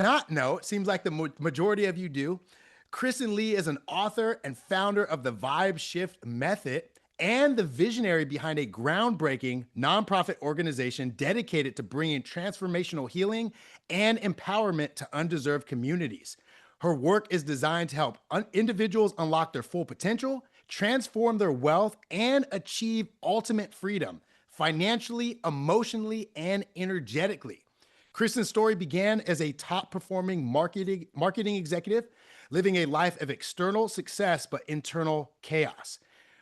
not know, it seems like the majority of you do, Kristen Lee is an author and founder of the Vibe Shift Method and the visionary behind a groundbreaking nonprofit organization dedicated to bringing transformational healing and empowerment to undeserved communities. Her work is designed to help individuals unlock their full potential, transform their wealth, and achieve ultimate freedom financially, emotionally, and energetically. Kristen's story began as a top performing marketing executive, living a life of external success but internal chaos.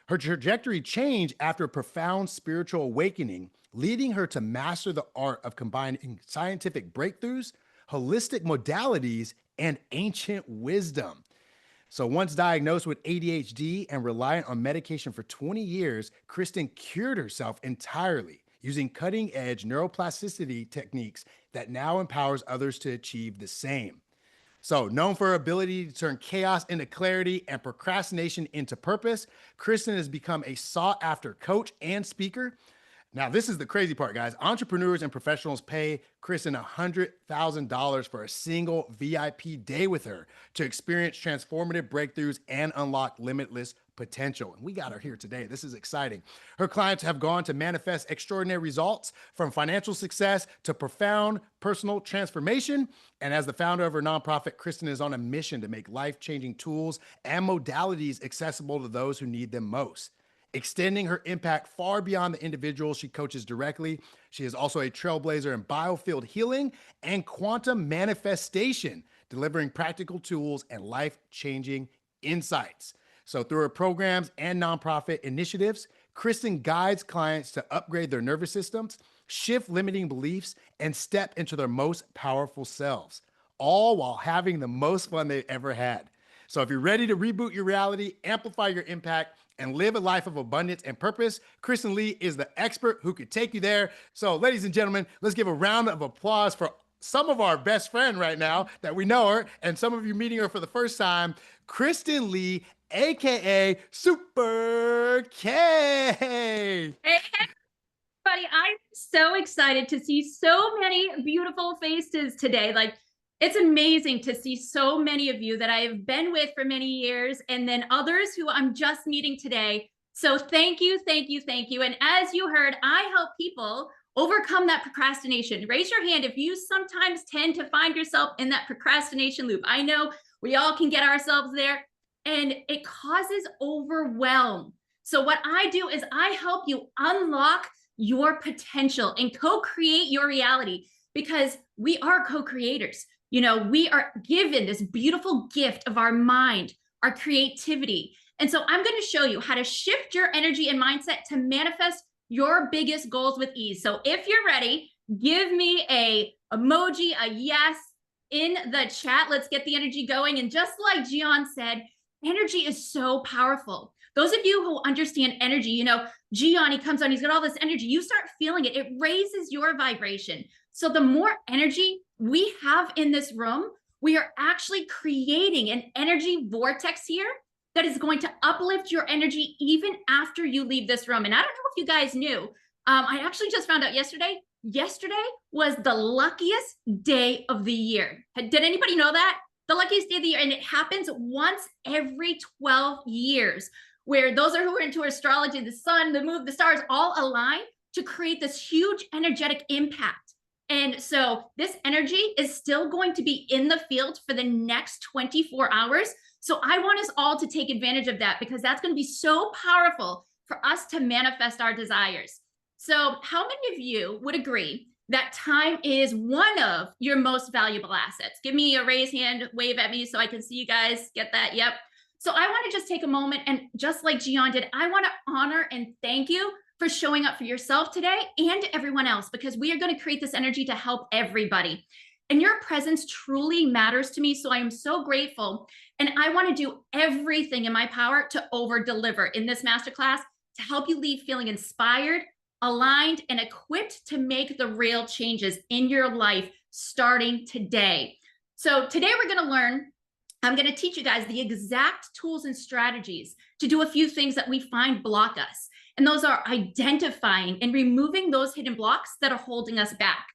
Her trajectory changed after a profound spiritual awakening, leading her to master the art of combining scientific breakthroughs, holistic modalities, and ancient wisdom. So, once diagnosed with ADHD and reliant on medication for 20 years, Kristen cured herself entirely using cutting edge neuroplasticity techniques that now empowers others to achieve the same. So, known for her ability to turn chaos into clarity and procrastination into purpose, Kristen has become a sought after coach and speaker. Now, this is the crazy part, guys. Entrepreneurs and professionals pay Kristen $100,000 for a single VIP day with her to experience transformative breakthroughs and unlock limitless potential. And we got her here today. This is exciting. Her clients have gone to manifest extraordinary results from financial success to profound personal transformation. And as the founder of her nonprofit, Kristen is on a mission to make life-changing tools and modalities accessible to those who need them most, extending her impact far beyond the individuals she coaches directly. She is also a trailblazer in biofield healing and quantum manifestation, delivering practical tools and life-changing insights. So through her programs and nonprofit initiatives, Kristen guides clients to upgrade their nervous systems, shift limiting beliefs, and step into their most powerful selves, all while having the most fun they've ever had. So if you're ready to reboot your reality, amplify your impact, and live a life of abundance and purpose, Kristen Lee is the expert who could take you there. So ladies and gentlemen, let's give a round of applause for some of our best friend right now that we know her, and some of you meeting her for the first time, Kristen Lee, AKA Super K. Hey, everybody. I'm so excited to see so many beautiful faces today. Like, it's amazing to see so many of you that I have been with for many years, and then others who I'm just meeting today. So thank you, thank you, thank you. And as you heard, I help people overcome that procrastination. Raise your hand if you sometimes tend to find yourself in that procrastination loop. I know we all can get ourselves there, and it causes overwhelm. So what I do is I help you unlock your potential and co-create your reality, because we are co-creators. You know, we are given this beautiful gift of our mind, our creativity. And so I'm going to show you how to shift your energy and mindset to manifest your biggest goals with ease. So if you're ready, give me a emoji, a yes in the chat. Let's get the energy going. And just like Gian said, energy is so powerful. Those of you who understand energy, you know, Gian, he comes on, he's got all this energy. You start feeling it. It raises your vibration. So the more energy we have in this room, we are actually creating an energy vortex here that is going to uplift your energy even after you leave this room. And I don't know if you guys knew, I actually just found out yesterday was the luckiest day of the year. Did anybody know that? The luckiest day of the year. And it happens once every 12 years, where those are who are into astrology, the sun, the moon, the stars all align to create this huge energetic impact. And so this energy is still going to be in the field for the next 24 hours. So I want us all to take advantage of that, because that's going to be so powerful for us to manifest our desires. So how many of you would agree that time is one of your most valuable assets? Give me a raise hand, wave at me so I can see you guys. Get that? Yep. So I want to just take a moment, and just like Gian did, I want to honor and thank you for showing up for yourself today and everyone else, because we are going to create this energy to help everybody. And your presence truly matters to me. So I am so grateful. And I want to do everything in my power to over deliver in this masterclass to help you leave feeling inspired, aligned, and equipped to make the real changes in your life starting today. So today we're going to learn, I'm going to teach you guys the exact tools and strategies to do a few things that we find block us. And those are identifying and removing those hidden blocks that are holding us back.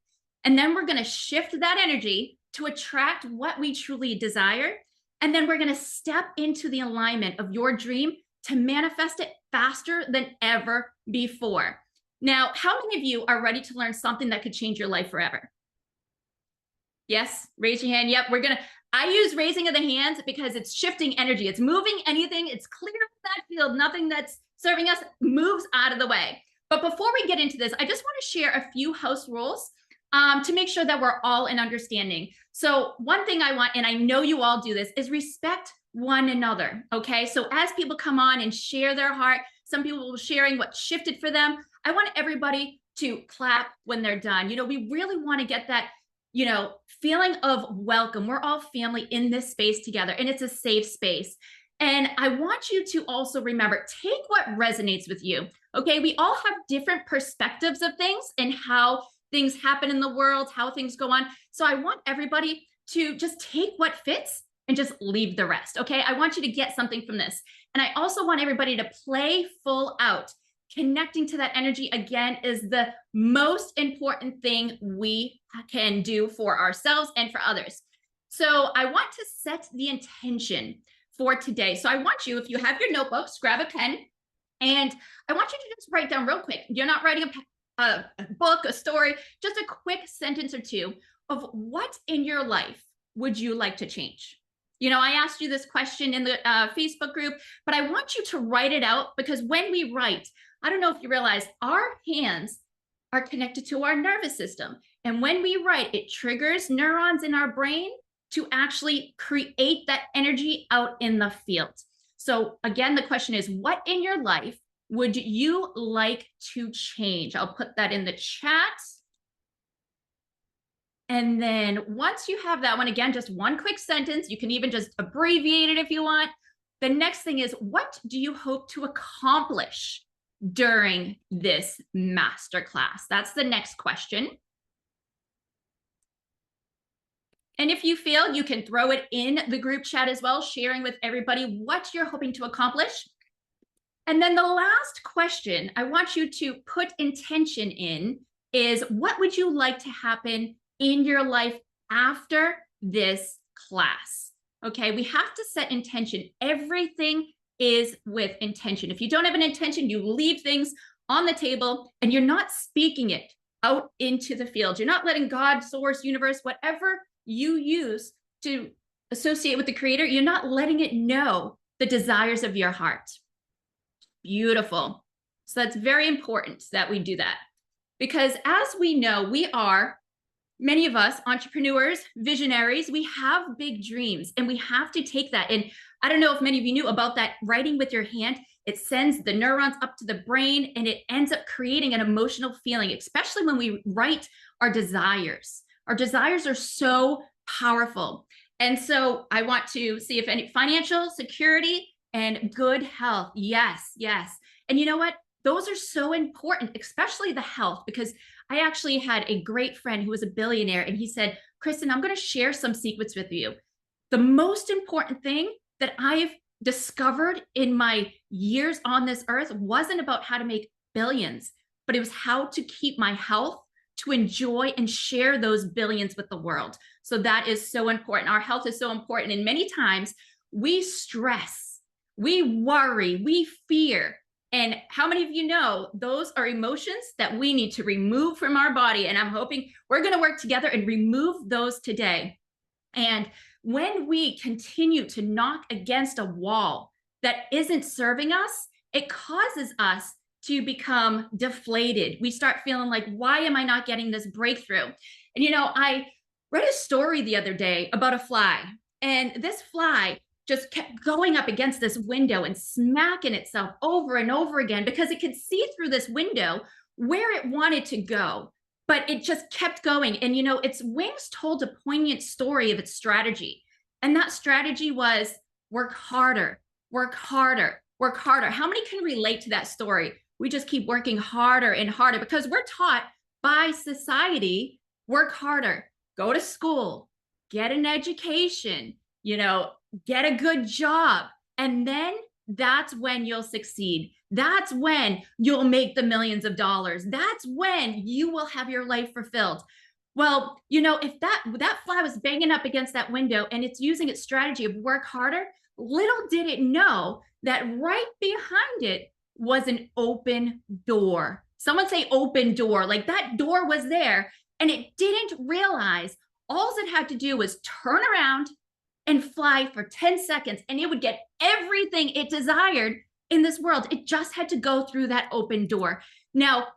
And then we're going to shift that energy to attract what we truly desire. And then we're going to step into the alignment of your dream to manifest it faster than ever before. Now, how many of you are ready to learn something that could change your life forever? Yes, raise your hand. Yep, I use raising of the hands because it's shifting energy. It's moving anything. It's clear that field. Nothing that's serving us moves out of the way. But before we get into this, I just want to share a few house rules to make sure that we're all in understanding. So one thing I want, and I know you all do this, is respect one another. Okay. So as people come on and share their heart, some people will sharing what shifted for them. I want everybody to clap when they're done. We really want to get that feeling of welcome. We're all family in this space together, and it's a safe space. And I want you to also remember, take what resonates with you. Okay. We all have different perspectives of things and how things happen in the world, how things go on. So I want everybody to just take what fits and just leave the rest. Okay. I want you to get something from this. And I also want everybody to play full out. Connecting to that energy again is the most important thing we can do for ourselves and for others. So I want to set the intention for today. So I want you, if you have your notebooks, grab a pen, and I want you to just write down real quick. You're not writing a book, a story, just a quick sentence or two of what in your life would you like to change? I asked you this question in the Facebook group, but I want you to write it out, because when we write, I don't know if you realize, our hands are connected to our nervous system. And when we write, it triggers neurons in our brain to actually create that energy out in the field. So again, the question is, what in your life would you like to change? I'll put that in the chat. And then once you have that one, again, just one quick sentence, you can even just abbreviate it if you want. The next thing is, what do you hope to accomplish during this masterclass? That's the next question. And if you feel, you can throw it in the group chat as well, sharing with everybody what you're hoping to accomplish. And then the last question I want you to put intention in is, what would you like to happen in your life after this class? Okay, we have to set intention. Everything is with intention. If you don't have an intention, you leave things on the table and you're not speaking it out into the field. You're not letting God, source, universe, whatever you use to associate with the creator, you're not letting it know the desires of your heart. Beautiful. So that's very important that we do that, because as we know, we are, many of us, entrepreneurs, visionaries, we have big dreams, and we have to take that. And I don't know if many of you knew about that writing with your hand. It sends the neurons up to the brain, and it ends up creating an emotional feeling, especially when we write our desires. Our desires are so powerful. And so I want to see if any financial security and good health. Yes, yes. And you know what? Those are so important, especially the health, because I actually had a great friend who was a billionaire, and he said, Kristen, I'm going to share some secrets with you. The most important thing that I've discovered in my years on this earth wasn't about how to make billions, but it was how to keep my health, to enjoy and share those billions with the world. So that is so important. Our health is so important. And many times we stress, we worry, we fear. And how many of you know those are emotions that we need to remove from our body? And I'm hoping we're going to work together and remove those today. And when we continue to knock against a wall that isn't serving us, it causes us to become deflated. We start feeling like, why am I not getting this breakthrough? And I read a story the other day about a fly, and this fly just kept going up against this window and smacking itself over and over again because it could see through this window where it wanted to go, but it just kept going. And its wings told a poignant story of its strategy. And that strategy was work harder, work harder, work harder. How many can relate to that story? We just keep working harder and harder because we're taught by society, work harder, go to school, get an education, get a good job. And then that's when you'll succeed. That's when you'll make the millions of dollars. That's when you will have your life fulfilled. Well, if that fly was banging up against that window and it's using its strategy of work harder, little did it know that right behind it was an open door. Someone say open door, like that door was there and it didn't realize all it had to do was turn around and fly for 10 seconds and it would get everything it desired in this world. It just had to go through that open door. Now,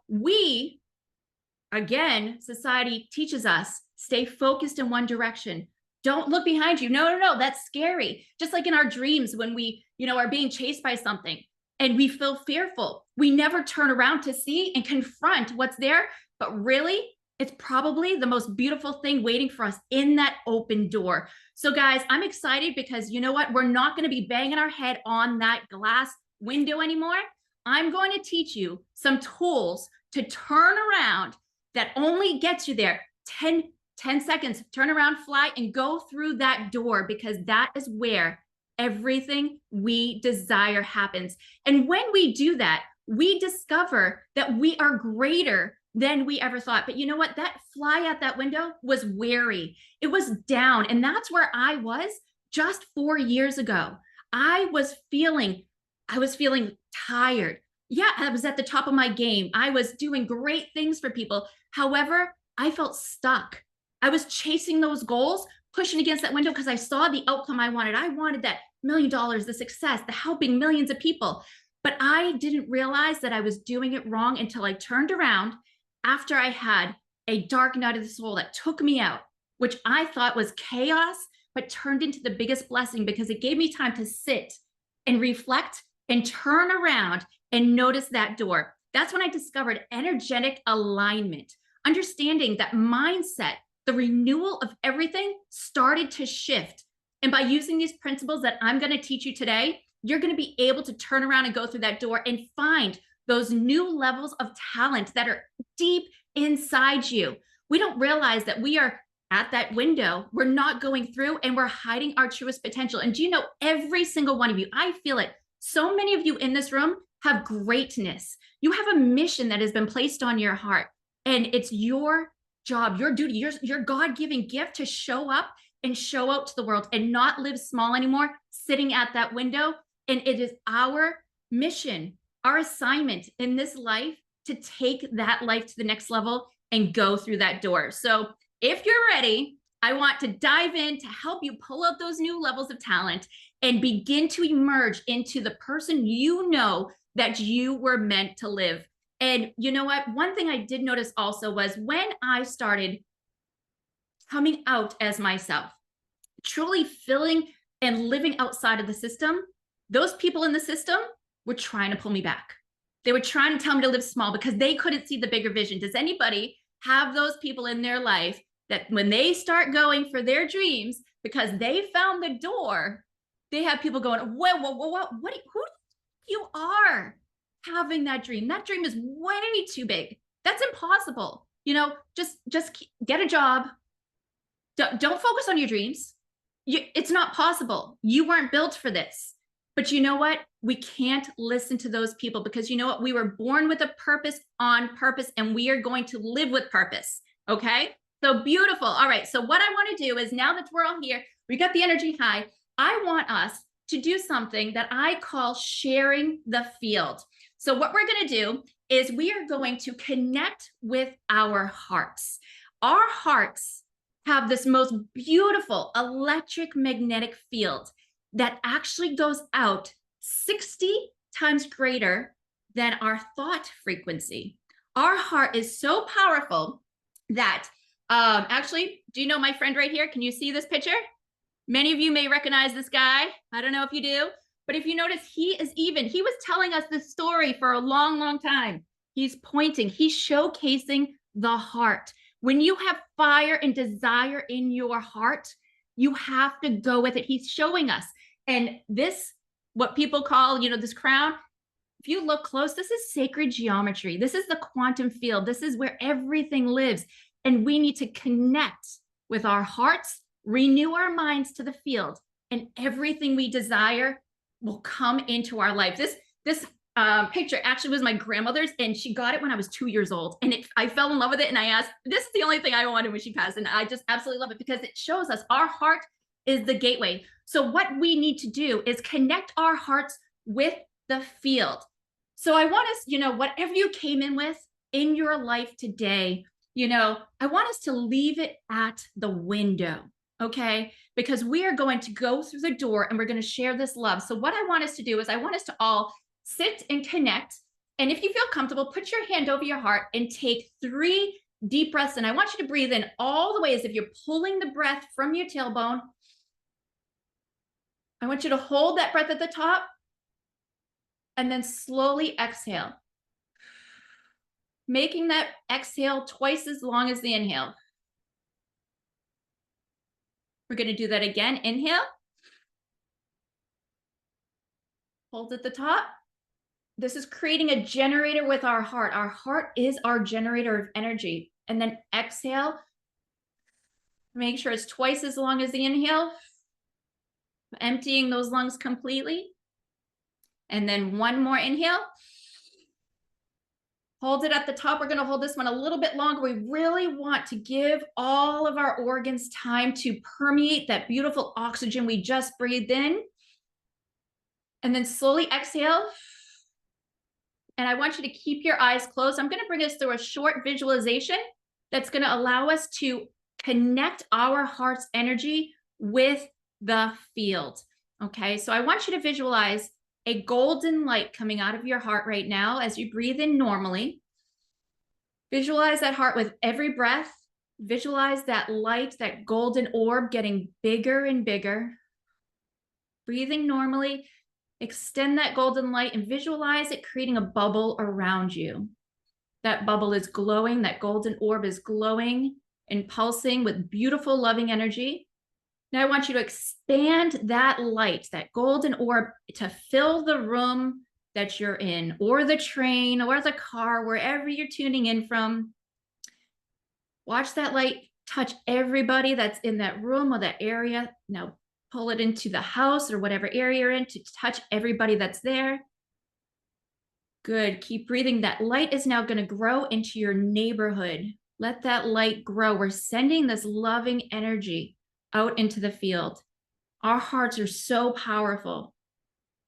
again, society teaches us stay focused in one direction. Don't look behind you. No, no, no, that's scary. Just like in our dreams when we, are being chased by something and we feel fearful, we never turn around to see and confront what's there. But really, it's probably the most beautiful thing waiting for us in that open door. So, guys, I'm excited because you know what? We're not going to be banging our head on that glass window anymore. I'm going to teach you some tools to turn around that only gets you there 10 seconds, turn around, fly, and go through that door, because that is where everything we desire happens. And when we do that, we discover that we are greater than we ever thought. But you know what? That fly out that window was wary. It was down. And that's where I was just 4 years ago. I was feeling tired. Yeah, I was at the top of my game. I was doing great things for people. However, I felt stuck. I was chasing those goals, pushing against that window because I saw the outcome I wanted. I wanted that $1 million, the success, the helping millions of people. But I didn't realize that I was doing it wrong until I turned around after I had a dark night of the soul that took me out, which I thought was chaos, but turned into the biggest blessing because it gave me time to sit and reflect and turn around and notice that door. That's when I discovered energetic alignment, understanding that mindset, the renewal of everything started to shift. And by using these principles that I'm going to teach you today, you're going to be able to turn around and go through that door and find those new levels of talent that are deep inside you. We don't realize that we are at that window. We're not going through and we're hiding our truest potential. And do you know, every single one of you, I feel it. So many of you in this room have greatness. You have a mission that has been placed on your heart, and it's your job, your duty, your God-given gift to show up and show out to the world and not live small anymore, sitting at that window. And it is our mission, our assignment in this life to take that life to the next level and go through that door. So if you're ready, I want to dive in to help you pull out those new levels of talent and begin to emerge into the person you know that you were meant to live. And you know what? One thing I did notice also was when I started coming out as myself, truly filling and living outside of the system, those people in the system were trying to pull me back. They were trying to tell me to live small because they couldn't see the bigger vision. Does anybody have those people in their life that when they start going for their dreams, because they found the door, they have people going, whoa, whoa, whoa, whoa, who you are having that dream? That dream is way too big. That's impossible. Just get a job. Don't focus on your dreams. It's not possible. You weren't built for this. But you know what? We can't listen to those people because you know what? We were born with a purpose, on purpose, and we are going to live with purpose. Okay? So beautiful. All right. So what I want to do is, now that we're all here, we got the energy high, I want us to do something that I call sharing the field. So what we're going to do is we are going to connect with our hearts. Our hearts have this most beautiful electric magnetic field that actually goes out 60 times greater than our thought frequency. Our heart is so powerful that actually, do you know my friend right here? Can you see this picture? Many of you may recognize this guy. I don't know if you do, but if you notice, he was telling us this story for a long, long time. He's pointing, he's showcasing the heart. When you have fire and desire in your heart, you have to go with it. He's showing us. And this, what people call, this crown, if you look close, this is sacred geometry. This is the quantum field. This is where everything lives. And we need to connect with our hearts, renew our minds to the field, and everything we desire will come into our life. This picture actually was my grandmother's, and she got it when I was 2 years old. And I fell in love with it. And I asked, this is the only thing I wanted when she passed. And I just absolutely love it because it shows us our heart is the gateway. So what we need to do is connect our hearts with the field. So I want us, whatever you came in with in your life today, I want us to leave it at the window. Okay. Because we are going to go through the door and we're going to share this love. So what I want us to do is I want us to all sit and connect. And if you feel comfortable, put your hand over your heart and take 3 deep breaths. And I want you to breathe in all the way as if you're pulling the breath from your tailbone. I want you to hold that breath at the top and then slowly exhale, making that exhale twice as long as the inhale. We're going to do that again. Inhale. Hold at the top. This is creating a generator with our heart. Our heart is our generator of energy. And then exhale. Make sure it's twice as long as the inhale. Emptying those lungs completely. And then one more inhale. Hold it at the top. We're going to hold this one a little bit longer. We really want to give all of our organs time to permeate that beautiful oxygen we just breathed in. And then slowly exhale. And I want you to keep your eyes closed. I'm going to bring us through a short visualization that's going to allow us to connect our heart's energy with the field. Okay, so I want you to visualize a golden light coming out of your heart right now as you breathe in normally. Visualize that heart with every breath. Visualize that light, that golden orb getting bigger and bigger. Breathing normally. Extend that golden light and visualize it creating a bubble around you. That bubble is glowing. That golden orb is glowing and pulsing with beautiful, loving energy. Now I want you to expand that light, that golden orb, to fill the room that you're in, or the train, or the car, wherever you're tuning in from. Watch that light touch everybody that's in that room or that area. Now pull it into the house or whatever area you're in to touch everybody that's there. Good. Keep breathing. That light is now going to grow into your neighborhood. Let that light grow. We're sending this loving energy out into the field. Our hearts are so powerful.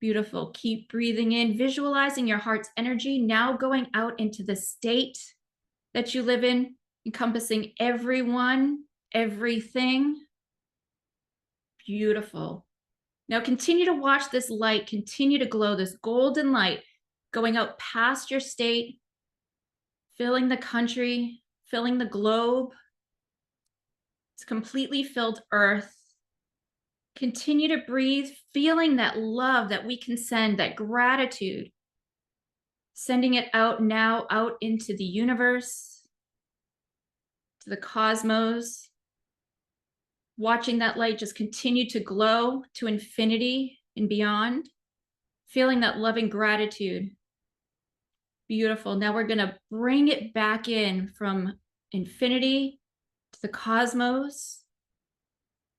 Beautiful. Keep breathing in, visualizing your heart's energy now going out into the state that you live in, encompassing everyone, everything. Beautiful. Now continue to watch this light continue to glow, this golden light going out past your state, filling the country, filling the globe. It's completely filled Earth. Continue to breathe, feeling that love that we can send, that gratitude. Sending it out now, out into the universe, to the cosmos. Watching that light just continue to glow to infinity and beyond. Feeling that loving gratitude. Beautiful. Now we're going to bring it back in from infinity to the cosmos.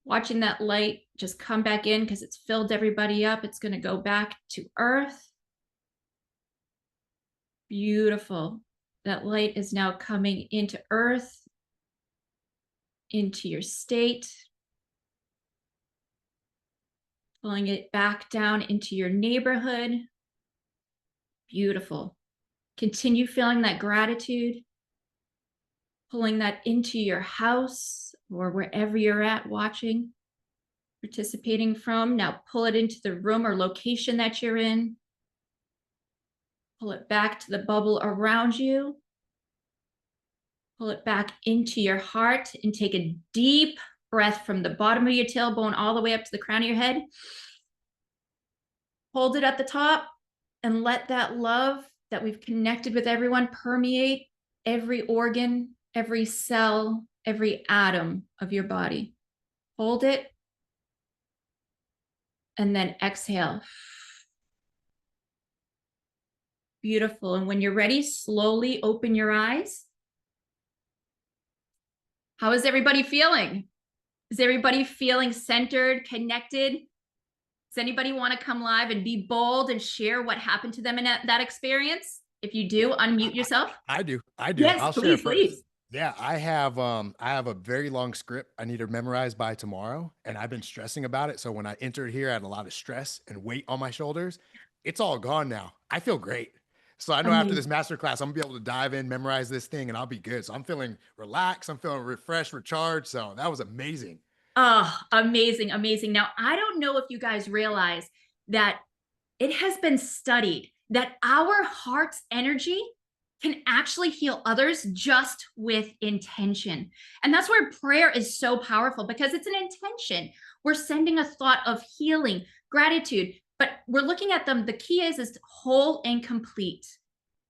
Watching that light just come back in because it's filled everybody up. It's going to go back to Earth. Beautiful. That light is now coming into Earth, into your state. Pulling it back down into your neighborhood. Beautiful. Continue feeling that gratitude. Pulling that into your house or wherever you're at watching, participating from. Now pull it into the room or location that you're in. Pull it back to the bubble around you. Pull it back into your heart and take a deep breath from the bottom of your tailbone all the way up to the crown of your head. Hold it at the top and let that love that we've connected with everyone permeate every organ, every cell, every atom of your body. Hold it and then exhale. Beautiful. And when you're ready, slowly open your eyes. How is everybody feeling? Is everybody feeling centered, connected? Does anybody want to come live and be bold and share what happened to them in that experience? If you do, unmute yourself. I do. I do. Yes, I'll share please, first. please. Yeah, I have a very long script I need to memorize by tomorrow, and I've been stressing about it. So when I entered here, I had a lot of stress and weight on my shoulders. It's all gone now. I feel great. So I know after this Amazing. master class, I'm gonna be able to dive in, memorize this thing, and I'll be good. So I'm feeling relaxed. I'm feeling refreshed, recharged. So that was amazing. Oh, amazing, amazing. Now, I don't know if you guys realize that it has been studied that our heart's energy can actually heal others just with intention. And that's where prayer is so powerful because it's an intention. We're sending a thought of healing, gratitude, but we're looking at them. The key is whole and complete.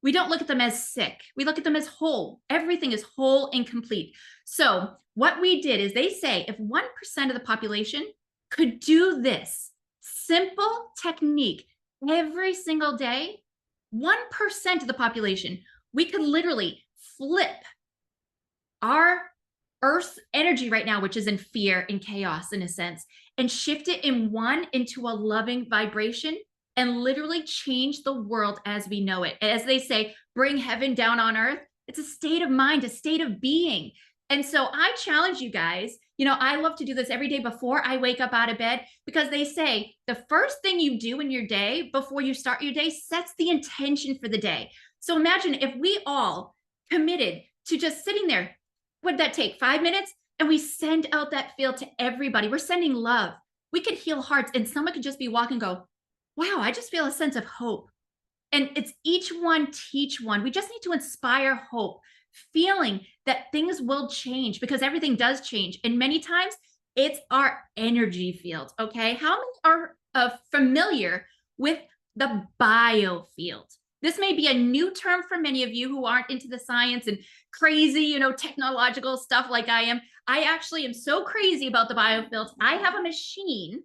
We don't look at them as sick. We look at them as whole. Everything is whole and complete. So, what we did is they say if 1% of the population could do this simple technique every single day, 1% of the population, we could literally flip our Earth's energy right now, which is in fear and chaos in a sense, and shift it in one into a loving vibration and literally change the world as we know it. As they say, bring heaven down on earth. It's a state of mind, a state of being. And so I challenge you guys. I love to do this every day before I wake up out of bed because they say the first thing you do in your day before you start your day sets the intention for the day. So imagine if we all committed to just sitting there, what would that take? 5 minutes? And we send out that feel to everybody. We're sending love. We could heal hearts, and someone could just be walking and go, wow, I just feel a sense of hope. And it's each one teach one. We just need to inspire hope, feeling that things will change because everything does change. And many times it's our energy field. Okay. How many are familiar with the biofield? This may be a new term for many of you who aren't into the science and crazy, technological stuff like I am. I actually am so crazy about the biofield. I have a machine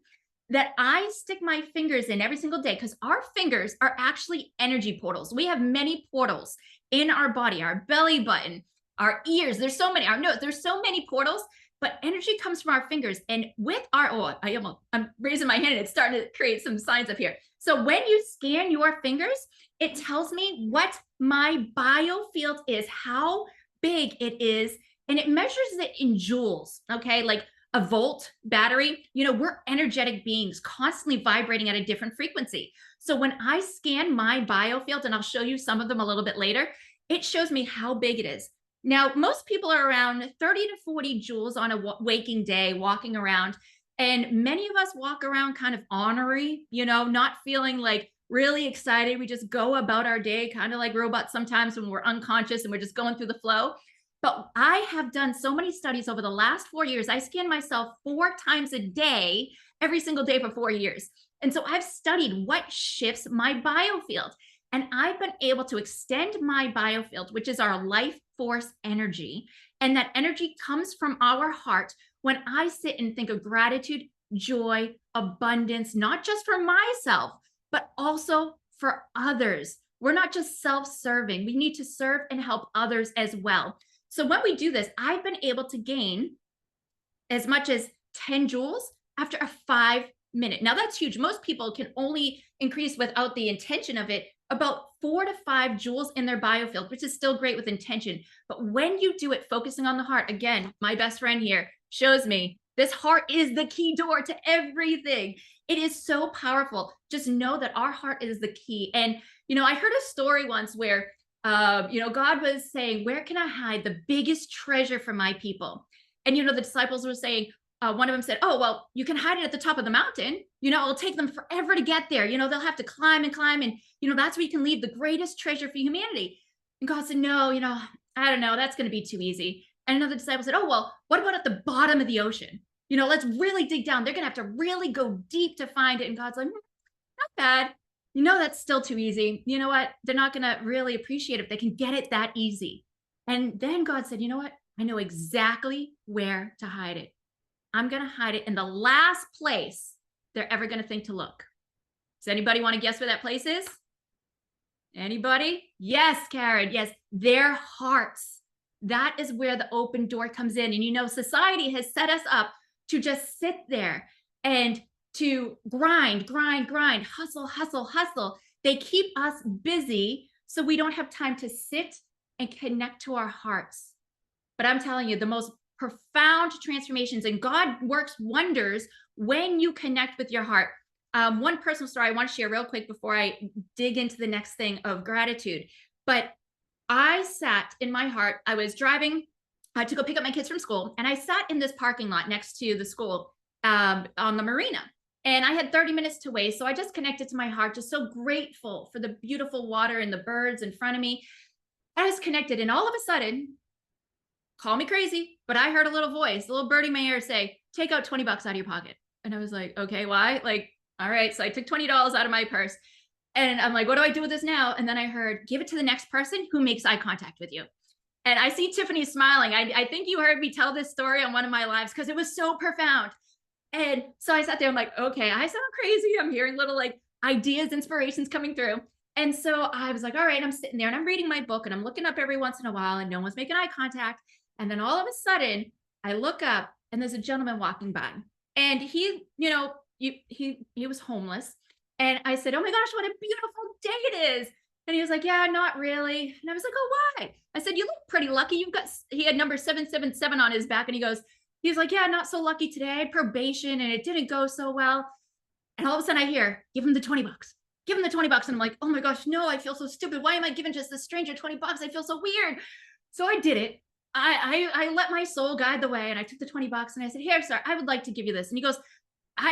that I stick my fingers in every single day because our fingers are actually energy portals. We have many portals in our body, our belly button, our ears. There's so many, our nose, there's so many portals, but energy comes from our fingers. And with I'm raising my hand and it's starting to create some signs up here. So when you scan your fingers, it tells me what my biofield is, how big it is, and it measures it in joules. Okay. Like a volt battery, we're energetic beings constantly vibrating at a different frequency. So when I scan my biofield, and I'll show you some of them a little bit later, it shows me how big it is. Now, most people are around 30 to 40 joules on a waking day, walking around. And many of us walk around kind of ornery, not feeling like really excited. We just go about our day, kind of like robots sometimes when we're unconscious and we're just going through the flow. But I have done so many studies over the last 4 years. I scan myself 4 times a day, every single day for 4 years. And so I've studied what shifts my biofield. And I've been able to extend my biofield, which is our life force energy. And that energy comes from our heart when I sit and think of gratitude, joy, abundance, not just for myself, but also for others. We're not just self-serving. We need to serve and help others as well. So when we do this, I've been able to gain as much as 10 joules after a 5 minute. Now that's huge. Most people can only increase without the intention of it about 4 to 5 joules in their biofield, which is still great with intention. But when you do it, focusing on the heart, again, my best friend here shows me this heart is the key door to everything. It is so powerful. Just know that our heart is the key. And, I heard a story once where God was saying, where can I hide the biggest treasure for my people? And, the disciples were saying, one of them said, oh, well, you can hide it at the top of the mountain. It'll take them forever to get there. They'll have to climb and climb. And, that's where you can leave the greatest treasure for humanity. And God said, no, I don't know. That's going to be too easy. And another disciple said, oh, well, what about at the bottom of the ocean? Let's really dig down. They're going to have to really go deep to find it. And God's like, not bad. That's still too easy. You know what? They're not going to really appreciate it if they can get it that easy. And then God said, you know what? I know exactly where to hide it. I'm going to hide it in the last place they're ever going to think to look. Does anybody want to guess where that place is? Anybody? Yes, Karen. Yes, their hearts. That is where the open door comes in. And society has set us up to just sit there and to grind, grind, grind, hustle, hustle, hustle. They keep us busy so we don't have time to sit and connect to our hearts. But I'm telling you, the most profound transformations, and God works wonders when you connect with your heart. One personal story I want to share real quick before I dig into the next thing of gratitude. But I sat in my heart, I was driving to go pick up my kids from school, and I sat in this parking lot next to the school on the marina. And I had 30 minutes to waste. So I just connected to my heart, just so grateful for the beautiful water and the birds in front of me. I was connected, and all of a sudden, call me crazy, but I heard a little voice, a little birdie in my ear say, take out 20 bucks out of your pocket. And I was like, okay, why? Like, all right. So I took $20 out of my purse, and I'm like, what do I do with this now? And then I heard, give it to the next person who makes eye contact with you. And I see Tiffany smiling. I think you heard me tell this story on one of my lives because it was so profound. And so I sat there, I'm like, okay, I sound crazy. I'm hearing little like ideas, inspirations coming through. And so I was like, all right, I'm sitting there and I'm reading my book and I'm looking up every once in a while and no one's making eye contact. And then all of a sudden, I look up and there's a gentleman walking by. And he, he was homeless. And I said, oh my gosh, what a beautiful day it is. And he was like, yeah, not really. And I was like, oh, why? I said, you look pretty lucky. He had number 777 on his back. And he's like, yeah, not so lucky today. I had probation and it didn't go so well. And all of a sudden I hear, give him the 20 bucks. Give him the 20 bucks. And I'm like, oh my gosh, no, I feel so stupid. Why am I giving just this stranger 20 bucks? I feel so weird. So I did it. I let my soul guide the way and I took the 20 bucks and I said, here, sir, I would like to give you this. And he goes,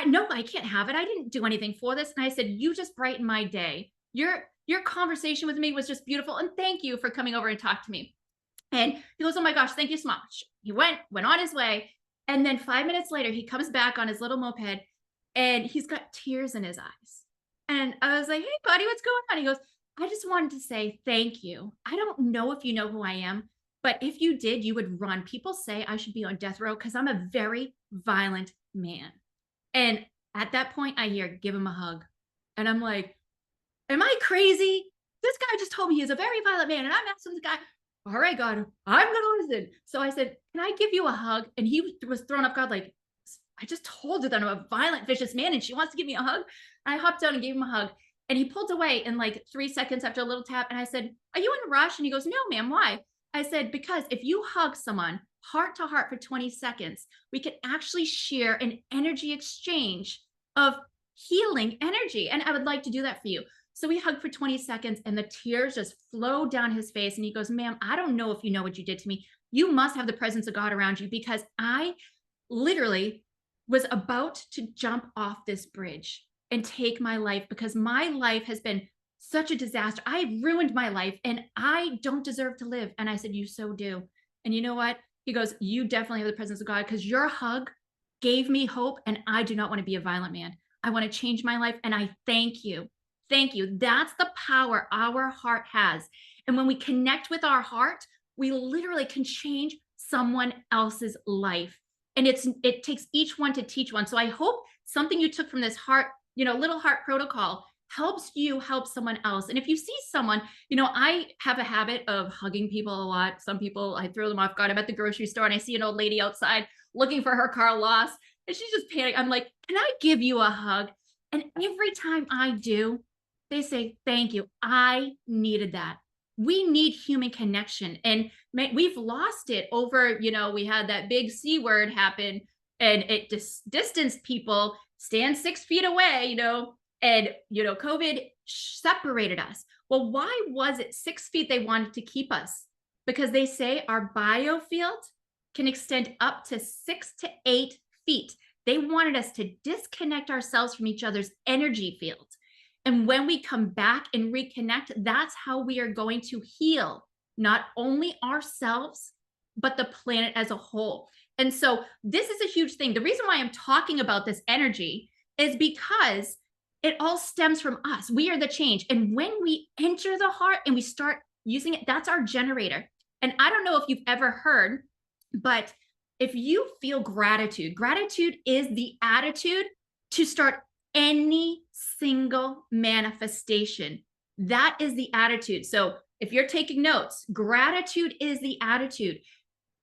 no, I can't have it. I didn't do anything for this. And I said, you just brightened my day. Your conversation with me was just beautiful. And thank you for coming over and talk to me. And he goes, oh my gosh, thank you so much. He went on his way. And then 5 minutes later, he comes back on his little moped and he's got tears in his eyes. And I was like, hey, buddy, what's going on? He goes, I just wanted to say thank you. I don't know if you know who I am, but if you did, you would run. People say I should be on death row because I'm a very violent man. And at that point, I hear, give him a hug. And I'm like, am I crazy? This guy just told me he's a very violent man. And I'm asking the guy, all right, God, I'm going to listen. So I said, can I give you a hug? And he was thrown off guard, like, I just told her that I'm a violent, vicious man and she wants to give me a hug. I hopped down and gave him a hug. And he pulled away in like 3 seconds after a little tap. And I said, are you in a rush? And he goes, no, ma'am, why? I said, because if you hug someone heart to heart for 20 seconds, we can actually share an energy exchange of healing energy. And I would like to do that for you. So we hugged for 20 seconds and the tears just flowed down his face. And he goes, ma'am, I don't know if you know what you did to me. You must have the presence of God around you because I literally was about to jump off this bridge and take my life because my life has been such a disaster. I ruined my life and I don't deserve to live. And I said, you so do. And you know what? He goes, you definitely have the presence of God because your hug gave me hope. And I do not want to be a violent man. I want to change my life. And I thank you. Thank you. That's the power our heart has. And when we connect with our heart, we literally can change someone else's life. And it takes each one to teach one. So I hope something you took from this heart, little heart protocol helps you help someone else. And if you see someone, I have a habit of hugging people a lot. Some people, I throw them off guard. I'm at the grocery store and I see an old lady outside looking for her car lost. And she's just panicking. I'm like, can I give you a hug? And every time I do, they say, thank you. I needed that. We need human connection. And we've lost it over, we had that big C word happen and it distanced people, stand 6 feet away, and, COVID separated us. Well, why was it 6 feet they wanted to keep us? Because they say our biofield can extend up to 6 to 8 feet. They wanted us to disconnect ourselves from each other's energy field. And when we come back and reconnect, that's how we are going to heal not only ourselves, but the planet as a whole. And so this is a huge thing. The reason why I'm talking about this energy is because it all stems from us. We are the change. And when we enter the heart and we start using it, that's our generator. And I don't know if you've ever heard, but if you feel gratitude is the attitude to start any single manifestation. That is the attitude. So if you're taking notes, gratitude is the attitude.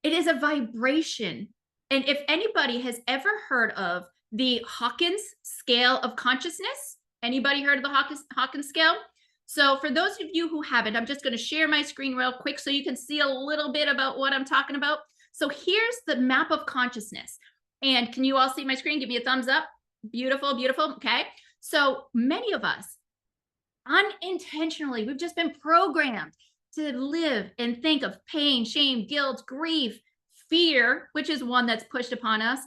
It is a vibration. And if anybody has ever heard of the Hawkins scale of consciousness. Anybody heard of the Hawkins scale? So for those of you who haven't, I'm just going to share my screen real quick so you can see a little bit about what I'm talking about. So here's the map of consciousness. And can you all see my screen? Give me a thumbs up. Beautiful, beautiful. Okay. So many of us unintentionally, we've just been programmed to live and think of pain, shame, guilt, grief, fear, which is one that's pushed upon us.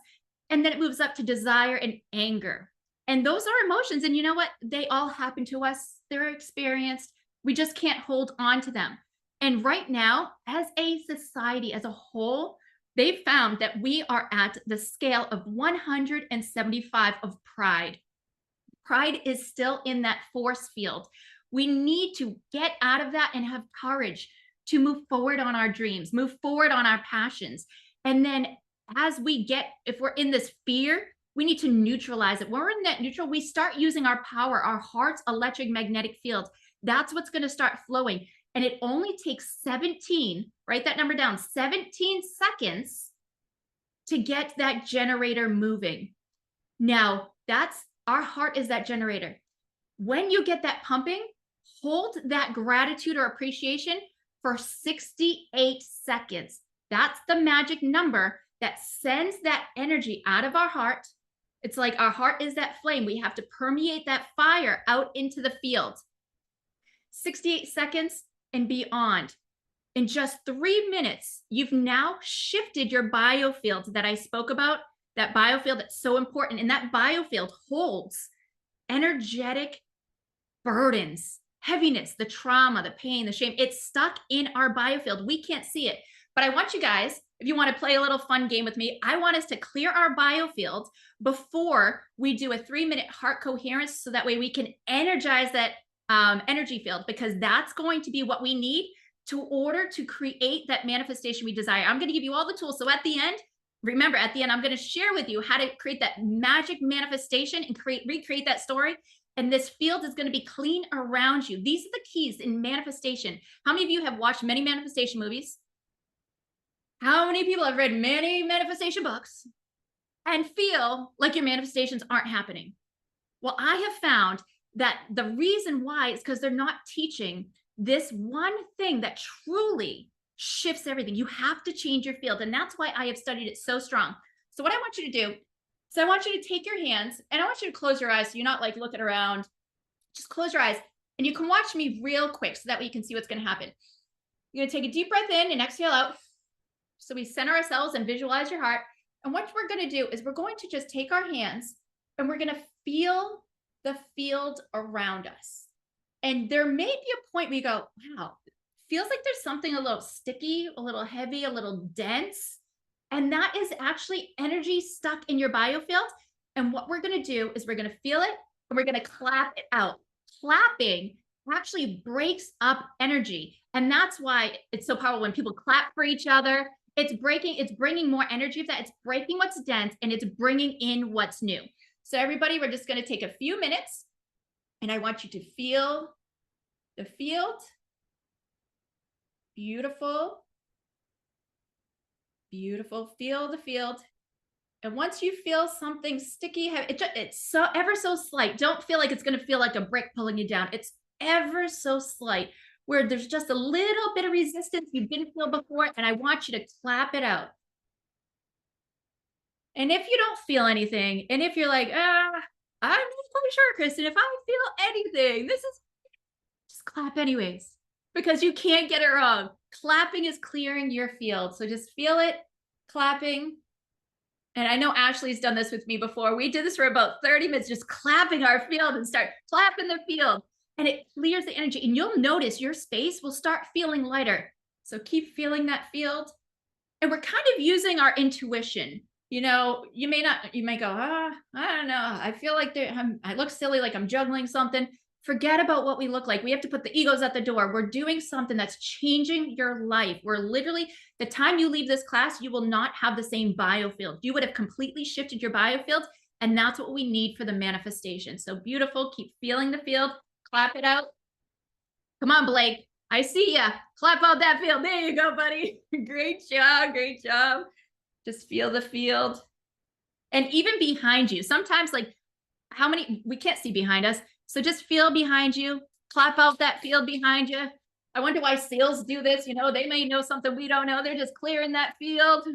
And then it moves up to desire and anger. And those are emotions. And you know what? They all happen to us. They're experienced. We just can't hold on to them. And right now, as a society as a whole, they've found that we are at the scale of 175 of pride. Pride is still in that force field. We need to get out of that and have courage to move forward on our dreams, move forward on our passions. And then as we get, if we're in this fear, we need to neutralize it. When we're in that neutral, we start using our power, our heart's electromagnetic field. That's what's going to start flowing. And it only takes 17, write that number down, 17 seconds to get that generator moving. Now, our heart is that generator. When you get that pumping, hold that gratitude or appreciation for 68 seconds. That's the magic number that sends that energy out of our heart. It's like our heart is that flame. We have to permeate that fire out into the field. 68 seconds and beyond. In just 3 minutes, you've now shifted your biofield that I spoke about, that biofield that's so important. And that biofield holds energetic burdens, heaviness, the trauma, the pain, the shame. It's stuck in our biofield. We can't see it. But I want you guys, if you want to play a little fun game with me, I want us to clear our biofield before we do a 3-minute heart coherence so that way we can energize that energy field, because that's going to be what we need to order to create that manifestation we desire. I'm going to give you all the tools. So at the end, remember, at the end, I'm going to share with you how to create that magic manifestation and recreate that story. And this field is going to be clean around you. These are the keys in manifestation. How many of you have watched many manifestation movies? How many people have read many manifestation books and feel like your manifestations aren't happening? Well, I have found that the reason why is because they're not teaching this one thing that truly shifts everything. You have to change your field. And that's why I have studied it so strong. So what I want you to do is I want you to take your hands and I want you to close your eyes. So you're not like looking around, just close your eyes and you can watch me real quick so that way you can see what's going to happen. You're going to take a deep breath in and exhale out. So we center ourselves and visualize your heart. And what we're going to do is we're going to just take our hands and we're going to feel the field around us. And there may be a point where you go, wow, feels like there's something a little sticky, a little heavy, a little dense. And that is actually energy stuck in your biofield. And what we're going to do is we're going to feel it and we're going to clap it out. Clapping actually breaks up energy. And that's why it's so powerful when people clap for each other. It's bringing more energy of that. It's breaking what's dense and it's bringing in what's new. So everybody, we're just going to take a few minutes and I want you to feel the field. Beautiful. Beautiful. Feel the field. And once you feel something sticky, it's so ever so slight. Don't feel like it's going to feel like a brick pulling you down. It's ever so slight where there's just a little bit of resistance you didn't feel before. And I want you to clap it out. And if you don't feel anything, and if you're like, I'm not quite sure, Kristen, if I feel anything, just clap anyways, because you can't get it wrong. Clapping is clearing your field. So just feel it, clapping. And I know Ashley's done this with me before. We did this for about 30 minutes, just clapping our field and start clapping the field. And it clears the energy. And you'll notice your space will start feeling lighter. So keep feeling that field. And we're kind of using our intuition. You know, you may go, I don't know. I feel like I look silly, like I'm juggling something. Forget about what we look like. We have to put the egos at the door. We're doing something that's changing your life. We're literally, the time you leave this class, you will not have the same biofield. You would have completely shifted your biofield. And that's what we need for the manifestation. So beautiful. Keep feeling the field. Clap it out. Come on, Blake. I see ya. Clap out that field. There you go, buddy. Great job. Great job. Just feel the field. And even behind you, sometimes like how many, we can't see behind us. So just feel behind you, clap out that field behind you. I wonder why seals do this. You know, they may know something we don't know. They're just clearing that field.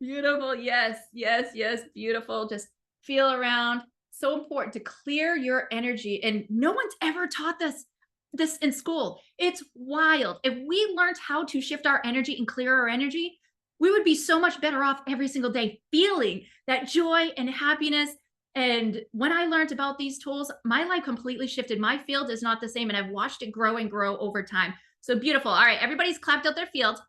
Beautiful. Yes, yes, yes. Beautiful. Just feel around. So important to clear your energy. And no one's ever taught this in school. It's wild. If we learned how to shift our energy and clear our energy, we would be so much better off every single day, feeling that joy and happiness. And when I learned about these tools, my life completely shifted. My field is not the same, and I've watched it grow and grow over time. So beautiful. All right, everybody's clapped out their field.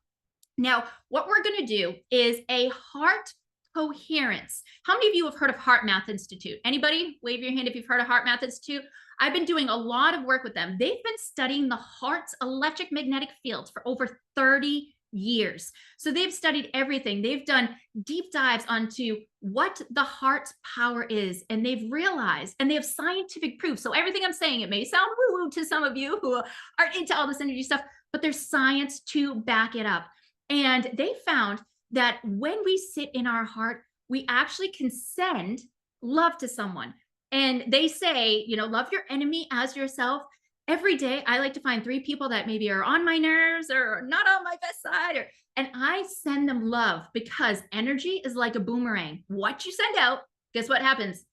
Now, what we're going to do is a heart coherence. How many of you have heard of Heart Math Institute? Anybody? Wave your hand if you've heard of Heart Math Institute. I've been doing a lot of work with them. They've been studying the heart's electric magnetic field for over 30 years. So they've studied everything. They've done deep dives onto what the heart's power is, and they've realized, and they have scientific proof. So everything I'm saying, it may sound woo-woo to some of you who aren't into all this energy stuff, but there's science to back it up. And they found that when we sit in our heart, we actually can send love to someone. And they say, you know, love your enemy as yourself. Every day, I like to find 3 people that maybe are on my nerves or not on my best side, and I send them love, because energy is like a boomerang. What you send out, guess what happens?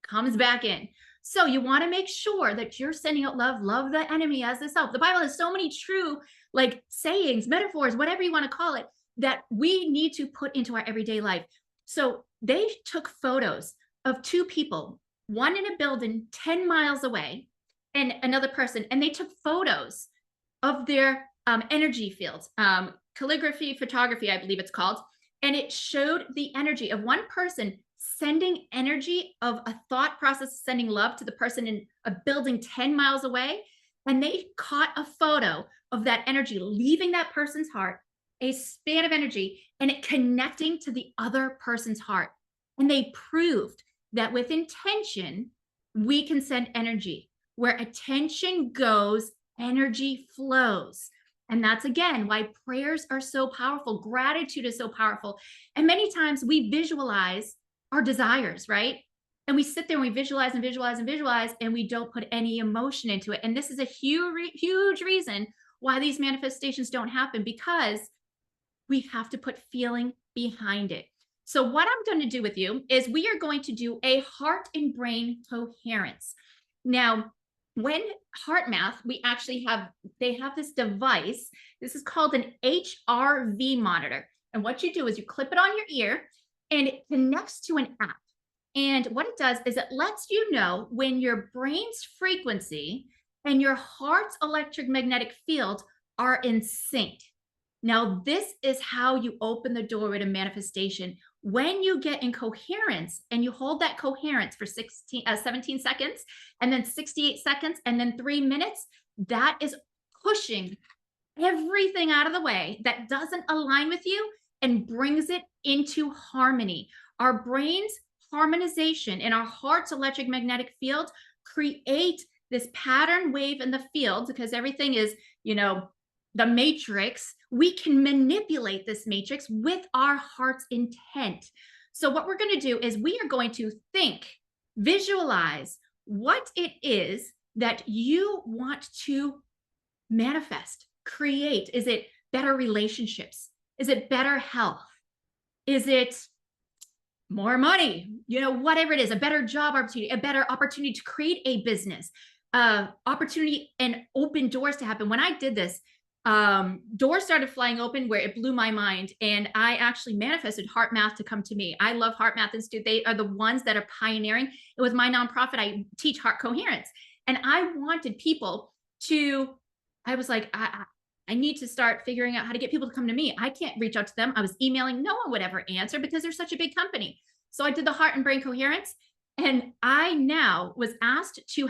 Comes back in. So you want to make sure that you're sending out love. Love the enemy as thyself. The Bible has so many true like sayings, metaphors, whatever you want to call it, that we need to put into our everyday life. So they took photos of 2 people, one in a building 10 miles away and another person, and they took photos of their energy fields, calligraphy, photography, I believe it's called. And it showed the energy of one person sending energy of a thought process, sending love to the person in a building 10 miles away. And they caught a photo of that energy leaving that person's heart, a span of energy, and it connecting to the other person's heart. And they proved that with intention, we can send energy. Where attention goes, energy flows. And that's again why prayers are so powerful. Gratitude is so powerful. And many times we visualize our desires, right? And we sit there and we visualize and visualize and visualize, and we don't put any emotion into it. And this is a huge reason why these manifestations don't happen, because we have to put feeling behind it. So what I'm going to do with you is we are going to do a heart and brain coherence. Now, when heart math, they have this device. This is called an HRV monitor. And what you do is you clip it on your ear, and it connects to an app. And what it does is it lets you know when your brain's frequency and your heart's electric magnetic field are in sync. Now, this is how you open the doorway to manifestation. When you get in coherence and you hold that coherence for 17 seconds, and then 68 seconds, and then 3 minutes, that is pushing everything out of the way that doesn't align with you and brings it into harmony. Our brain's harmonization and our heart's electric magnetic field create this pattern wave in the field, because everything is, you know, the matrix. We can manipulate this matrix with our heart's intent. So what we're going to do is we are going to think, visualize what it is that you want to manifest, create. Is it better relationships? Is it better health? Is it more money? You know, whatever it is, a better job opportunity, a better opportunity to create a business, opportunity and open doors to happen. When I did this, doors started flying open where it blew my mind. And I actually manifested Heart Math to come to me. I love Heart Math Institute. They are the ones that are pioneering. It was my nonprofit. I teach heart coherence. And I wanted people to, I was like, I need to start figuring out how to get people to come to me. I can't reach out to them. I was emailing. No one would ever answer because they're such a big company. So I did the heart and brain coherence. And I now was asked to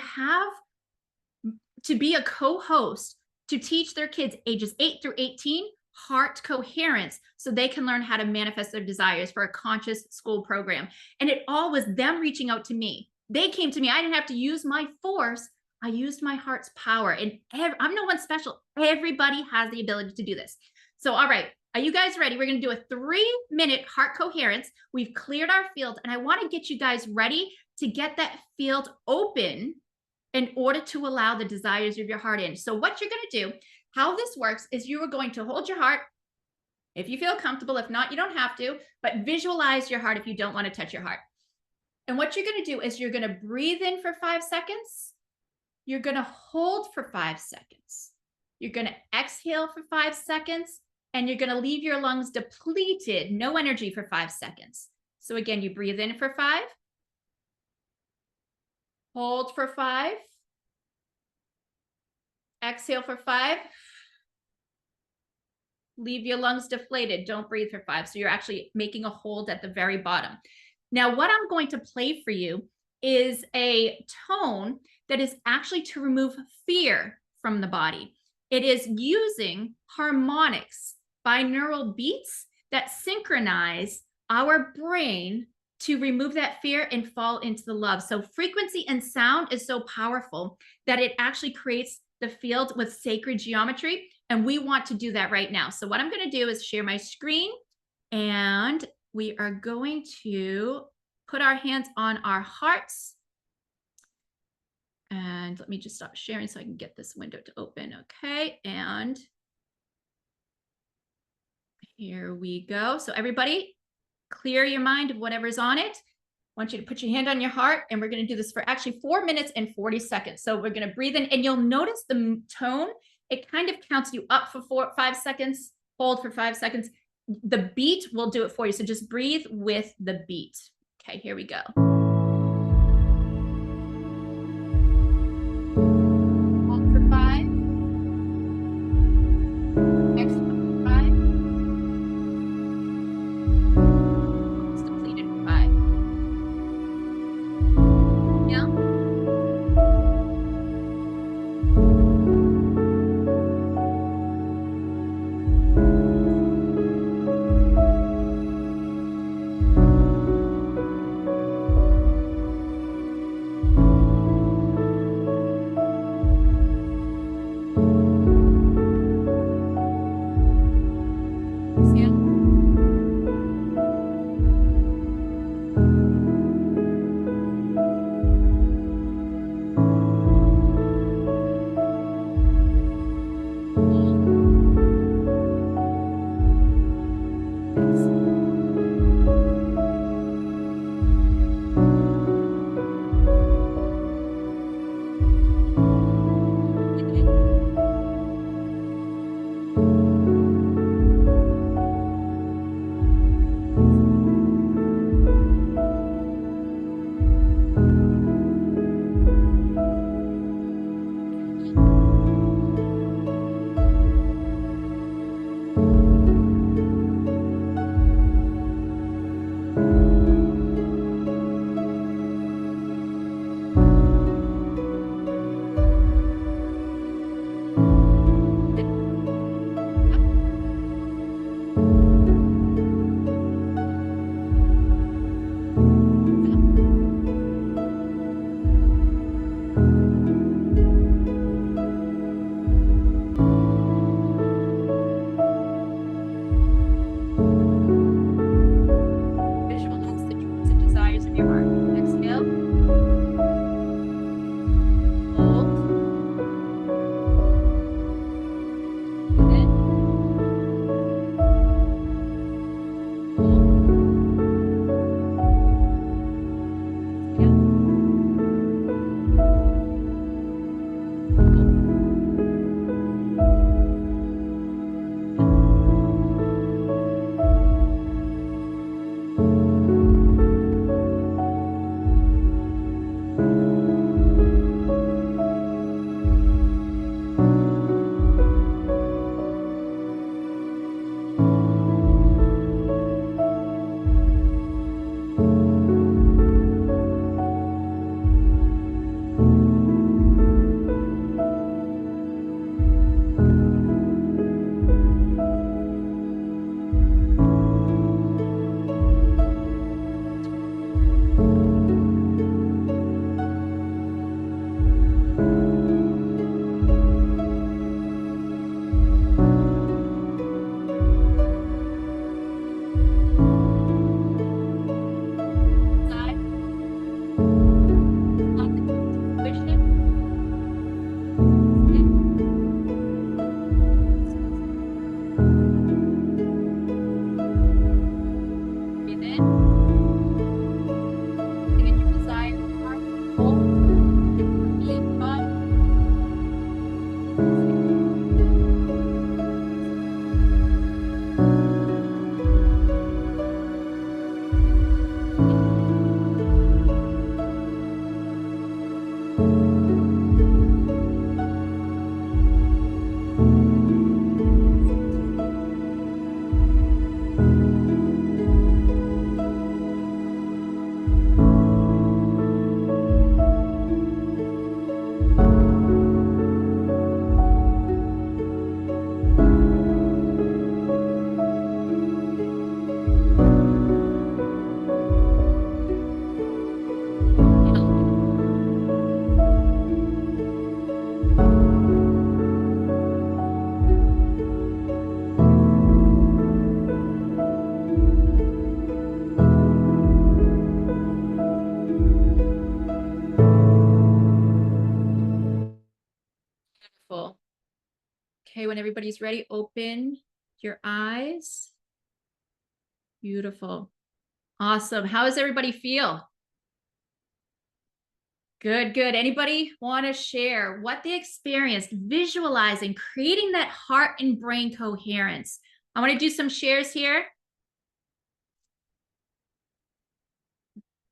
be a co-host to teach their kids ages 8 through 18 heart coherence, so they can learn how to manifest their desires for a conscious school program. And it all was them reaching out to me. They came to me. I didn't have to use my force. I used my heart's power. And I'm no one special. Everybody has the ability to do this. So, all right, Are you guys ready? We're going to do a 3-minute heart coherence. We've cleared our field, and I want to get you guys ready to get that field open in order to allow the desires of your heart in. So what you're going to do, how this works is you are going to hold your heart if you feel comfortable. If not, you don't have to, but visualize your heart if you don't want to touch your heart. And what you're going to do is you're going to breathe in for 5 seconds. You're going to hold for 5 seconds. You're going to exhale for 5 seconds, and you're going to leave your lungs depleted, no energy for 5 seconds. So again, you breathe in for 5, hold for 5, exhale for 5, leave your lungs deflated, don't breathe for 5. So you're actually making a hold at the very bottom. Now, what I'm going to play for you is a tone that is actually to remove fear from the body. It is using harmonics, binaural beats that synchronize our brain to remove that fear and fall into the love. So frequency and sound is so powerful that it actually creates the field with sacred geometry. And we want to do that right now. So what I'm going to do is share my screen, and we are going to put our hands on our hearts. And let me just stop sharing so I can get this window to open. Okay. And here we go. So everybody, clear your mind of whatever's on it. I want you to put your hand on your heart, and we're going to do this for actually 4 minutes and 40 seconds. So we're going to breathe in, and you'll notice the tone. It kind of counts you up for 5 seconds, hold for 5 seconds. The beat will do it for you. So just breathe with the beat. Okay, here we go. Hold for 5. Exhale for 5. It's depleted for 5. Yeah. Okay, when everybody's ready, open your eyes. Beautiful. Awesome. How does everybody feel? Good, good. Anybody want to share what they experienced visualizing, creating that heart and brain coherence? I want to do some shares here.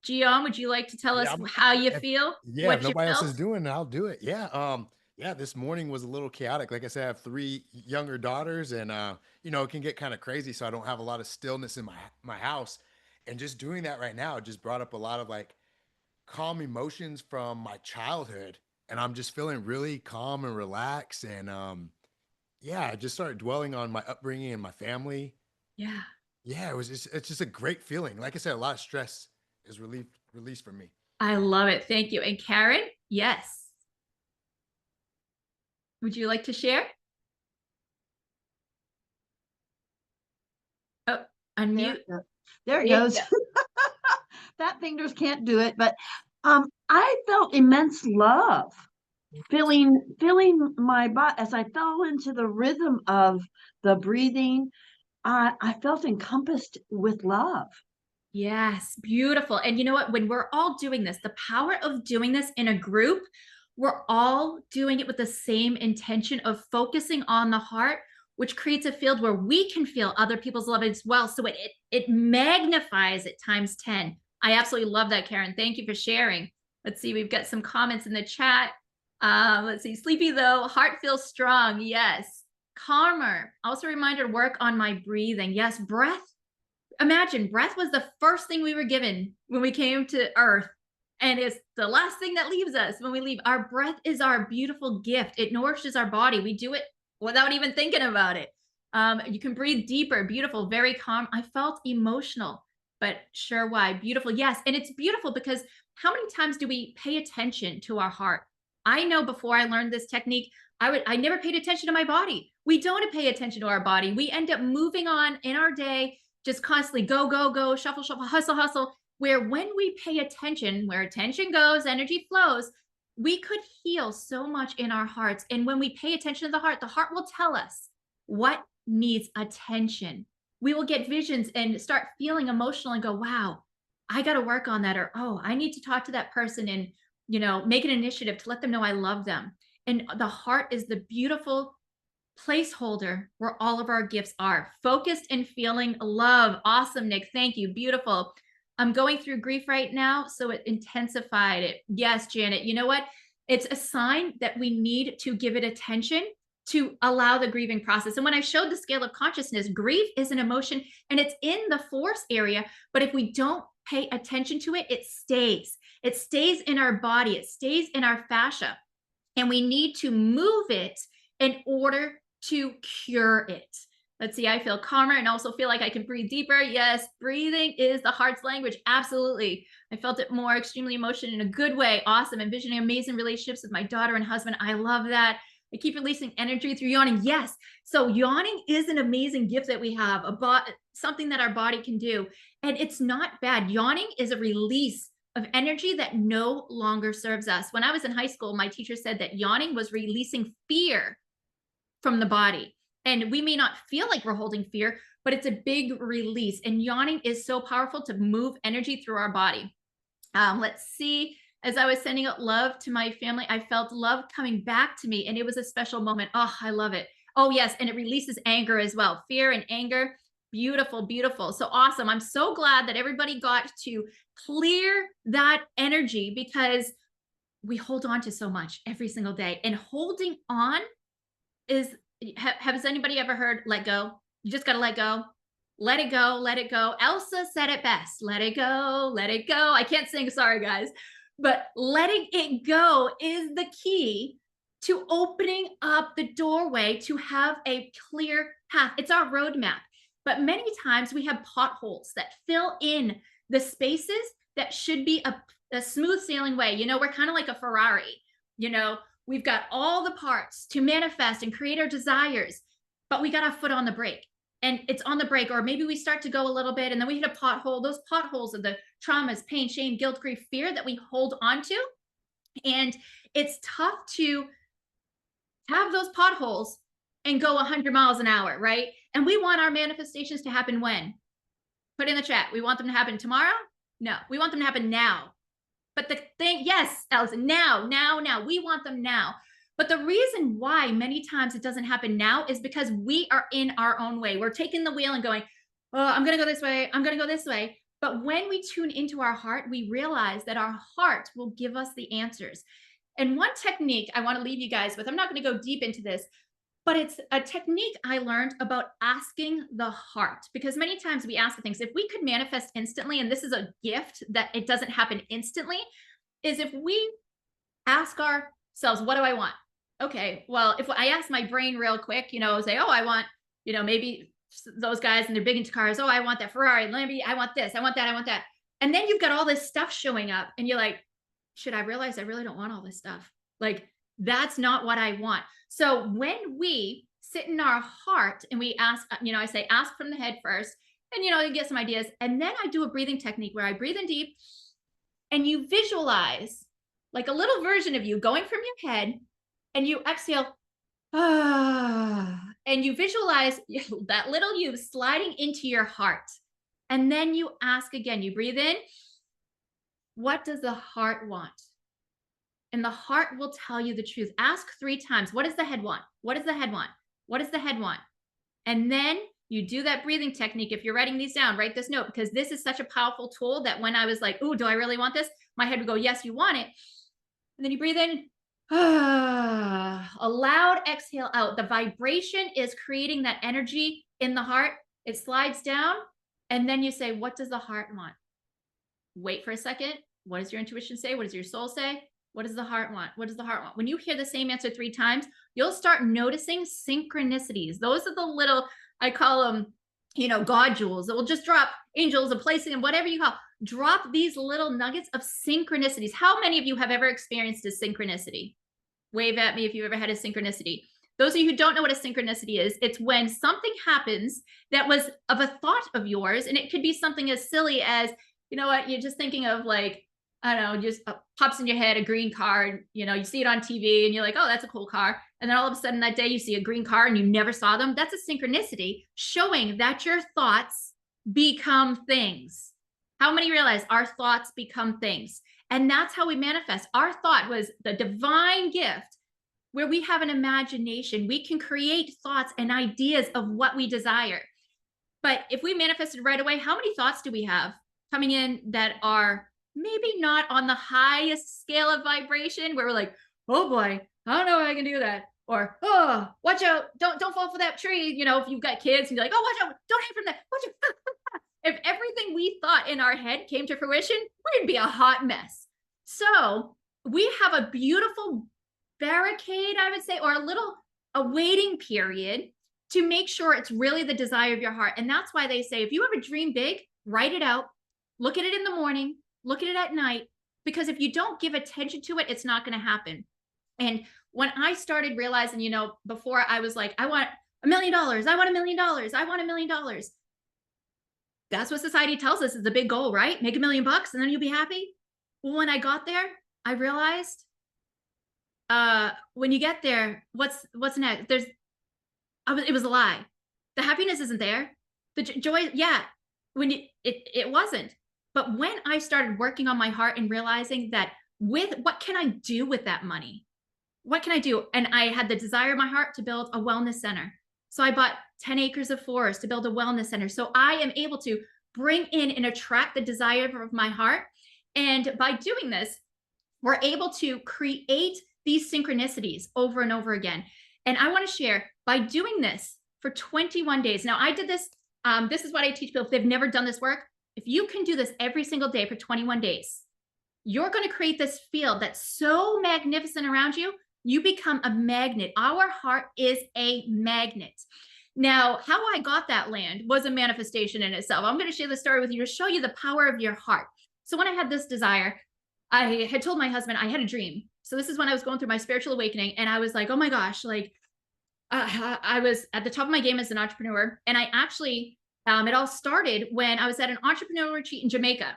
Gian, would you like to tell Yeah, us how you if feel? yeah, if What you nobody else felt? is doing it, I'll do it. Yeah. Yeah, this morning was a little chaotic. Like I said, I have three younger daughters, and it can get kind of crazy. So I don't have a lot of stillness in my house. And just doing that right now just brought up a lot of like calm emotions from my childhood. And I'm just feeling really calm and relaxed. And yeah, I just started dwelling on my upbringing and my family. Yeah, Yeah, it's just a great feeling. Like I said, a lot of stress is released from me. I love it. Thank you. And Karen, yes. Would you like to share? Oh, There, unmute. there it There you goes. go. Fat fingers can't do it, but I felt immense love, feeling my body as I fell into the rhythm of the breathing. I felt encompassed with love. Yes, beautiful. And you know what? When we're all doing this, the power of doing this in a group, we're all doing it with the same intention of focusing on the heart, which creates a field where we can feel other people's love as well. So it magnifies it times 10. I absolutely love that, Karen. Thank you for sharing. Let's see, we've got some comments in the chat. Let's see, sleepy though, heart feels strong. Yes. Calmer. Also a reminder to work on my breathing. Yes, breath. Imagine breath was the first thing we were given when we came to earth, and it's the last thing that leaves us when we leave. Our breath is our beautiful gift. It nourishes our body. We do it without even thinking about it. You can breathe deeper, beautiful, very calm. I felt emotional, but sure why. Beautiful. Yes. And it's beautiful because how many times do we pay attention to our heart? I know before I learned this technique, I never paid attention to my body. We don't pay attention to our body. We end up moving on in our day, just constantly go, go, go, shuffle, shuffle, hustle, hustle. Where when we pay attention, where attention goes, energy flows, we could heal so much in our hearts. And when we pay attention to the heart will tell us what needs attention. We will get visions and start feeling emotional and go, wow, I got to work on that. Or, oh, I need to talk to that person and, make an initiative to let them know I love them. And the heart is the beautiful placeholder where all of our gifts are focused and feeling love. Awesome, Nick. Thank you. Beautiful. I'm going through grief right now, so it intensified it. Yes, Janet. You know what? It's a sign that we need to give it attention to allow the grieving process. And when I showed the scale of consciousness, grief is an emotion and it's in the force area. But if we don't pay attention to it, it stays. It stays in our body, it stays in our fascia. And we need to move it in order to cure it. Let's see, I feel calmer and also feel like I can breathe deeper. Yes, breathing is the heart's language. Absolutely. I felt it more, extremely emotional in a good way. Awesome. Envisioning amazing relationships with my daughter and husband. I love that. I keep releasing energy through yawning. Yes. So yawning is an amazing gift that we have, something that our body can do. And it's not bad. Yawning is a release of energy that no longer serves us. When I was in high school, my teacher said that yawning was releasing fear from the body. And we may not feel like we're holding fear, but it's a big release. And yawning is so powerful to move energy through our body. Let's see. As I was sending out love to my family, I felt love coming back to me, and it was a special moment. Oh, I love it. Oh, yes. And it releases anger as well. Fear and anger. Beautiful, beautiful. So awesome. I'm so glad that everybody got to clear that energy because we hold on to so much every single day. And holding on is, has anybody ever heard let go? You just got to let go. Let it go, let it go. Elsa said it best. Let it go, let it go. I can't sing, sorry guys. But letting it go is the key to opening up the doorway to have a clear path. It's our roadmap. But many times we have potholes that fill in the spaces that should be a smooth sailing way. We're kind of like a Ferrari. We've got all the parts to manifest and create our desires, but we got our foot on the brake and it's on the brake. Or maybe we start to go a little bit and then we hit a pothole. Those potholes are the traumas, pain, shame, guilt, grief, fear that we hold on to. And it's tough to have those potholes and go 100 miles an hour, right? And we want our manifestations to happen when? Put in the chat. We want them to happen tomorrow? No, we want them to happen now. But the thing, yes, Allison, now. We want them now. But the reason why many times it doesn't happen now is because we are in our own way. We're taking the wheel and going, oh, I'm going to go this way. I'm going to go this way. But when we tune into our heart, we realize that our heart will give us the answers. And one technique I want to leave you guys with, I'm not going to go deep into this, but it's a technique I learned about asking the heart, because many times we ask for things. If we could manifest instantly, and this is a gift that it doesn't happen instantly, is if we ask ourselves, what do I want? Okay, well, if I ask my brain real quick, say, oh, I want, maybe those guys and they're big into cars. Oh, I want that Ferrari, Lamborghini. I want this. I want that. I want that. And then you've got all this stuff showing up and you're like, should I realize I really don't want all this stuff? Like, that's not what I want. So when we sit in our heart and we ask, I say, ask from the head first, and, you get some ideas. And then I do a breathing technique where I breathe in deep and you visualize like a little version of you going from your head, and you exhale, and you visualize that little you sliding into your heart. And then you ask again, you breathe in, what does the heart want? And the heart will tell you the truth. Ask 3 times. What does the head want? What does the head want? What does the head want? And then you do that breathing technique. If you're writing these down, write this note, because this is such a powerful tool that when I was like, ooh, do I really want this? My head would go, yes, you want it. And then you breathe in, a loud exhale out. The vibration is creating that energy in the heart. It slides down. And then you say, what does the heart want? Wait for a second. What does your intuition say? What does your soul say? What does the heart want? What does the heart want? When you hear the same answer 3 times, you'll start noticing synchronicities. Those are the little, I call them, God jewels that will just drop, angels, a placing, and whatever you call, drop these little nuggets of synchronicities. How many of you have ever experienced a synchronicity? Wave at me if you've ever had a synchronicity. Those of you who don't know what a synchronicity is, it's when something happens that was of a thought of yours, and it could be something as silly as, you're just thinking of like, I don't know, just pops in your head, a green car, you see it on TV and you're like, oh, that's a cool car. And then all of a sudden that day you see a green car and you never saw them. That's a synchronicity showing that your thoughts become things. How many realize our thoughts become things? And that's how we manifest. Our thought was the divine gift where we have an imagination. We can create thoughts and ideas of what we desire. But if we manifested right away, how many thoughts do we have coming in that are maybe not on the highest scale of vibration, where we're like, oh boy, I don't know if I can do that. Or, oh, watch out, don't fall for that tree. If you've got kids and you're like, oh, watch out, don't hang from that. Watch out. If everything we thought in our head came to fruition, we'd be a hot mess. So we have a beautiful barricade, I would say, or a waiting period to make sure it's really the desire of your heart. And that's why they say, if you ever dream big, write it out, look at it in the morning, look at it at night, because if you don't give attention to it, it's not going to happen. And when I started realizing, before I was like, I want $1 million, I want $1 million, I want $1 million. That's what society tells us is the big goal, right? Make $1 million and then you'll be happy. Well, when I got there, I realized when you get there, what's next? It was a lie. The happiness isn't there. The joy, yeah, it wasn't. But when I started working on my heart and realizing that what can I do with that money? What can I do? And I had the desire in my heart to build a wellness center. So I bought 10 acres of forest to build a wellness center. So I am able to bring in and attract the desire of my heart. And by doing this, we're able to create these synchronicities over and over again. And I want to share, by doing this for 21 days. Now I did this. This is what I teach people if they've never done this work. If you can do this every single day for 21 days, you're going to create this field that's so magnificent around you. You become a magnet. Our heart is a magnet. Now, how I got that land was a manifestation in itself. I'm going to share the story with you to show you the power of your heart. So when I had this desire, I had told my husband I had a dream. So this is when I was going through my spiritual awakening. And I was like, oh my gosh, like I was at the top of my game as an entrepreneur. And I actually, it all started when I was at an entrepreneurial retreat in Jamaica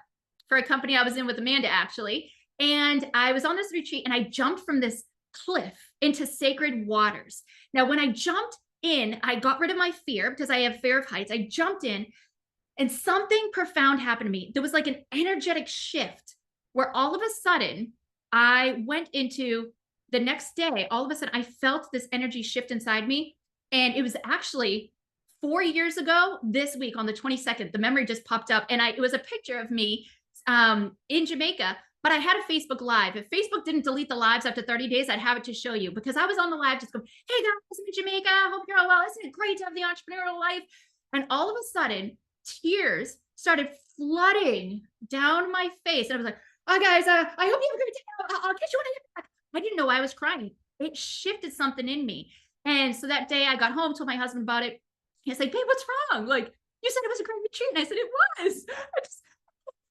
for a company I was in with Amanda, actually. And I was on this retreat and I jumped from this cliff into sacred waters. Now, when I jumped in, I got rid of my fear because I have fear of heights. I jumped in and something profound happened to me. There was like an energetic shift where all of a sudden I went into the next day, all of a sudden I felt this energy shift inside me. And it was actually 4 years ago this week on the 22nd. The memory just popped up and it was a picture of me in Jamaica, but I had a Facebook Live. If Facebook didn't delete the lives after 30 days, I'd have it to show you because I was on the live just going, hey guys, I'm in Jamaica. I hope you're all well. Isn't it great to have the entrepreneurial life? And all of a sudden, tears started flooding down my face. And I was like, oh guys, I hope you have a great day. I'll catch you when I get back. I didn't know why I was crying. It shifted something in me. And so that day I got home, told my husband about it. He's like, babe, what's wrong? Like, you said it was a great retreat. And I said, it was.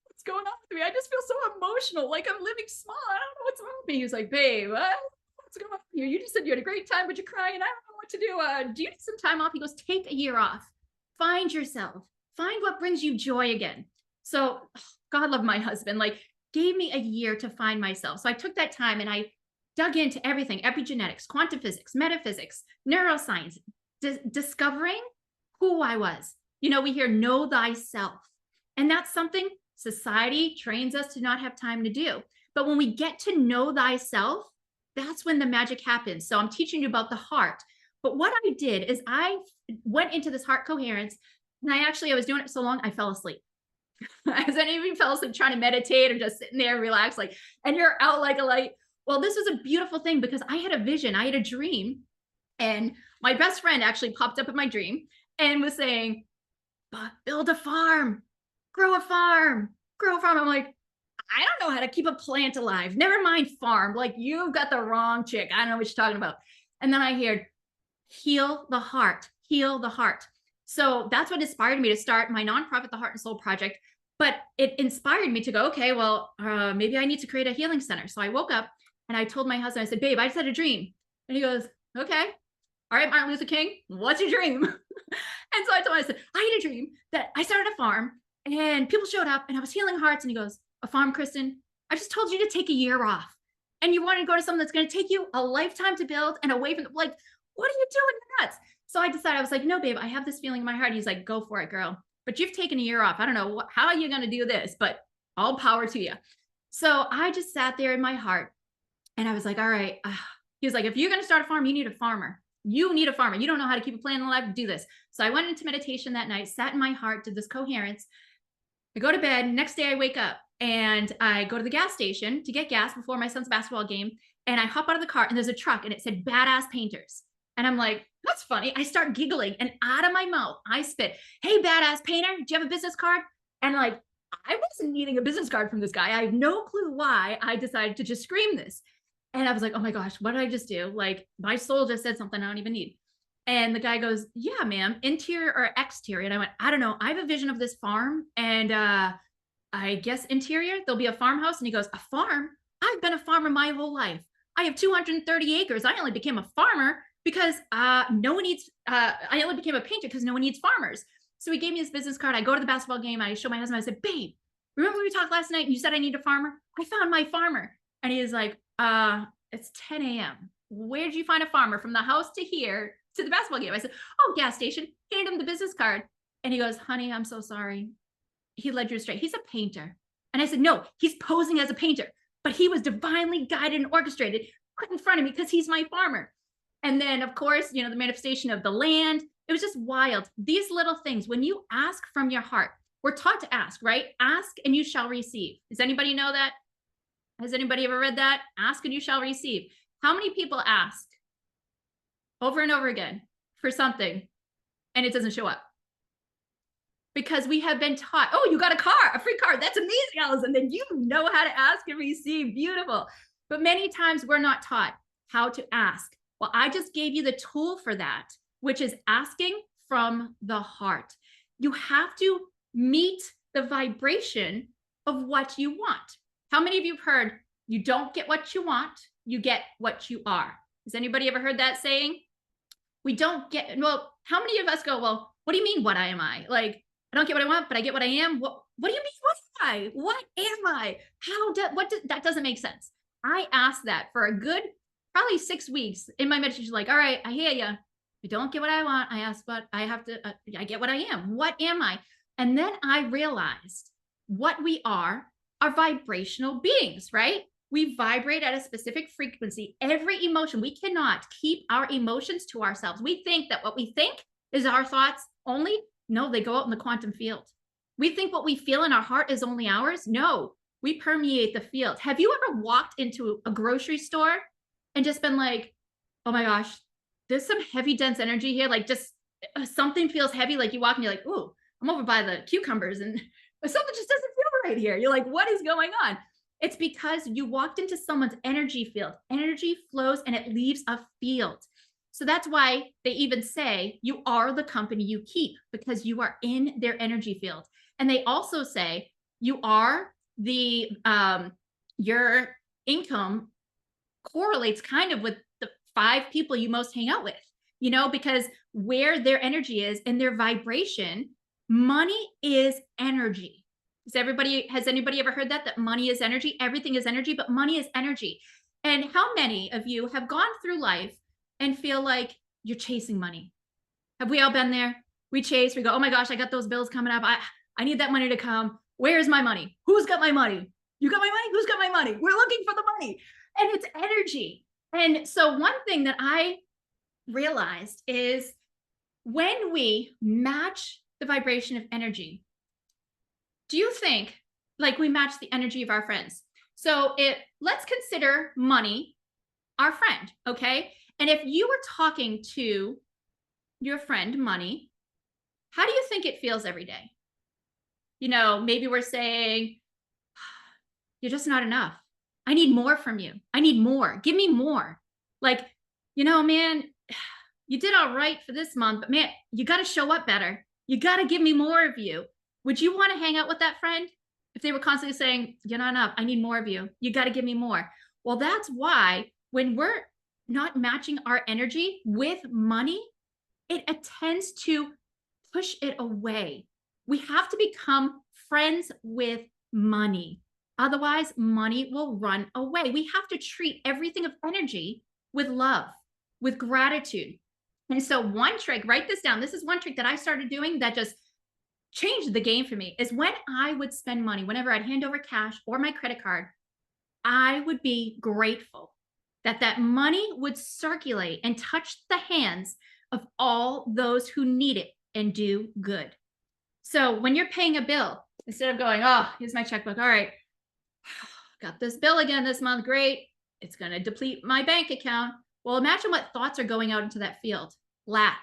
What's going on with me? I just feel so emotional. Like I'm living small. I don't know what's wrong with me. He was like, babe, what's going on here? You just said you had a great time, but you're crying. I don't know what to do. Do you need some time off? He goes, take a year off. Find yourself. Find what brings you joy again. So God love my husband, like gave me a year to find myself. So I took that time and I dug into everything, epigenetics, quantum physics, metaphysics, neuroscience, discovering who I was. You know, we hear know thyself. And that's something society trains us to not have time to do. But when we get to know thyself, that's when the magic happens. So I'm teaching you about the heart. But what I did is I went into this heart coherence. And I was doing it so long, I fell asleep. I wasn't even fell asleep trying to meditate or just sitting there, relax, like, and you're out like a light. Well, this was a beautiful thing because I had a vision, I had a dream. And my best friend actually popped up in my dream and was saying, build a farm, grow a farm, grow a farm. I'm like, I don't know how to keep a plant alive. Never mind farm. Like, you've got the wrong chick. I don't know what you're talking about. And then I heard, heal the heart, heal the heart. So that's what inspired me to start my nonprofit, the Heart and Soul Project. But it inspired me to go, okay, well, maybe I need to create a healing center. So I woke up and I told my husband, I said, babe, I just had a dream. And he goes, okay. All right, Martin Luther King, what's your dream? And so I told him, I said, I had a dream that I started a farm and people showed up and I was healing hearts. And he goes, a farm, Kristen? I just told you to take a year off. And you want to go to something that's going to take you a lifetime to build and away from, like, what are you doing? You're nuts. So I decided, I was like, no, babe, I have this feeling in my heart. He's like, go for it, girl. But you've taken a year off. I don't know how are you going to do this, but all power to you. So I just sat there in my heart and I was like, all right. He was like, if you're going to start a farm, you need a farmer. You need a farmer. You don't know how to keep a plant alive. Do this. So I went into meditation that night, sat in my heart, did this coherence. I go to bed. Next day I wake up and I go to the gas station to get gas before my son's basketball game. And I hop out of the car and there's a truck and it said badass painters. And I'm like, that's funny. I start giggling and out of my mouth, I spit, hey, badass painter, do you have a business card? And like, I wasn't needing a business card from this guy. I have no clue why I decided to just scream this. And I was like, oh my gosh, what did I just do? Like my soul just said something I don't even need. And the guy goes, yeah, ma'am, interior or exterior? And I went, I don't know. I have a vision of this farm and I guess interior, there'll be a farmhouse. And he goes, a farm? I've been a farmer my whole life. I have 230 acres. I only became a farmer because no one needs, I only became a painter because no one needs farmers. So he gave me his business card. I go to the basketball game. I show my husband, I said, babe, remember we talked last night and you said I need a farmer? I found my farmer. And he was like, it's 10 a.m. Where did you find a farmer from the house to here to the basketball game? I said, oh, gas station. Handed him the business card. And he goes, honey, I'm so sorry. He led you astray. He's a painter. And I said, no, he's posing as a painter, but he was divinely guided and orchestrated right in front of me because he's my farmer. And then, of course, you know, the manifestation of the land, it was just wild. These little things, when you ask from your heart, we're taught to ask, right? Ask and you shall receive. Does anybody know that? Has anybody ever read that? Ask and you shall receive. How many people ask over and over again for something and it doesn't show up? Because we have been taught, oh, you got a car, a free car. That's amazing, Allison. Then you know how to ask and receive. Beautiful. But many times we're not taught how to ask. Well, I just gave you the tool for that, which is asking from the heart. You have to meet the vibration of what you want. How many of you have heard, you don't get what you want, you get what you are? Has anybody ever heard that saying? We don't get, well, how many of us go, well, what do you mean, what am I? Like, I don't get what I want, but I get what I am. What do you mean, what am I? What am I? That doesn't make sense. I asked that for a good, probably 6 weeks in my meditation, like, all right, I hear you. I don't get what I want. I ask what I have to, I get what I am. What am I? And then I realized what we are vibrational beings, right? We vibrate at a specific frequency. Every emotion, we cannot keep our emotions to ourselves. We think that what we think is our thoughts only. No, they go out in the quantum field. We think what we feel in our heart is only ours. No, we permeate the field. Have you ever walked into a grocery store and just been like, oh my gosh, there's some heavy, dense energy here. Like just something feels heavy. Like you walk and you're like, ooh, I'm over by the cucumbers and something just doesn't feel right here. You're like, what is going on? It's because you walked into someone's energy field. Energy flows and it leaves a field. So that's why they even say you are the company you keep, because you are in their energy field. And they also say you are the your income correlates kind of with the 5 people you most hang out with, you know, because where their energy is and their vibration, money is energy. Has anybody ever heard that money is energy? Everything is energy, but money is energy. And how many of you have gone through life and feel like you're chasing money? Have we all been there? We chase, we go, oh my gosh, I got those bills coming up. I need that money to come. Where's my money? Who's got my money? You got my money? Who's got my money? We're looking for the money. And it's energy. And so one thing that I realized is when we match the vibration of energy, do you think like we match the energy of our friends? So let's consider money our friend, okay? And if you were talking to your friend money, how do you think it feels every day? You know, maybe we're saying, you're just not enough. I need more from you. I need more. Give me more. Like, you know, man, you did all right for this month, but man, you got to show up better. You got to give me more of you. Would you want to hang out with that friend if they were constantly saying, you're not enough. I need more of you. You got to give me more. Well, that's why when we're not matching our energy with money, it tends to push it away. We have to become friends with money. Otherwise, money will run away. We have to treat everything of energy with love, with gratitude. And so one trick, write this down. This is one trick that I started doing that just changed the game for me, is when I would spend money, whenever I'd hand over cash or my credit card, I would be grateful that that money would circulate and touch the hands of all those who need it and do good. So when you're paying a bill, instead of going, oh, here's my checkbook. All right, got this bill again this month. Great. It's going to deplete my bank account. Well, imagine what thoughts are going out into that field. Lack,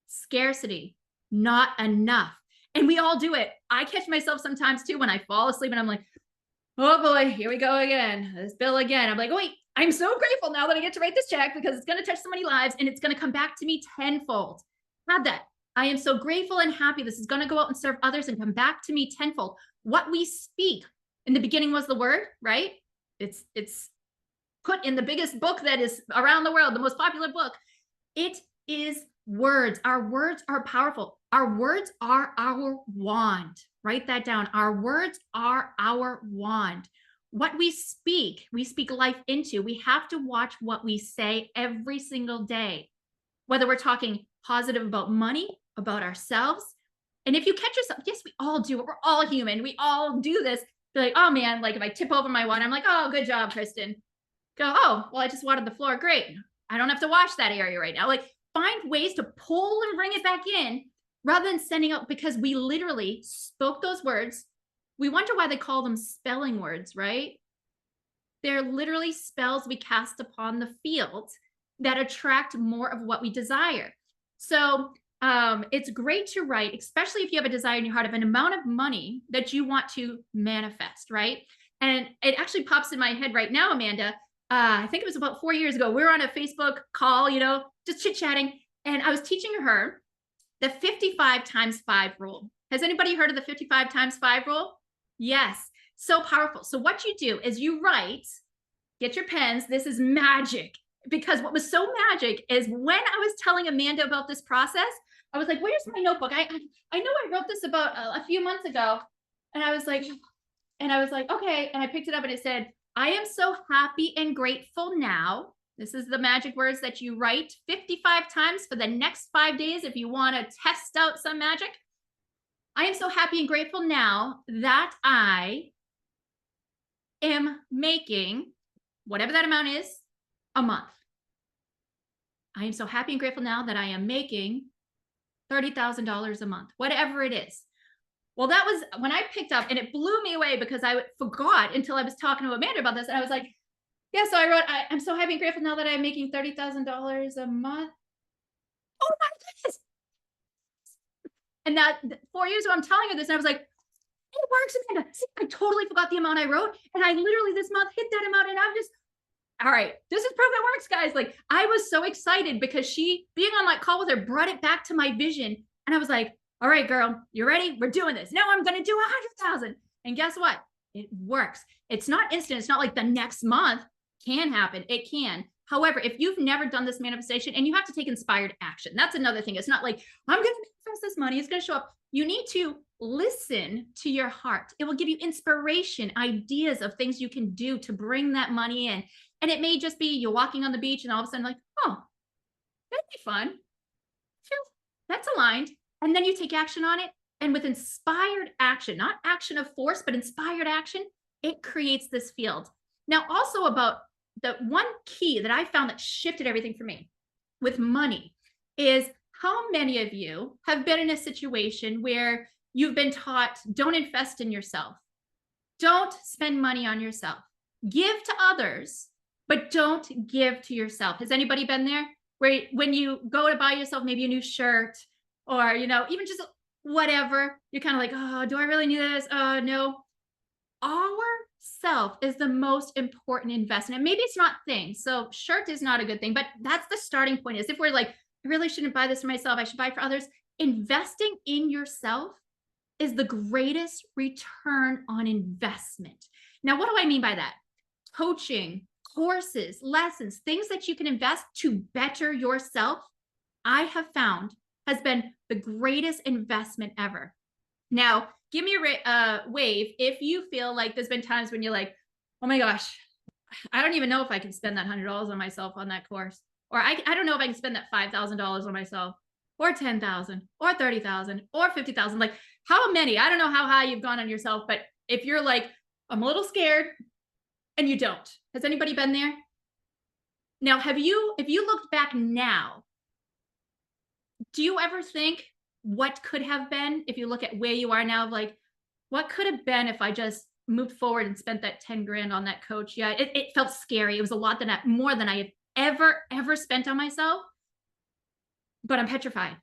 scarcity, not enough. And we all do it. I catch myself sometimes too when I fall asleep and I'm like, oh boy, here we go again. This bill again. I'm like, wait, I'm so grateful now that I get to write this check because it's going to touch so many lives and it's going to come back to me tenfold. Have that. I am so grateful and happy. This is going to go out and serve others and come back to me tenfold. What we speak in the beginning was the word, right? It's put in the biggest book that is around the world, the most popular book. It is words. Our words are powerful. Our words are our wand. Write that down. Our words are our wand. What we speak life into. We have to watch what we say every single day, whether we're talking positive about money, about ourselves. And if you catch yourself, yes, we all do it. We're all human. We all do this. Be like, oh man, like if I tip over my water, I'm like, oh, good job, Kristen. Go, oh, well, I just watered the floor. Great. I don't have to wash that area right now. Like find ways to pull and bring it back in rather than sending out, because we literally spoke those words. We wonder why they call them spelling words, right? They're literally spells we cast upon the field that attract more of what we desire. So it's great to write, especially if you have a desire in your heart of an amount of money that you want to manifest, right? And it actually pops in my head right now, Amanda. I think it was about 4 years ago. We were on a Facebook call, you know, just chit-chatting. And I was teaching her the 55 times 5 rule. Has anybody heard of the 55 times 5 rule? Yes. So powerful. So what you do is you write, get your pens. This is magic. Because what was so magic is when I was telling Amanda about this process, I was like, where's my notebook? I know I wrote this about a few months ago. And I was like, okay. And I picked it up and it said, I am so happy and grateful now This is the magic words that you write 55 times for the next 5 days if you want to test out some magic. I am so happy and grateful now that I am making whatever that amount is a month. I am so happy and grateful now that I am making $30,000 a month, whatever it is. Well, that was when I picked up, and it blew me away because I forgot until I was talking to Amanda about this. And I was like, yeah, so I wrote, I'm so happy and grateful now that I'm making $30,000 a month. Oh my goodness. And that 4 years ago, I'm telling her this, and I was like, it works, Amanda. See, I totally forgot the amount I wrote. And I literally this month hit that amount. And I'm just, all right, this is proof it works, guys. Like, I was so excited because she, being on that call with her, brought it back to my vision. And I was like, all right, girl, you ready? We're doing this. Now I'm going to do 100,000. And guess what? It works. It's not instant. It's not like the next month. Can happen. It can. However, if you've never done this manifestation, and you have to take inspired action, that's another thing. It's not like, I'm going to manifest this money. It's going to show up. You need to listen to your heart. It will give you inspiration, ideas of things you can do to bring that money in. And it may just be you're walking on the beach and all of a sudden like, oh, that'd be fun. That's aligned. And then you take action on it. And with inspired action, not action of force, but inspired action, it creates this field. Now, also about the one key that I found that shifted everything for me with money is how many of you have been in a situation where you've been taught, don't invest in yourself. Don't spend money on yourself. Give to others, but don't give to yourself. Has anybody been there? Where when you go to buy yourself maybe a new shirt or, even just whatever, you're kind of like, oh, do I really need this? No. Our self is the most important investment. Maybe it's not things. So shirt is not a good thing, but that's the starting point. Is if we're like, I really shouldn't buy this for myself. I should buy for others. Investing in yourself is the greatest return on investment. Now, what do I mean by that? Coaching, courses, lessons, things that you can invest to better yourself, I have found has been the greatest investment ever. Now, give me a wave if you feel like there's been times when you're like, oh my gosh, I don't even know if I can spend that $100 on myself on that course. Or I don't know if I can spend that $5,000 on myself, or 10,000, or 30,000, or 50,000. Like, how many? I don't know how high you've gone on yourself, but if you're like, I'm a little scared, and you don't. Has anybody been there? Now, if you looked back now, do you ever think what could have been if you look at where you are now? Like, what could have been if I just moved forward and spent that 10 grand on that coach? Yeah, it felt scary. It was a lot more than I had ever spent on myself. But I'm petrified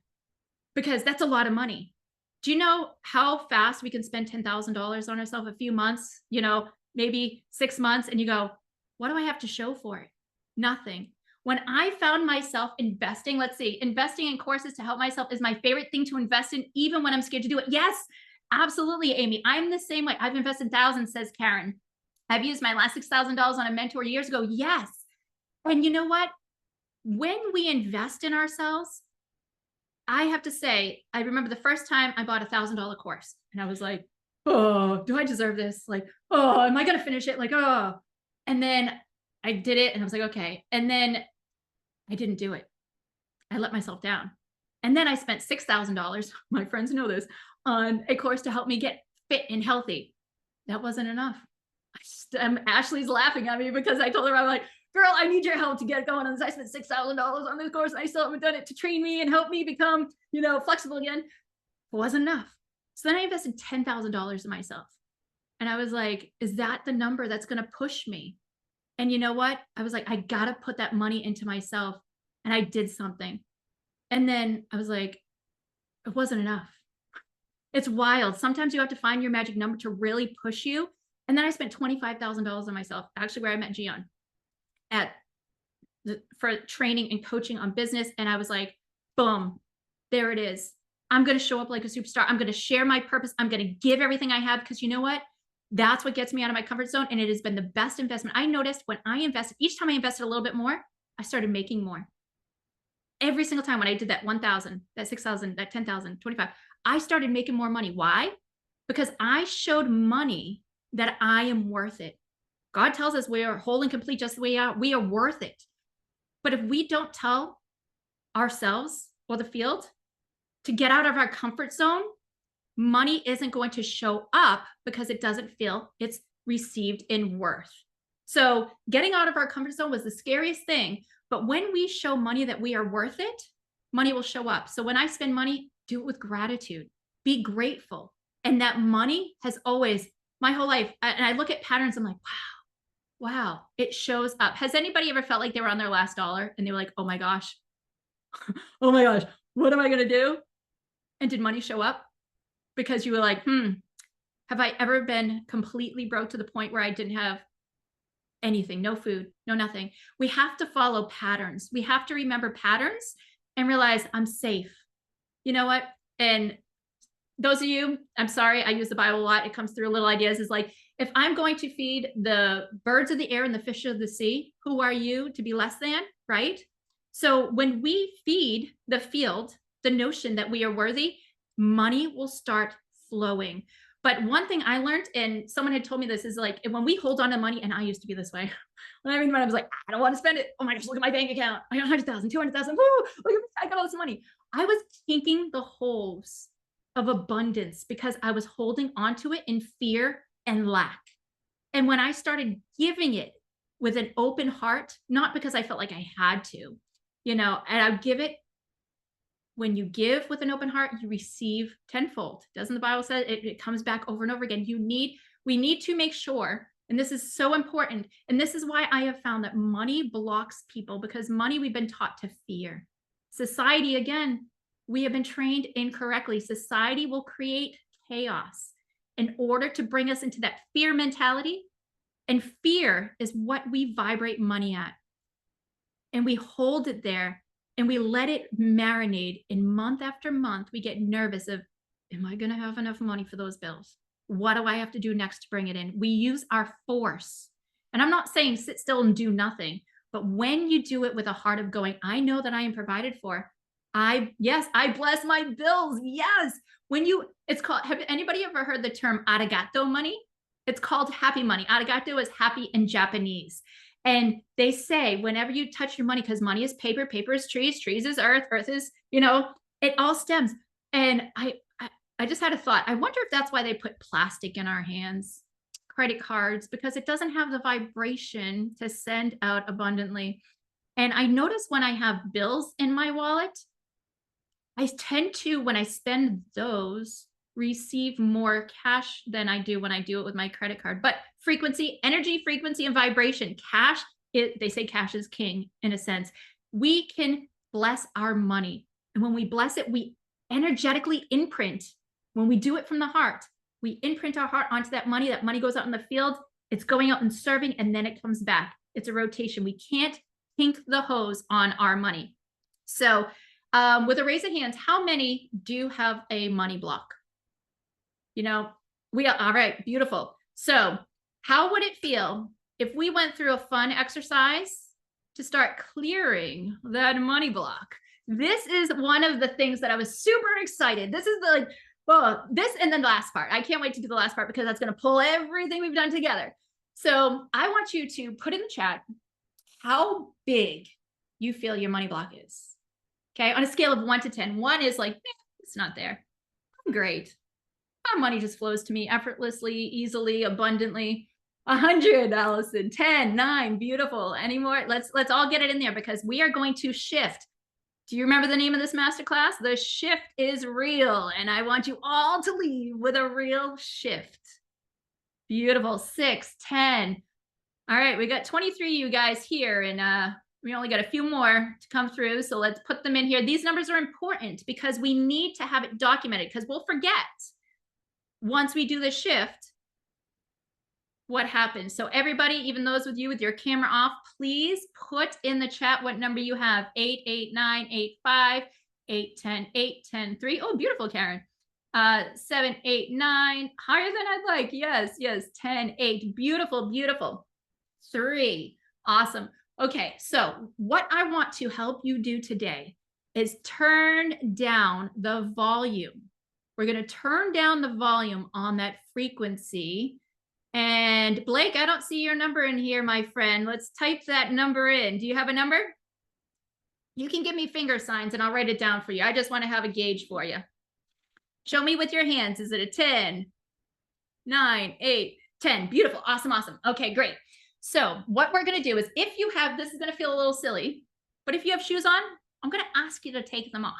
because that's a lot of money. Do you know how fast we can spend $10,000 on ourselves? A few months, maybe 6 months, and you go, what do I have to show for it? Nothing. When I found myself investing, let's see, investing in courses to help myself is my favorite thing to invest in, even when I'm scared to do it. Yes, absolutely, Amy. I'm the same way. I've invested thousands, says Karen. I've used my last $6,000 on a mentor years ago. Yes. And you know what? When we invest in ourselves, I have to say, I remember the first time I bought $1,000 course and I was like, oh, do I deserve this? Like, oh, am I going to finish it? Like, oh, and then I did it and I was like, okay. And then I didn't do it. I let myself down. And then I spent $6,000, my friends know this, on a course to help me get fit and healthy. That wasn't enough. Ashley's laughing at me because I told her, I'm like, girl, I need your help to get going on this. I spent $6,000 on this course and I still haven't done it to train me and help me become, flexible again. It wasn't enough. So then I invested $10,000 in myself. And I was like, is that the number that's going to push me? And you know what? I was like, I got to put that money into myself. And I did something. And then I was like, it wasn't enough. It's wild. Sometimes you have to find your magic number to really push you. And then I spent $25,000 on myself, actually where I met Gian for training and coaching on business. And I was like, boom, there it is. I'm going to show up like a superstar. I'm going to share my purpose. I'm going to give everything I have because you know what? That's what gets me out of my comfort zone. And it has been the best investment. I noticed when I invested, each time I invested a little bit more, I started making more. Every single time when I did that 1,000, that 6,000, that 10,000, 25, I started making more money. Why? Because I showed money that I am worth it. God tells us we are whole and complete just the way we are. We are worth it. But if we don't tell ourselves or the field to get out of our comfort zone, money isn't going to show up because it doesn't feel it's received in worth. So getting out of our comfort zone was the scariest thing. But when we show money that we are worth it, money will show up. So when I spend money, do it with gratitude, be grateful. And that money has always, my whole life, and I look at patterns, I'm like, wow, it shows up. Has anybody ever felt like they were on their last dollar and they were like, oh my gosh, oh my gosh, what am I going to do? And did money show up? Because you were like, have I ever been completely broke to the point where I didn't have anything, no food, no nothing? We have to follow patterns. We have to remember patterns and realize I'm safe. You know what? And those of you, I'm sorry, I use the Bible a lot. It comes through little ideas. Is like, if I'm going to feed the birds of the air and the fish of the sea, who are you to be less than, right? So when we feed the field the notion that we are worthy, money will start flowing. But one thing I learned, and someone had told me this, is like, when we hold on to money, and I used to be this way. When I was like, I don't want to spend it. Oh my gosh, look at my bank account. I got 100,000, 200,000. Woo, look at me. I got all this money. I was kinking the holes of abundance because I was holding onto it in fear and lack. And when I started giving it with an open heart, not because I felt like I had to, and I would give it. When you give with an open heart, you receive tenfold. Doesn't the Bible say it comes back over and over again? We need to make sure, and this is so important, and this is why I have found that money blocks people, because money we've been taught to fear. Society, again, we have been trained incorrectly. Society will create chaos in order to bring us into that fear mentality, and fear is what we vibrate money at. And we hold it there. And we let it marinate, and month after month, we get nervous of, am I going to have enough money for those bills? What do I have to do next to bring it in? We use our force. And I'm not saying sit still and do nothing, but when you do it with a heart of going, I know that I am provided for. I bless my bills. Yes. Have anybody ever heard the term arigato money? It's called happy money. Arigato is happy in Japanese. And they say, whenever you touch your money, because money is paper, paper is trees, trees is earth, earth is, it all stems. And I just had a thought. I wonder if that's why they put plastic in our hands, credit cards, because it doesn't have the vibration to send out abundantly. And I notice when I have bills in my wallet, I tend to, when I spend those, receive more cash than I do when I do it with my credit card. But frequency, energy, frequency, and vibration, they say cash is king in a sense. We can bless our money. And when we bless it, we energetically imprint. When we do it from the heart, we imprint our heart onto that money. That money goes out in the field. It's going out and serving, and then it comes back. It's a rotation. We can't kink the hose on our money. So with a raise of hands, how many do have a money block? All right, beautiful. So how would it feel if we went through a fun exercise to start clearing that money block? This is one of the things that I was super excited. This is this and then the last part. I can't wait to do the last part because that's going to pull everything we've done together. So I want you to put in the chat how big you feel your money block is. Okay, on a scale of 1 to 10. 1 is like, it's not there. I'm great. My money just flows to me effortlessly, easily, abundantly. 100, Allison. 10, 9, beautiful. Any more? Let's all get it in there because we are going to shift. Do you remember the name of this masterclass? The shift is real, and I want you all to leave with a real shift. Beautiful. 6, 10. All right, we got 23 of you guys here, and we only got a few more to come through, so let's put them in here. These numbers are important because we need to have it documented because we'll forget. Once we do the shift, what happens? So everybody, even those with you with your camera off, please put in the chat what number you have. 8, 8, 9, 8, 5, 8, 10, 8, 10, 3. Oh, beautiful, Karen. 7, 8, 9, higher than I'd like. Yes, 10, 8. Beautiful, beautiful. 3. Awesome. Okay, so what I want to help you do today is turn down the volume. We're going to turn down the volume on that frequency. And Blake, I don't see your number in here, my friend. Let's type that number in. Do you have a number? You can give me finger signs and I'll write it down for you. I just want to have a gauge for you. Show me with your hands. Is it a 10, 9, 8, 10? Beautiful. Awesome. Awesome. Okay, great. So what we're going to do is if you have, this is going to feel a little silly, but if you have shoes on, I'm going to ask you to take them off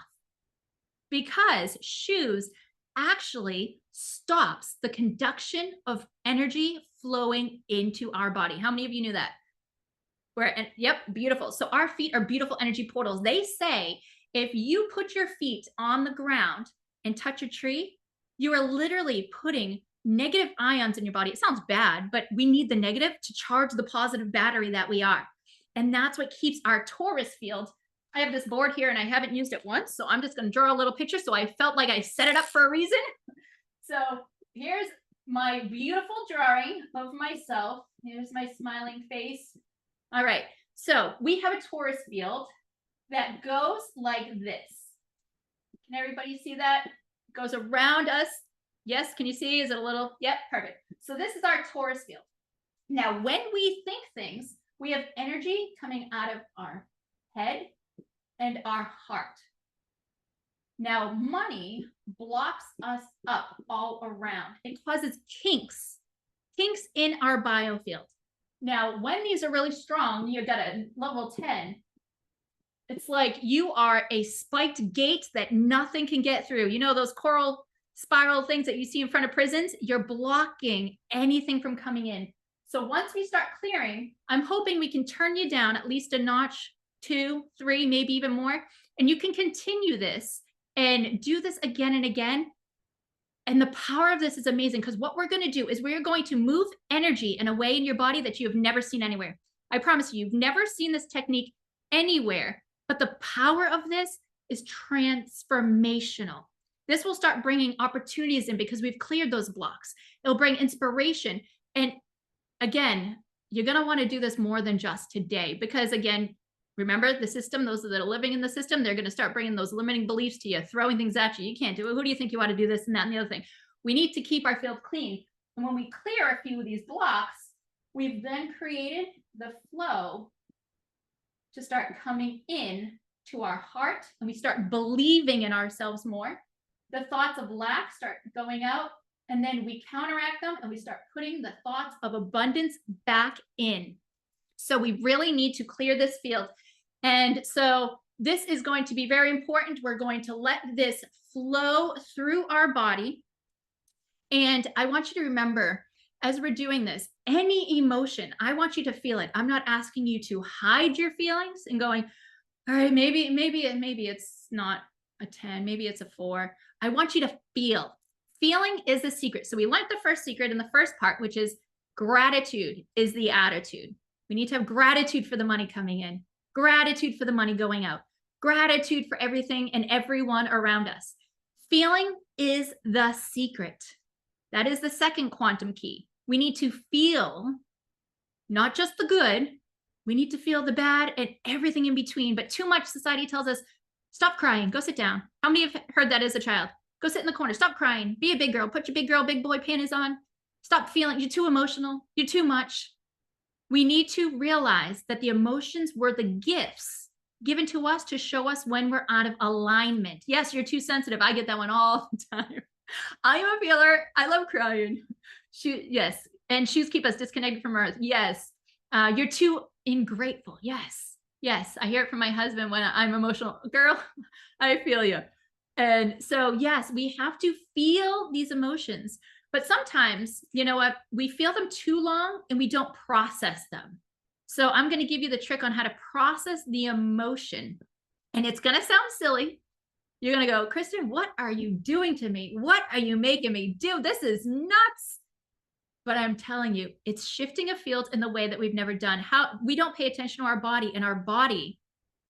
because shoes actually stops the conduction of energy flowing into our body. How many of you knew that? Yep, beautiful. So our feet are beautiful energy portals. They say if you put your feet on the ground and touch a tree, you are literally putting negative ions in your body. It sounds bad, but we need the negative to charge the positive battery that we are. And that's what keeps our torus field. I have this board here and I haven't used it once, so I'm just going to draw a little picture. So I felt like I set it up for a reason. So here's my beautiful drawing of myself. Here's my smiling face. All right, so we have a torus field that goes like this. Can everybody see that? It goes around us. Yes, can you see? Is it a little? Yep, perfect. So this is our torus field. Now, when we think things, we have energy coming out of our head and our heart. Now, money blocks us up all around. It causes kinks in our biofield. Now, when these are really strong, you've got a level 10, it's like you are a spiked gate that nothing can get through. You know those coral spiral things that you see in front of prisons? You're blocking anything from coming in. So once we start clearing, I'm hoping we can turn you down at least a notch, 2, 3, maybe even more. And you can continue this and do this again and again. And the power of this is amazing because what we're going to do is we're going to move energy in a way in your body that you have never seen anywhere. I promise you, you've never seen this technique anywhere, but the power of this is transformational. This will start bringing opportunities in because we've cleared those blocks. It'll bring inspiration. And again, you're going to want to do this more than just today because again, remember the system, those that are living in the system, they're going to start bringing those limiting beliefs to you, throwing things at you. You can't do it. Who do you think you ought to do this and that and the other thing? We need to keep our field clean. And when we clear a few of these blocks, we've then created the flow to start coming in to our heart and we start believing in ourselves more. The thoughts of lack start going out and then we counteract them and we start putting the thoughts of abundance back in. So we really need to clear this field. And so this is going to be very important. We're going to let this flow through our body. And I want you to remember, as we're doing this, any emotion, I want you to feel it. I'm not asking you to hide your feelings and going, all right, maybe it's not a 10, maybe it's a 4. I want you to feel. Feeling is the secret. So we learned the first secret in the first part, which is gratitude is the attitude. We need to have gratitude for the money coming in, gratitude for the money going out, gratitude for everything and everyone around us. Feeling is the secret. That is the second quantum key. We need to feel not just the good, we need to feel the bad and everything in between. But too much society tells us, stop crying, go sit down. How many have heard that as a child? Go sit in the corner, stop crying, be a big girl, put your big girl, big boy panties on, stop feeling, you're too emotional, you're too much. We need to realize that the emotions were the gifts given to us to show us when we're out of alignment. Yes, you're too sensitive. I get that one all the time. I am a feeler. I love crying. Yes. And shoes keep us disconnected from earth. Yes. You're too ingrateful. Yes. Yes. I hear it from my husband when I'm emotional. Girl, I feel you. And so, yes, we have to feel these emotions. But sometimes, you know what, we feel them too long and we don't process them. So I'm going to give you the trick on how to process the emotion. And it's going to sound silly. You're going to go, Kristen, what are you doing to me? What are you making me do? This is nuts. But I'm telling you, it's shifting a field in the way that we've never done. How we don't pay attention to our body, and our body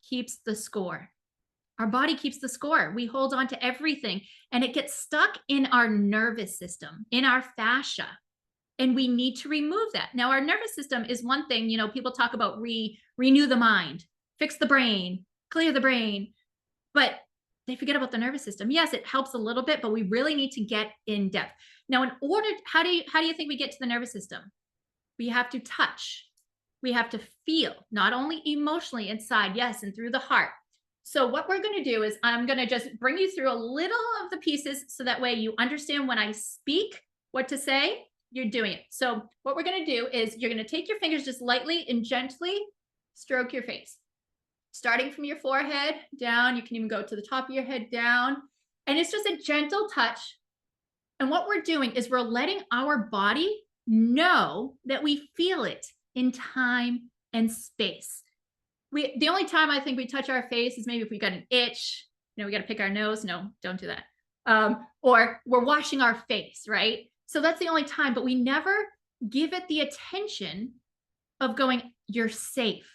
keeps the score. Our body keeps the score. We hold on to everything and it gets stuck in our nervous system, in our fascia. And we need to remove that. Now, our nervous system is one thing, you know, people talk about renew the mind, fix the brain, clear the brain, but they forget about the nervous system. Yes, it helps a little bit, but we really need to get in depth. Now, in order, how do you think we get to the nervous system? We have to touch. We have to feel, not only emotionally inside, yes, and through the heart. So what we're going to do is I'm going to just bring you through a little of the pieces so that way you understand when I speak what to say, you're doing it. So what we're going to do is you're going to take your fingers just lightly and gently stroke your face. Starting from your forehead down, you can even go to the top of your head down, and it's just a gentle touch. And what we're doing is we're letting our body know that we feel it in time and space. The only time I think we touch our face is maybe if we got an itch, we got to pick our nose. No, don't do that. Or we're washing our face, right? So that's the only time, but we never give it the attention of going, you're safe.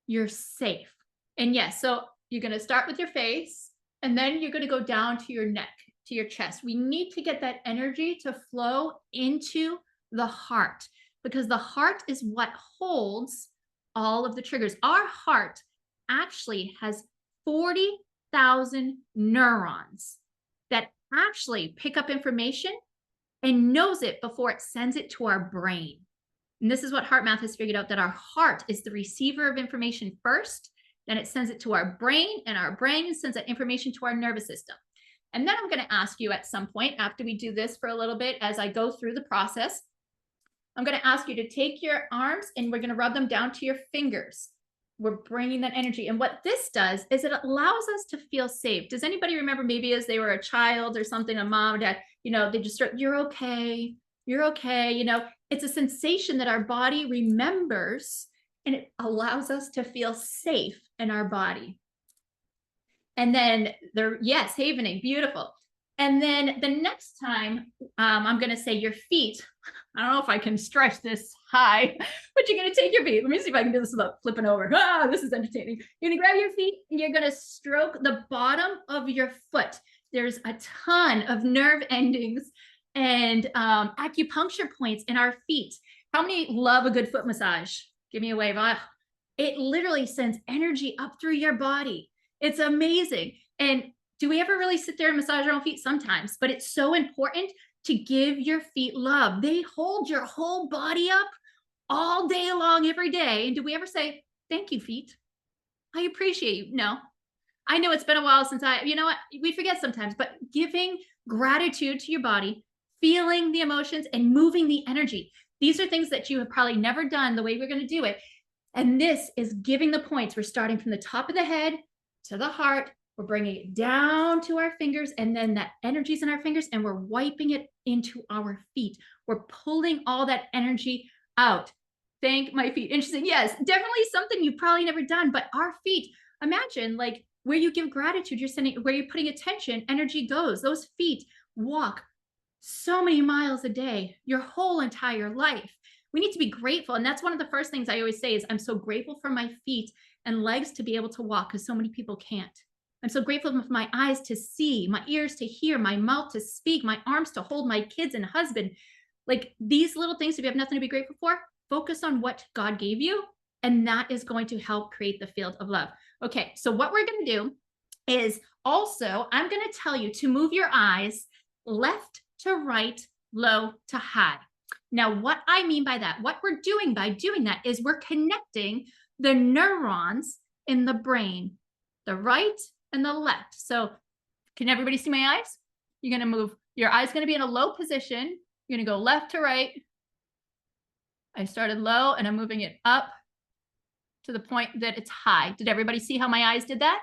You're safe. And yes, so you're going to start with your face, and then you're going to go down to your neck, to your chest. We need to get that energy to flow into the heart, because the heart is what holds all of the triggers. Our heart actually has 40,000 neurons that actually pick up information and knows it before it sends it to our brain. And this is what heart math has figured out, that our heart is the receiver of information first, then it sends it to our brain, and our brain sends that information to our nervous system. And then I'm going to ask you at some point after we do this for a little bit, as I go through the process, I'm going to ask you to take your arms and we're going to rub them down to your fingers. We're bringing that energy. And what this does is it allows us to feel safe. Does anybody remember maybe as they were a child or something, a mom or dad, they just start, you're okay. You're okay. It's a sensation that our body remembers, and it allows us to feel safe in our body. And then yes, havening, beautiful. And then the next time, I'm going to say your feet. I don't know if I can stretch this high, but you're going to take your feet. Let me see if I can do this without flipping over. This is entertaining. You're going to grab your feet and you're going to stroke the bottom of your foot. There's a ton of nerve endings and acupuncture points in our feet. How many love a good foot massage? Give me a wave. It literally sends energy up through your body. It's amazing. And do we ever really sit there and massage our own feet? Sometimes, but it's so important to give your feet love. They hold your whole body up all day long, every day. And do we ever say, thank you, feet? I appreciate you. No. I know it's been a while since we forget sometimes, but giving gratitude to your body, feeling the emotions and moving the energy. These are things that you have probably never done the way we're going to do it. And this is giving the points. We're starting from the top of the head to the heart. We're bringing it down to our fingers, and then that energy's in our fingers, and we're wiping it into our feet. We're pulling all that energy out. Thank my feet. Interesting. Yes, definitely something you've probably never done, but our feet, imagine like where you give gratitude, you're sending, where you're putting attention, energy goes. Those feet walk so many miles a day, your whole entire life. We need to be grateful. And that's one of the first things I always say is I'm so grateful for my feet and legs to be able to walk, because so many people can't. I'm so grateful for my eyes to see, my ears to hear, my mouth to speak, my arms to hold my kids and husband. Like these little things, if you have nothing to be grateful for, focus on what God gave you, and that is going to help create the field of love. Okay, so what we're going to do is also, I'm going to tell you to move your eyes left to right, low to high. Now, what I mean by that, what we're doing by doing that is we're connecting the neurons in the brain, the right and the left. So can everybody see my eyes? You're going to move, your eyes going to be in a low position. You're going to go left to right. I started low and I'm moving it up to the point that it's high. Did everybody see how my eyes did that?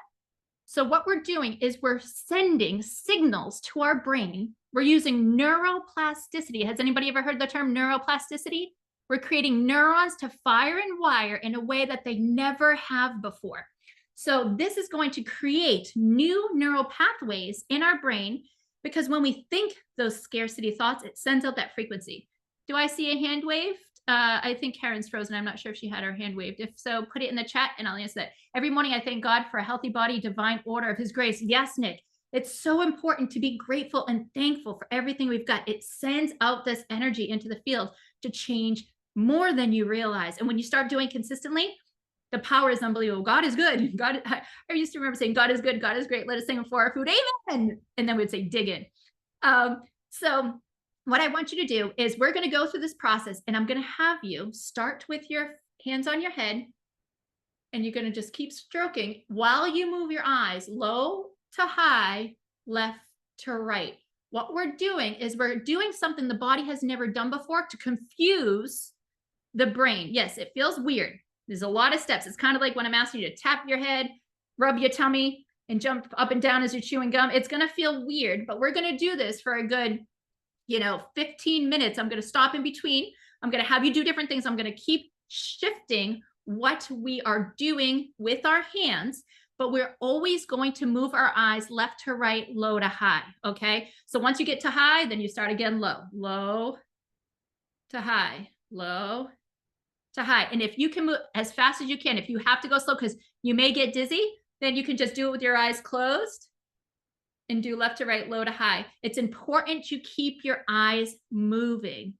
So what we're doing is we're sending signals to our brain. We're using neuroplasticity. Has anybody ever heard the term neuroplasticity? We're creating neurons to fire and wire in a way that they never have before. So this is going to create new neural pathways in our brain, because when we think those scarcity thoughts, it sends out that frequency. Do I see a hand waved? I think Karen's frozen. I'm not sure if she had her hand waved. If so, put it in the chat and I'll answer that. Every morning, I thank God for a healthy body, divine order of his grace. Yes, Nick. It's so important to be grateful and thankful for everything we've got. It sends out this energy into the field to change more than you realize. And when you start doing consistently, the power is unbelievable. God is good. I used to remember saying, God is good. God is great. Let us sing for our food. Amen. And then we'd say, dig in. So what I want you to do is we're going to go through this process, and I'm going to have you start with your hands on your head And you're going to just keep stroking while you move your eyes low to high, left to right. What we're doing is we're doing something the body has never done before to confuse the brain. Yes, it feels weird. There's a lot of steps. It's kind of like when I'm asking you to tap your head, rub your tummy, and jump up and down as you're chewing gum. It's going to feel weird, but we're going to do this for a good, 15 minutes. I'm going to stop in between. I'm going to have you do different things. I'm going to keep shifting what we are doing with our hands, but we're always going to move our eyes left to right, low to high. Okay. So once you get to high, then you start again low, low to high, low to high. And if you can move as fast as you can, if you have to go slow because you may get dizzy, then you can just do it with your eyes closed and do left to right, low to high. It's important you keep your eyes moving.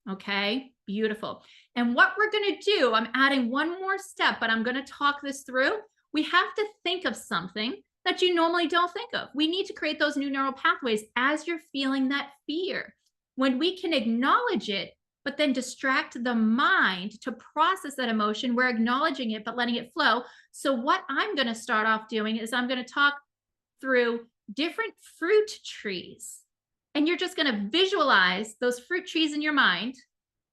Okay, beautiful. And what we're going to do, I'm adding one more step, but I'm going to talk this through. We have to think of something that you normally don't think of. We need to create those new neural pathways as you're feeling that fear. When we can acknowledge it, but then distract the mind to process that emotion, we're acknowledging it, but letting it flow. So what I'm going to start off doing is I'm going to talk through different fruit trees. And you're just going to visualize those fruit trees in your mind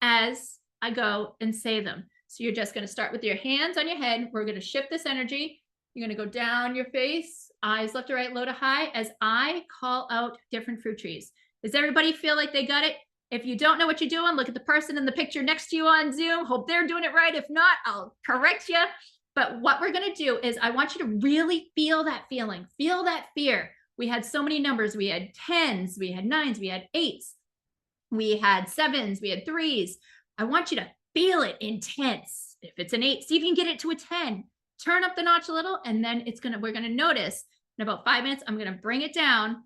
as I go and say them. So you're just going to start with your hands on your head. We're going to shift this energy. You're going to go down your face, eyes left to right, low to high, as I call out different fruit trees. Does everybody feel like they got it? If you don't know what you're doing, look at the person in the picture next to you on Zoom. Hope they're doing it right. If not, I'll correct you. But what we're going to do is I want you to really feel that feeling, feel that fear. We had so many numbers. We had 10s, we had 9s, we had 8s, we had 7s, we had 3s. I want you to feel it intense. If it's an 8, see if you can get it to a 10. Turn up the notch a little, and then we're going to notice in about 5 minutes, I'm going to bring it down,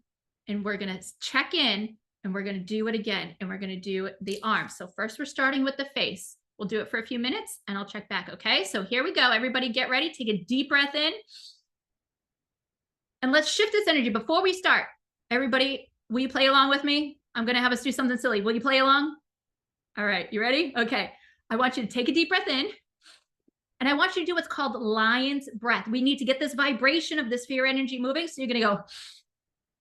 and we're going to check in, and we're going to do it again, and we're going to do the arms. So first we're starting with the face. We'll do it for a few minutes, and I'll check back, okay? So here we go. Everybody get ready. Take a deep breath in. And let's shift this energy before we start. Everybody, will you play along with me? I'm going to have us do something silly. Will you play along? All right, you ready? Okay. I want you to take a deep breath in. And I want you to do what's called lion's breath. We need to get this vibration of this fear energy moving. So you're going to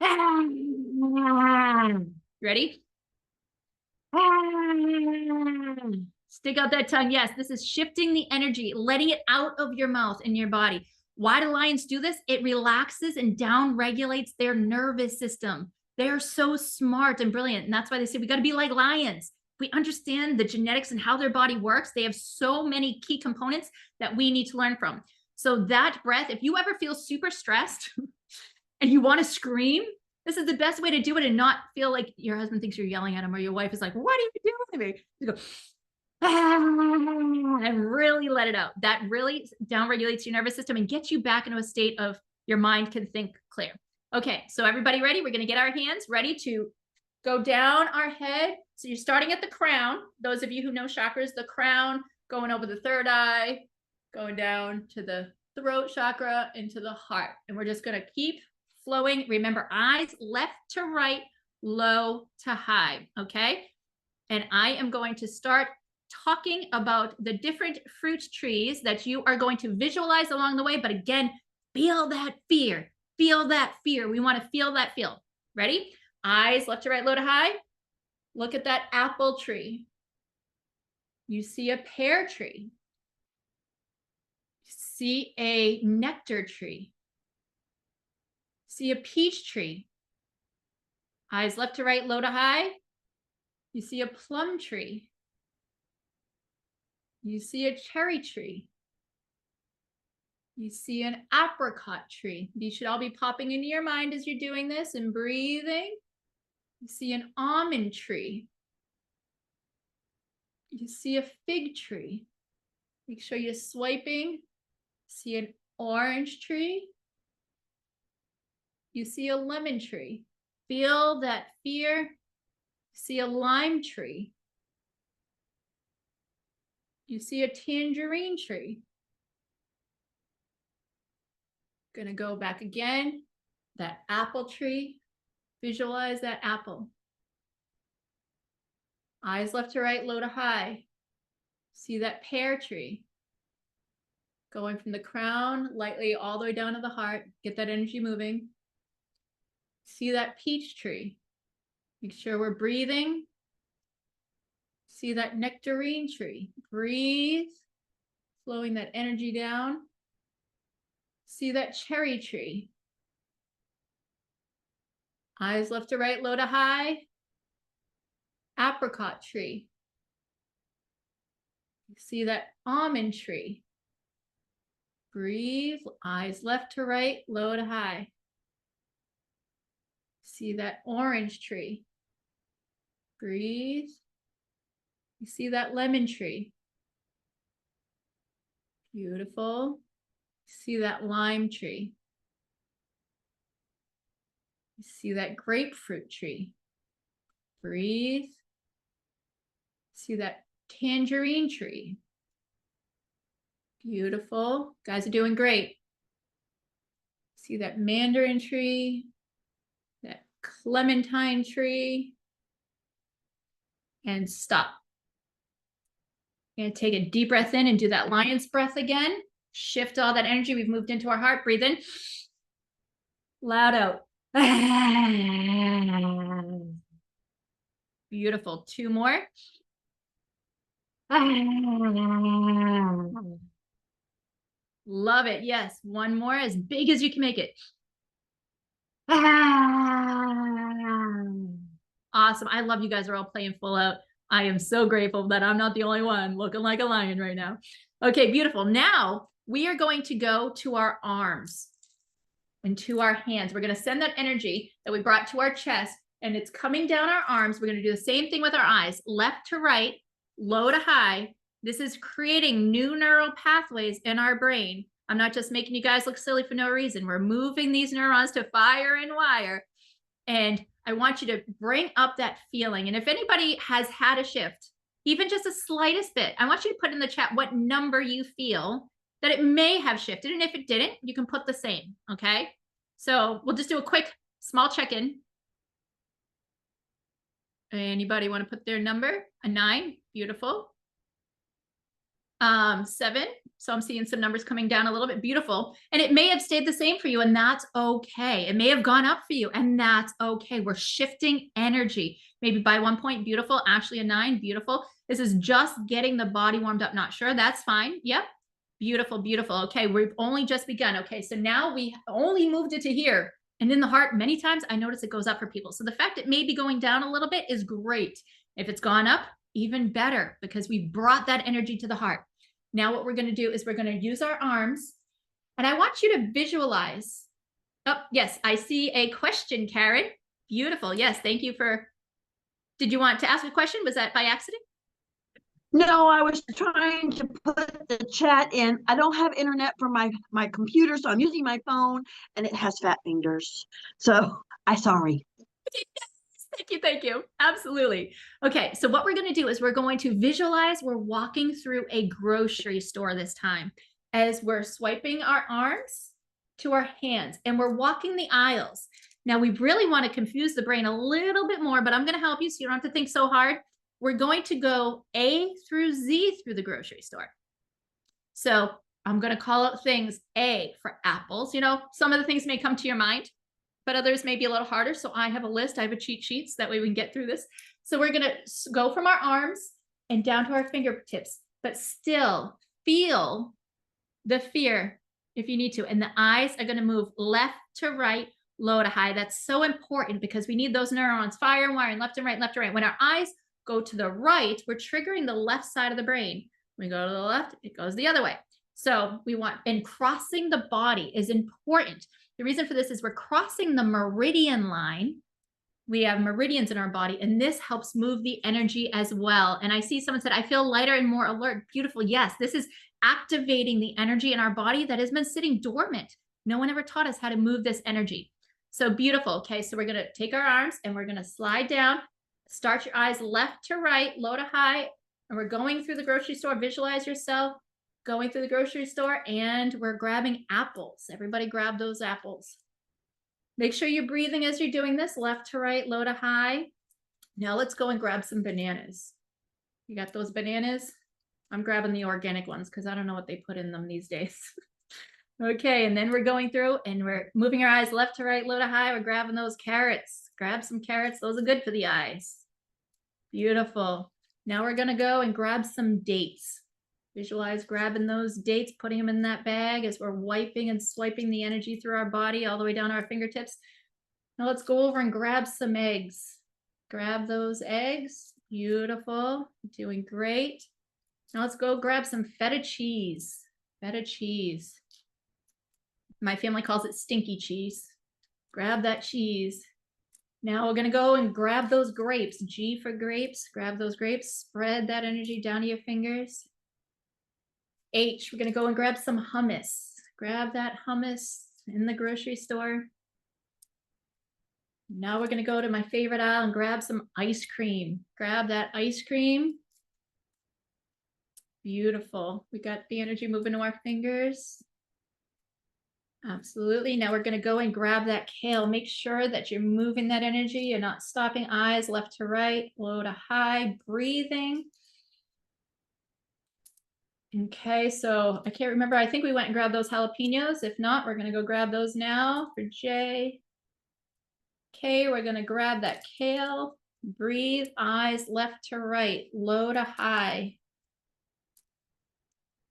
go. Ready? Stick out that tongue. Yes, this is shifting the energy, letting it out of your mouth and your body. Why do lions do this? It relaxes and down regulates their nervous system. They are so smart and brilliant. And that's why they say we got to be like lions. We understand the genetics and how their body works. They have so many key components that we need to learn from. So that breath, if you ever feel super stressed and you want to scream, this is the best way to do it and not feel like your husband thinks you're yelling at him or your wife is like, what are you doing to me? You go, and really let it out. That really down regulates your nervous system and gets you back into a state of your mind can think clear. Okay, so everybody ready? We're going to get our hands ready to go down our head. So you're starting at the crown. Those of you who know chakras, the crown, going over the third eye, going down to the throat chakra, into the heart. And we're just going to keep flowing. Remember, eyes left to right, low to high. Okay. And I am going to start talking about the different fruit trees that you are going to visualize along the way. But again, feel that fear. Feel that fear. We want to feel that feel. Ready? Eyes left to right, low to high. Look at that apple tree. You see a pear tree. You see a nectar tree. See a peach tree. Eyes left to right, low to high. You see a plum tree. You see a cherry tree. You see an apricot tree. These should all be popping into your mind as you're doing this and breathing. You see an almond tree. You see a fig tree. Make sure you're swiping. See an orange tree. You see a lemon tree. Feel that fear. See a lime tree. You see a tangerine tree. Gonna go back again. That apple tree. Visualize that apple. Eyes left to right, low to high. See that pear tree. Going from the crown, lightly all the way down to the heart. Get that energy moving. See that peach tree. Make sure we're breathing. See that nectarine tree. Breathe. Flowing that energy down. See that cherry tree. Eyes left to right, low to high. Apricot tree. See that almond tree. Breathe. Eyes left to right, low to high. See that orange tree. Breathe. You see that lemon tree. Beautiful. See that lime tree. You see that grapefruit tree. Breathe. See that tangerine tree. Beautiful. Guys are doing great. See that mandarin tree, that clementine tree, and stop. You're going to take a deep breath in and do that lion's breath again. Shift all that energy. We've moved into our heart. Breathe in. Loud out. Beautiful. 2 more. Love it. Yes. 1 more, as big as you can make it. Awesome. I love you guys are all playing full out. I am so grateful that I'm not the only one looking like a lion right now. Okay, beautiful. Now we are going to go to our arms and to our hands. We're going to send that energy that we brought to our chest, and it's coming down our arms. We're going to do the same thing with our eyes, left to right, low to high. This is creating new neural pathways in our brain. I'm not just making you guys look silly for no reason. We're moving these neurons to fire and wire. And I want you to bring up that feeling. And if anybody has had a shift, even just the slightest bit, I want you to put in the chat what number you feel that it may have shifted. And if it didn't, you can put the same, okay? So we'll just do a quick small check-in. Anybody want to put their number? A 9, beautiful. 7, so I'm seeing some numbers coming down a little bit, beautiful. And it may have stayed the same for you, and that's okay. It may have gone up for you, and that's okay. We're shifting energy. Maybe by 1 point, beautiful. Ashley, a 9, beautiful. This is just getting the body warmed up. Not sure, that's fine. Yep, beautiful, beautiful. Okay, we've only just begun. Okay, so now we only moved it to here. And in the heart, many times I notice it goes up for people. So the fact it may be going down a little bit is great. If it's gone up, even better, because we brought that energy to the heart. Now what we're going to do is we're going to use our arms, and I want you to visualize. Oh, yes, I see a question, Karen. Beautiful. Yes, thank you for, did you want to ask a question? Was that by accident? No, I was trying to put the chat in. I don't have internet for my computer, so I'm using my phone, and it has fat fingers. So I'm sorry. Thank you. Thank you. Absolutely. Okay. So what we're going to do is we're going to visualize we're walking through a grocery store this time, as we're swiping our arms to our hands and we're walking the aisles. Now we really want to confuse the brain a little bit more, but I'm going to help you so you don't have to think so hard. We're going to go A through Z through the grocery store. So I'm going to call out things. A for apples. You know, some of the things may come to your mind, but others may be a little harder. So I have a list. I have a cheat sheet so that way we can get through this. So we're going to go from our arms and down to our fingertips, but still feel the fear if you need to. And the eyes are going to move left to right, low to high. That's so important because we need those neurons fire and wiring left and right, left to right. When our eyes go to the right, we're triggering the left side of the brain. When we go to the left, it goes the other way. So we want, and crossing the body is important. The reason for this is we're crossing the meridian line. We have meridians in our body, and this helps move the energy as well. And I see someone said, I feel lighter and more alert. Beautiful. Yes, this is activating the energy in our body that has been sitting dormant. No one ever taught us how to move this energy. So beautiful. Okay, so we're going to take our arms and we're going to slide down. Start your eyes left to right, low to high. And we're going through the grocery store. Visualize yourself going through the grocery store, and we're grabbing apples. Everybody grab those apples. Make sure you're breathing as you're doing this, left to right, low to high. Now let's go and grab some bananas. You got those bananas? I'm grabbing the organic ones because I don't know what they put in them these days. Okay, and then we're going through and we're moving our eyes left to right, low to high. We're grabbing those carrots. Grab some carrots. Those are good for the eyes. Beautiful. Now we're going to go and grab some dates. Visualize grabbing those dates, putting them in that bag as we're wiping and swiping the energy through our body all the way down to our fingertips. Now let's go over and grab some eggs. Grab those eggs. Beautiful. Doing great. Now let's go grab some feta cheese. Feta cheese. My family calls it stinky cheese. Grab that cheese. Now we're going to go and grab those grapes. G for grapes. Grab those grapes. Spread that energy down to your fingers. H, we're going to go and grab some hummus. Grab that hummus in the grocery store. Now we're going to go to my favorite aisle and grab some ice cream. Grab that ice cream. Beautiful. We got the energy moving to our fingers. Absolutely. Now we're going to go and grab that kale. Make sure that you're moving that energy. You're not stopping. Eyes left to right, low to high, breathing. Okay, so I can't remember. I think we went and grabbed those jalapenos. If not, we're going to go grab those now for J. Okay, we're going to grab that kale. Breathe. Eyes left to right, low to high.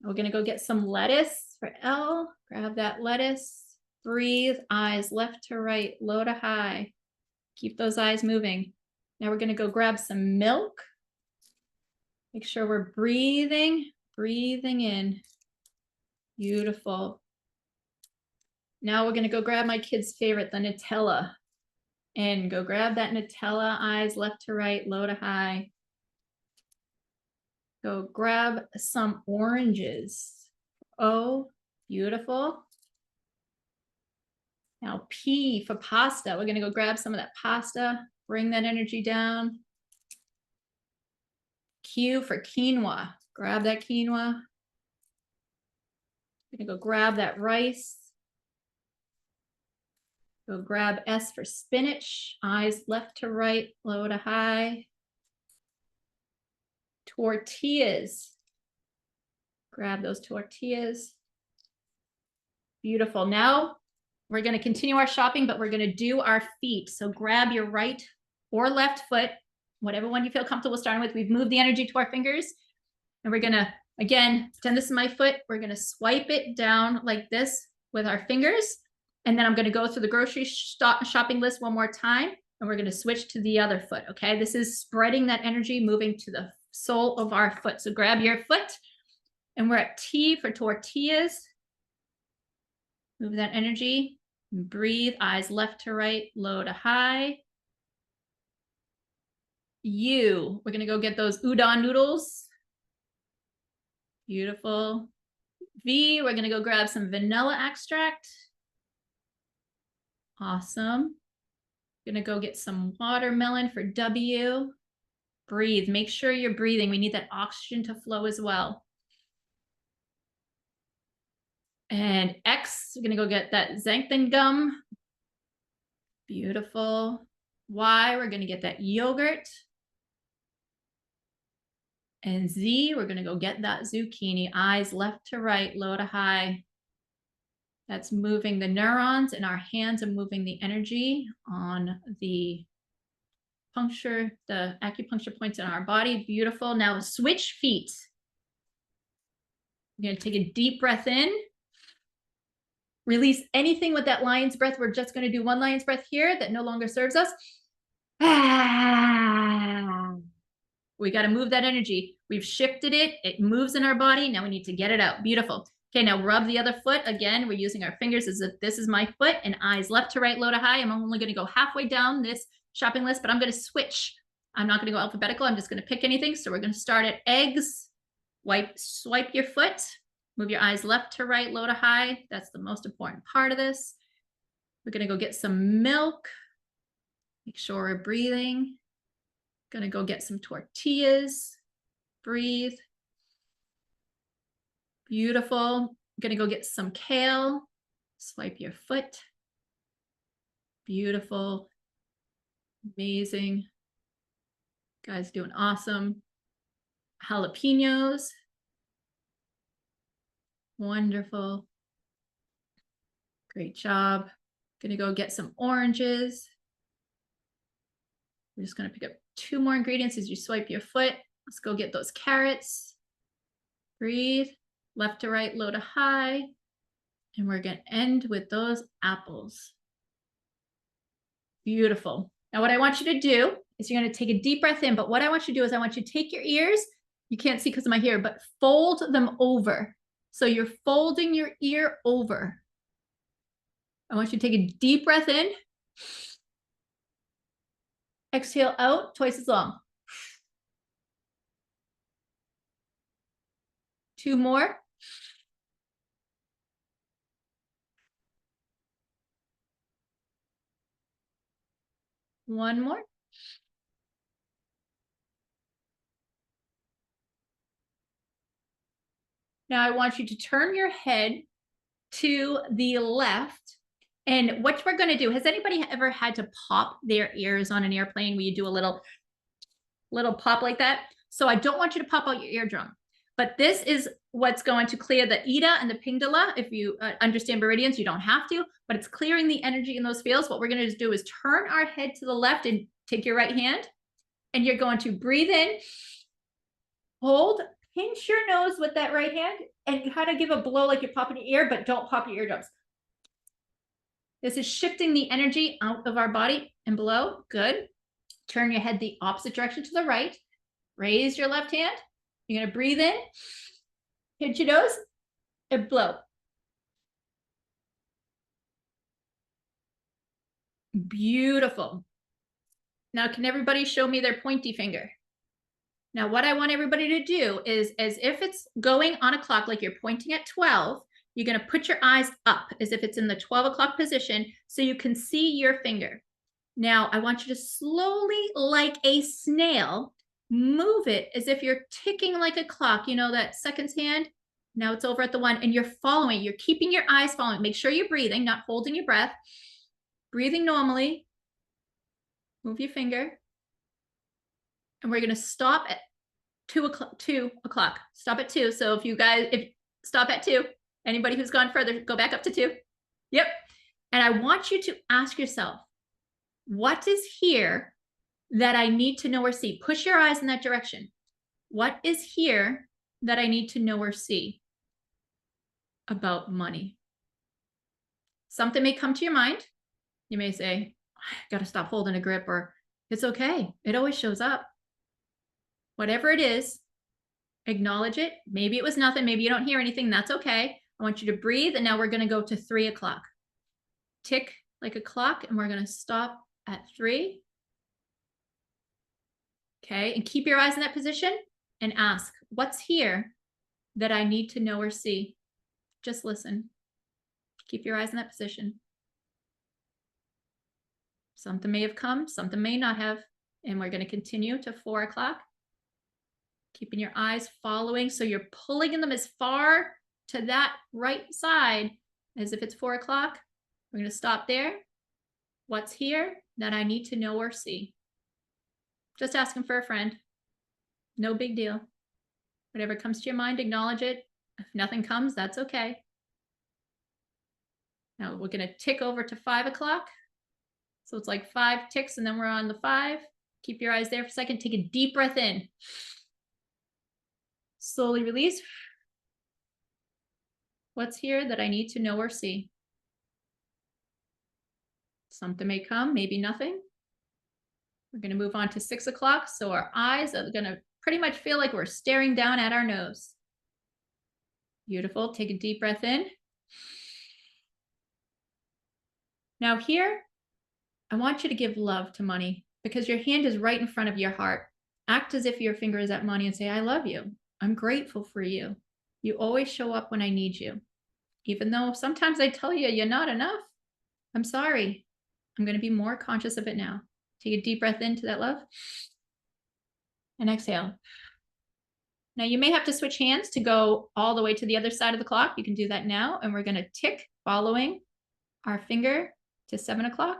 We're going to go get some lettuce for L. Grab that lettuce. Breathe. Eyes left to right, low to high. Keep those eyes moving. Now we're going to go grab some milk. Make sure we're breathing. Breathing in. Beautiful. Now we're going to go grab my kid's favorite, the Nutella. And go grab that Nutella. Eyes left to right, low to high. Go grab some oranges. Oh, beautiful. Now P for pasta. We're going to go grab some of that pasta. Bring that energy down. Q for quinoa. Grab that quinoa. We're going to go grab that rice. Go grab S for spinach. Eyes left to right, low to high. Tortillas. Grab those tortillas. Beautiful. Now we're going to continue our shopping, but we're going to do our feet. So grab your right or left foot, whatever one you feel comfortable starting with. We've moved the energy to our fingers. And we're going to, again, pretend this is my foot. We're going to swipe it down like this with our fingers. And then I'm going to go through the grocery shopping list one more time. And we're going to switch to the other foot. Okay. This is spreading that energy, moving to the sole of our foot. So grab your foot. And we're at T for tortillas. Move that energy. Breathe. Eyes left to right, low to high. U. We're going to go get those udon noodles. Beautiful. V. We're going to go grab some vanilla extract. Awesome. Going to go get some watermelon for W. Breathe. Make sure you're breathing. We need that oxygen to flow as well. And X, we're going to go get that xanthan gum. Beautiful. Y, we're going to get that yogurt. And Z, we're going to go get that zucchini. Eyes left to right, low to high. That's moving the neurons, and our hands are moving the energy on the acupuncture points in our body. Beautiful. Now switch feet. We're going to take a deep breath in. Release anything with that lion's breath. We're just going to do one lion's breath here that no longer serves us. We got to move that energy. We've shifted it. It moves in our body. Now we need to get it out. Beautiful. Okay, now rub the other foot. Again, we're using our fingers as if this is my foot, and eyes left to right, low to high. I'm only going to go halfway down this shopping list, but I'm going to switch. I'm not going to go alphabetical. I'm just going to pick anything. So we're going to start at eggs. Swipe your foot. Move your eyes left to right, low to high. That's the most important part of this. We're going to go get some milk. Make sure we're breathing. Going to go get some tortillas. Breathe. Beautiful. Going to go get some kale. Swipe your foot. Beautiful. Amazing. Guys doing awesome. Jalapenos. Wonderful. Great job. Gonna go get some oranges. We're just gonna pick up 2 more ingredients as you swipe your foot. Let's go get those carrots. Breathe, left to right, low to high. And we're gonna end with those apples. Beautiful. Now what I want you to do is you're gonna take a deep breath in, but what I want you to do is I want you to take your ears, you can't see because of my hair, but fold them over. So you're folding your ear over. I want you to take a deep breath in. Exhale out twice as long. 2 more. One more. Now I want you to turn your head to the left. And what we're going to do, has anybody ever had to pop their ears on an airplane where you do a little pop like that? So I don't want you to pop out your eardrum, but this is what's going to clear the Ida and the Pingala. If you understand meridians, you don't have to, but it's clearing the energy in those fields. What we're going to do is turn our head to the left and take your right hand, and you're going to breathe in, hold, pinch your nose with that right hand, and kind of give a blow like you're popping your ear, but don't pop your eardrums. This is shifting the energy out of our body and blow. Good. Turn your head the opposite direction to the right. Raise your left hand. You're going to breathe in, pinch your nose, and blow. Beautiful. Now, can everybody show me their pointy finger? Now, what I want everybody to do is, as if it's going on a clock, like you're pointing at 12, you're going to put your eyes up as if it's in the 12 o'clock position so you can see your finger. Now, I want you to slowly, like a snail, move it as if you're ticking like a clock. You know that seconds hand? Now it's over at the 1, and you're following. You're keeping your eyes following. Make sure you're breathing, not holding your breath. Breathing normally. Move your finger. And we're going to stop at 2 o'clock. Stop at 2. So if stop at 2, anybody who's gone further, go back up to 2. Yep. And I want you to ask yourself, what is here that I need to know or see? Push your eyes in that direction. What is here that I need to know or see about money? Something may come to your mind. You may say, I got to stop holding a grip, or it's okay. It always shows up. Whatever it is, acknowledge it. Maybe it was nothing. Maybe you don't hear anything. That's okay. I want you to breathe. And now we're going to go to 3 o'clock. Tick like a clock. And we're going to stop at 3. Okay. And keep your eyes in that position and ask, what's here that I need to know or see? Just listen. Keep your eyes in that position. Something may have come, something may not have. And we're going to continue to 4 o'clock. Keeping your eyes following. So you're pulling them as far to that right side as if it's 4 o'clock. We're going to stop there. What's here that I need to know or see? Just asking for a friend. No big deal. Whatever comes to your mind, acknowledge it. If nothing comes, that's okay. Now we're going to tick over to 5 o'clock. So it's like 5 ticks and then we're on the 5. Keep your eyes there for a second. Take a deep breath in. Slowly release. What's here that I need to know or see? Something may come, maybe nothing. We're going to move on to 6 o'clock. So our eyes are going to pretty much feel like we're staring down at our nose. Beautiful. Take a deep breath in. Now here, I want you to give love to money because your hand is right in front of your heart. Act as if your finger is at money and say, I love you. I'm grateful for you. You always show up when I need you. Even though sometimes I tell you you're not enough. I'm sorry. I'm going to be more conscious of it now. Take a deep breath into that love. And exhale. Now you may have to switch hands to go all the way to the other side of the clock. You can do that now. And we're going to tick following our finger to 7 o'clock.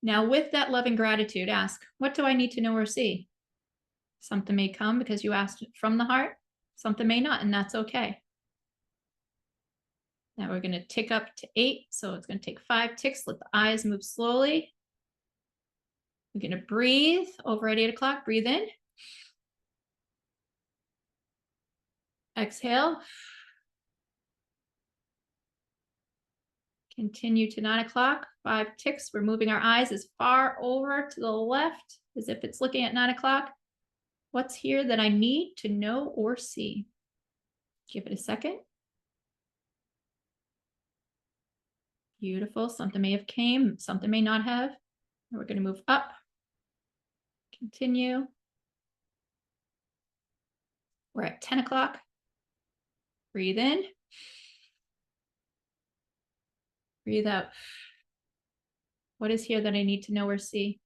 Now with that love and gratitude, ask, what do I need to know or see? Something may come because you asked from the heart. Something may not, and that's okay. Now we're going to tick up to 8. So it's going to take 5 ticks. Let the eyes move slowly. We're going to breathe over at 8 o'clock. Breathe in. Exhale. Continue to 9 o'clock. 5 ticks. We're moving our eyes as far over to the left as if it's looking at 9 o'clock. What's here that I need to know or see? Give it a second. Beautiful. Something may have came, something may not have. And we're going to move up. Continue. We're at 10 o'clock. Breathe in. Breathe out. What is here that I need to know or see?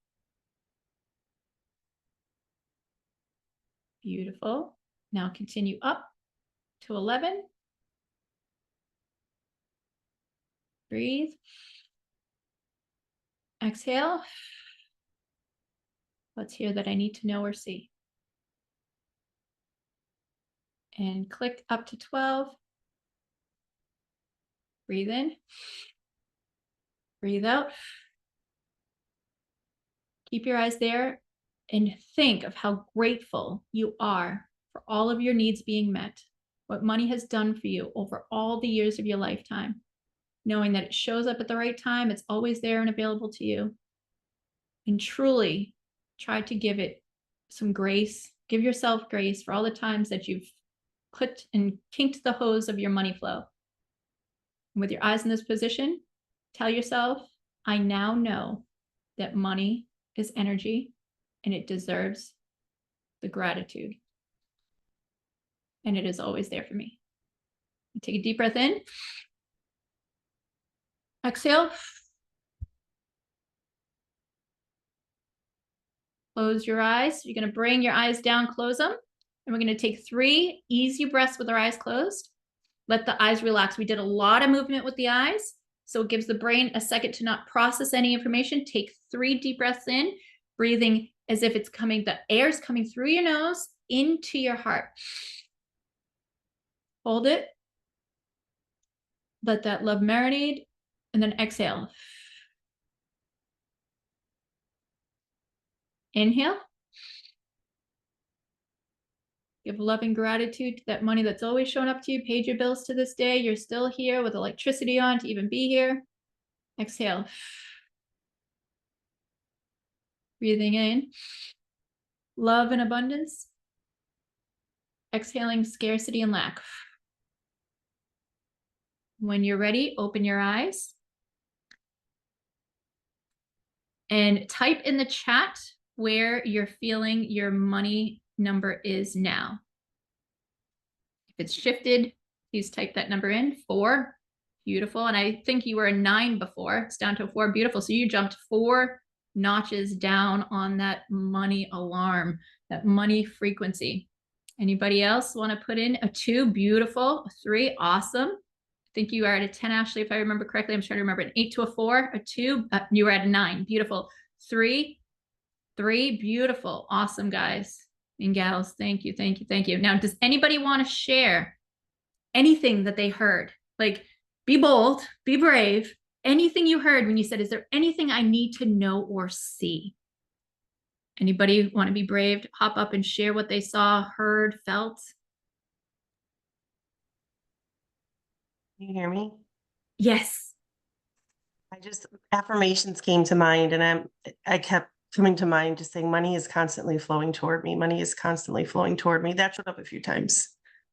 Beautiful. Now continue up to 11. Breathe. Exhale. What's here that I need to know or see? And click up to 12. Breathe in. Breathe out. Keep your eyes there and think of how grateful you are for all of your needs being met, what money has done for you over all the years of your lifetime, knowing that it shows up at the right time, it's always there and available to you. And truly try to give it some grace. Give yourself grace for all the times that you've put and kinked the hose of your money flow. And with your eyes in this position, tell yourself, I now know that money is energy and it deserves the gratitude. And it is always there for me. Take a deep breath in. Exhale. Close your eyes. You're going to bring your eyes down, close them. And we're going to take 3 easy breaths with our eyes closed. Let the eyes relax. We did a lot of movement with the eyes, so it gives the brain a second to not process any information. Take 3 deep breaths in, breathing as if it's coming, the air's coming through your nose into your heart. Hold it. Let that love marinate, and then exhale. Inhale. Give love and gratitude to that money that's always shown up to you, paid your bills to this day. You're still here with electricity on to even be here. Exhale. Breathing in. Love and abundance. Exhaling scarcity and lack. When you're ready, open your eyes. And type in the chat where you're feeling your money number is now. If it's shifted, please type that number in. 4. Beautiful. And I think you were a 9 before. It's down to a 4. Beautiful. So you jumped 4 notches down on that money alarm, that money frequency. Anybody else want to put in a 2? Beautiful. A 3. Awesome. I think you are at a 10, Ashley, if I remember correctly. I'm trying to remember. An 8 to a 4, a 2. You were at a 9. Beautiful. 3. Beautiful. Awesome, guys and gals. Thank you. Thank you. Thank you. Now, does anybody want to share anything that they heard? Like, be bold, be brave. Anything you heard when you said, is there anything I need to know or see? Anybody want to be brave? Hop up and share what they saw, heard, felt. Can you hear me? Yes. Affirmations came to mind, and I kept coming to mind just saying money is constantly flowing toward me. Money is constantly flowing toward me. That showed up a few times.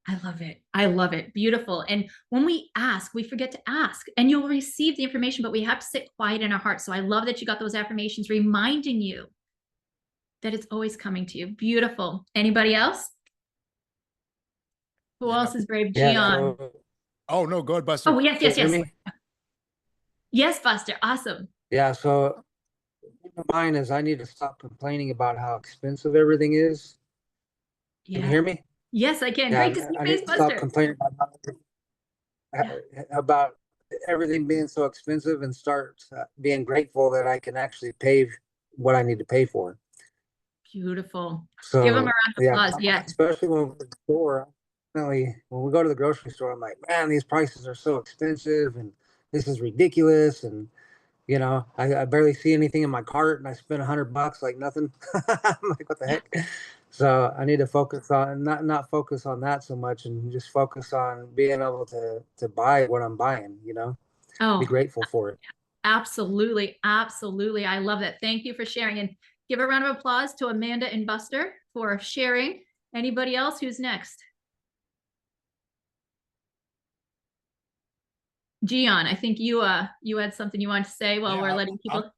I love it. I love it. Beautiful. And when we ask, we forget to ask, and you'll receive the information, but we have to sit quiet in our heart. So I love that you got those affirmations reminding you that it's always coming to you. Beautiful. Anybody else? Who else is brave? Gian. Oh, no, go ahead, Buster. Oh, yes. Yes, Buster. Awesome. Yeah, so mine is I need to stop complaining about how expensive everything is. Can you hear me? Yes, I can. Yeah, Great to see I you, need to Buster. stop complaining about everything being so expensive and start being grateful that I can actually pay what I need to pay for. Beautiful. So Give them a round of applause. yeah, Yes. especially when we're at the store. When we go to the grocery store, I'm like, man, these prices are so expensive and this is ridiculous. And, you know, I barely see anything in my cart and I spent $100 like nothing. I'm like, what the Yeah. heck? So I need to focus on not focus on that so much and just focus on being able to buy what I'm buying, you know, be Oh, grateful for it. absolutely. Absolutely. I love that. Thank you for sharing, and give a round of applause to Amanda and Buster for sharing. Anybody else? Who's next? Gian, I think you had something you wanted to say while we're letting people.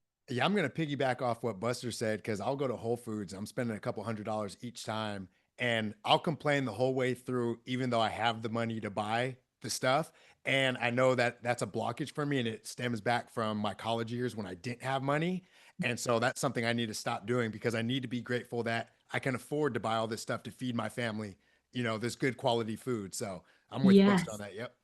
I'm going to piggyback off what Buster said, because I'll go to Whole Foods. I'm spending a couple $100 each time, and I'll complain the whole way through, even though I have the money to buy the stuff. And I know that that's a blockage for me, and it stems back from my college years when I didn't have money. And so that's something I need to stop doing, because I need to be grateful that I can afford to buy all this stuff to feed my family, you know, this good quality food. So I'm with Buster on Yes. that. Yep.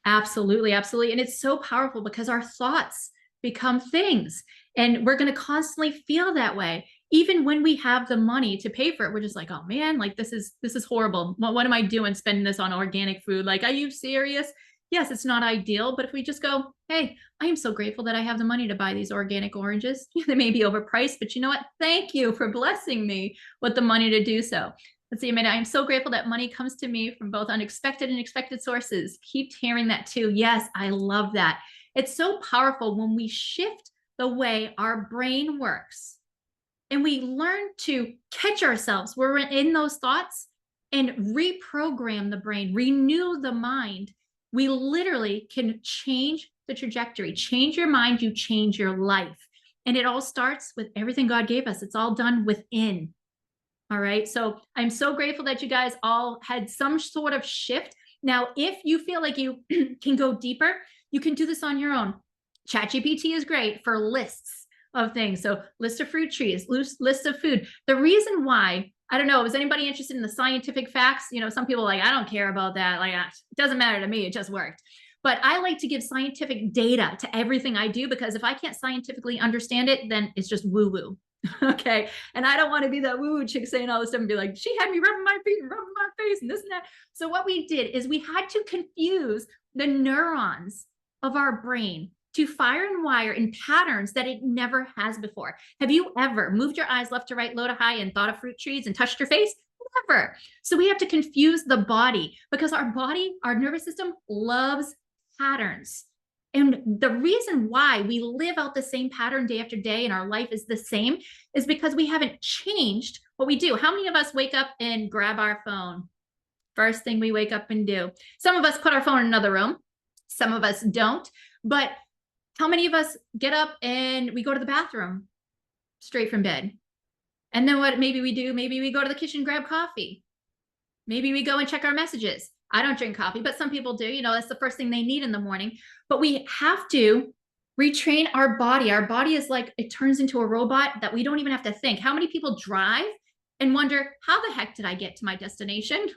Absolutely, absolutely. And it's so powerful because our thoughts become things, and we're going to constantly feel that way. Even when we have the money to pay for it, we're just like, oh man, like this is horrible. What am I doing spending this on organic food? Like, are you serious? Yes, it's not ideal, but if we just go, hey, I am so grateful that I have the money to buy these organic oranges. They may be overpriced, but you know what? Thank you for blessing me with the money to do so. Let's see, Amanda, I'm so grateful that money comes to me from both unexpected and expected sources. Keep hearing that too. Yes, I love that. It's so powerful when we shift the way our brain works and we learn to catch ourselves where we're in those thoughts and reprogram the brain, renew the mind. We literally can change the trajectory. Change your mind, you change your life. And it all starts with everything God gave us. It's all done within. All right. So I'm so grateful that you guys all had some sort of shift. Now, if you feel like you can go deeper, you can do this on your own. ChatGPT is great for lists of things. So list of fruit trees, list of food. The reason why, I don't know, is anybody interested in the scientific facts? You know, some people are like, I don't care about that. Like, it doesn't matter to me. It just worked. But I like to give scientific data to everything I do, because if I can't scientifically understand it, then it's just woo-woo. Okay. And I don't want to be that woo chick saying all this stuff and be like, she had me rubbing my feet and rubbing my face and this and that. So what we did is we had to confuse the neurons of our brain to fire and wire in patterns that it never has before. Have you ever moved your eyes left to right, low to high, and thought of fruit trees and touched your face? Never. So we have to confuse the body, because our body, our nervous system loves patterns. And the reason why we live out the same pattern day after day and our life is the same is because we haven't changed what we do. How many of us wake up and grab our phone? First thing we wake up and do. Some of us put our phone in another room. Some of us don't. But how many of us get up and we go to the bathroom straight from bed? And then what maybe we do? Maybe we go to the kitchen, grab coffee. Maybe we go and check our messages. I don't drink coffee, but some people do. You know, that's the first thing they need in the morning. But we have to retrain our body. Our body is like, it turns into a robot that we don't even have to think. How many people drive and wonder, how the heck did I get to my destination?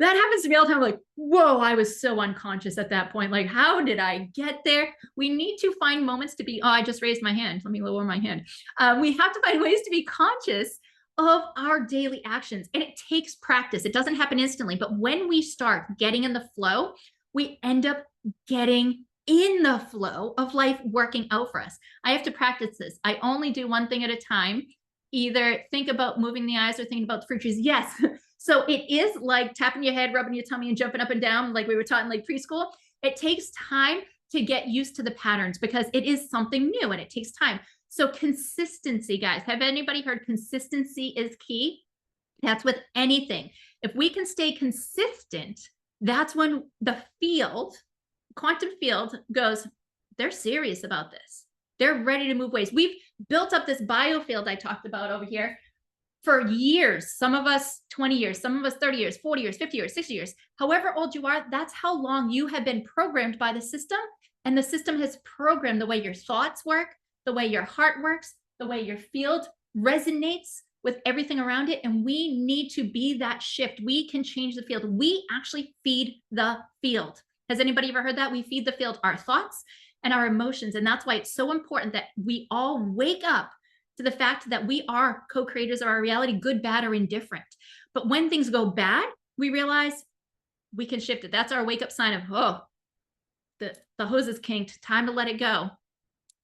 That happens to me all the time. Like, whoa, I was so unconscious at that point. Like, how did I get there? We need to find moments to be, oh, I just raised my hand. Let me lower my hand. We have to find ways to be conscious of our daily actions. And it takes practice. It doesn't happen instantly. But when we start getting in the flow, we end up getting in the flow of life working out for us. I have to practice this. I only do one thing at a time. Either think about moving the eyes or thinking about the fruit trees. Yes. So it is like tapping your head, rubbing your tummy, and jumping up and down like we were taught in like preschool. It takes time to get used to the patterns because it is something new and it takes time. So consistency, guys. Have anybody heard consistency is key? That's with anything. If we can stay consistent, that's when the field, quantum field, goes, they're serious about this. They're ready to move ways. We've built up this biofield I talked about over here for years. Some of us 20 years, some of us 30 years, 40 years, 50 years, 60 years. However old you are, that's how long you have been programmed by the system. And the system has programmed the way your thoughts work, the way your heart works, the way your field resonates with everything around it. And we need to be that shift. We can change the field. We actually feed the field. Has anybody ever heard that? We feed the field, our thoughts and our emotions. And that's why it's so important that we all wake up to the fact that we are co-creators of our reality, good, bad, or indifferent. But when things go bad, we realize we can shift it. That's our wake up sign of, oh, the hose is kinked, time to let it go.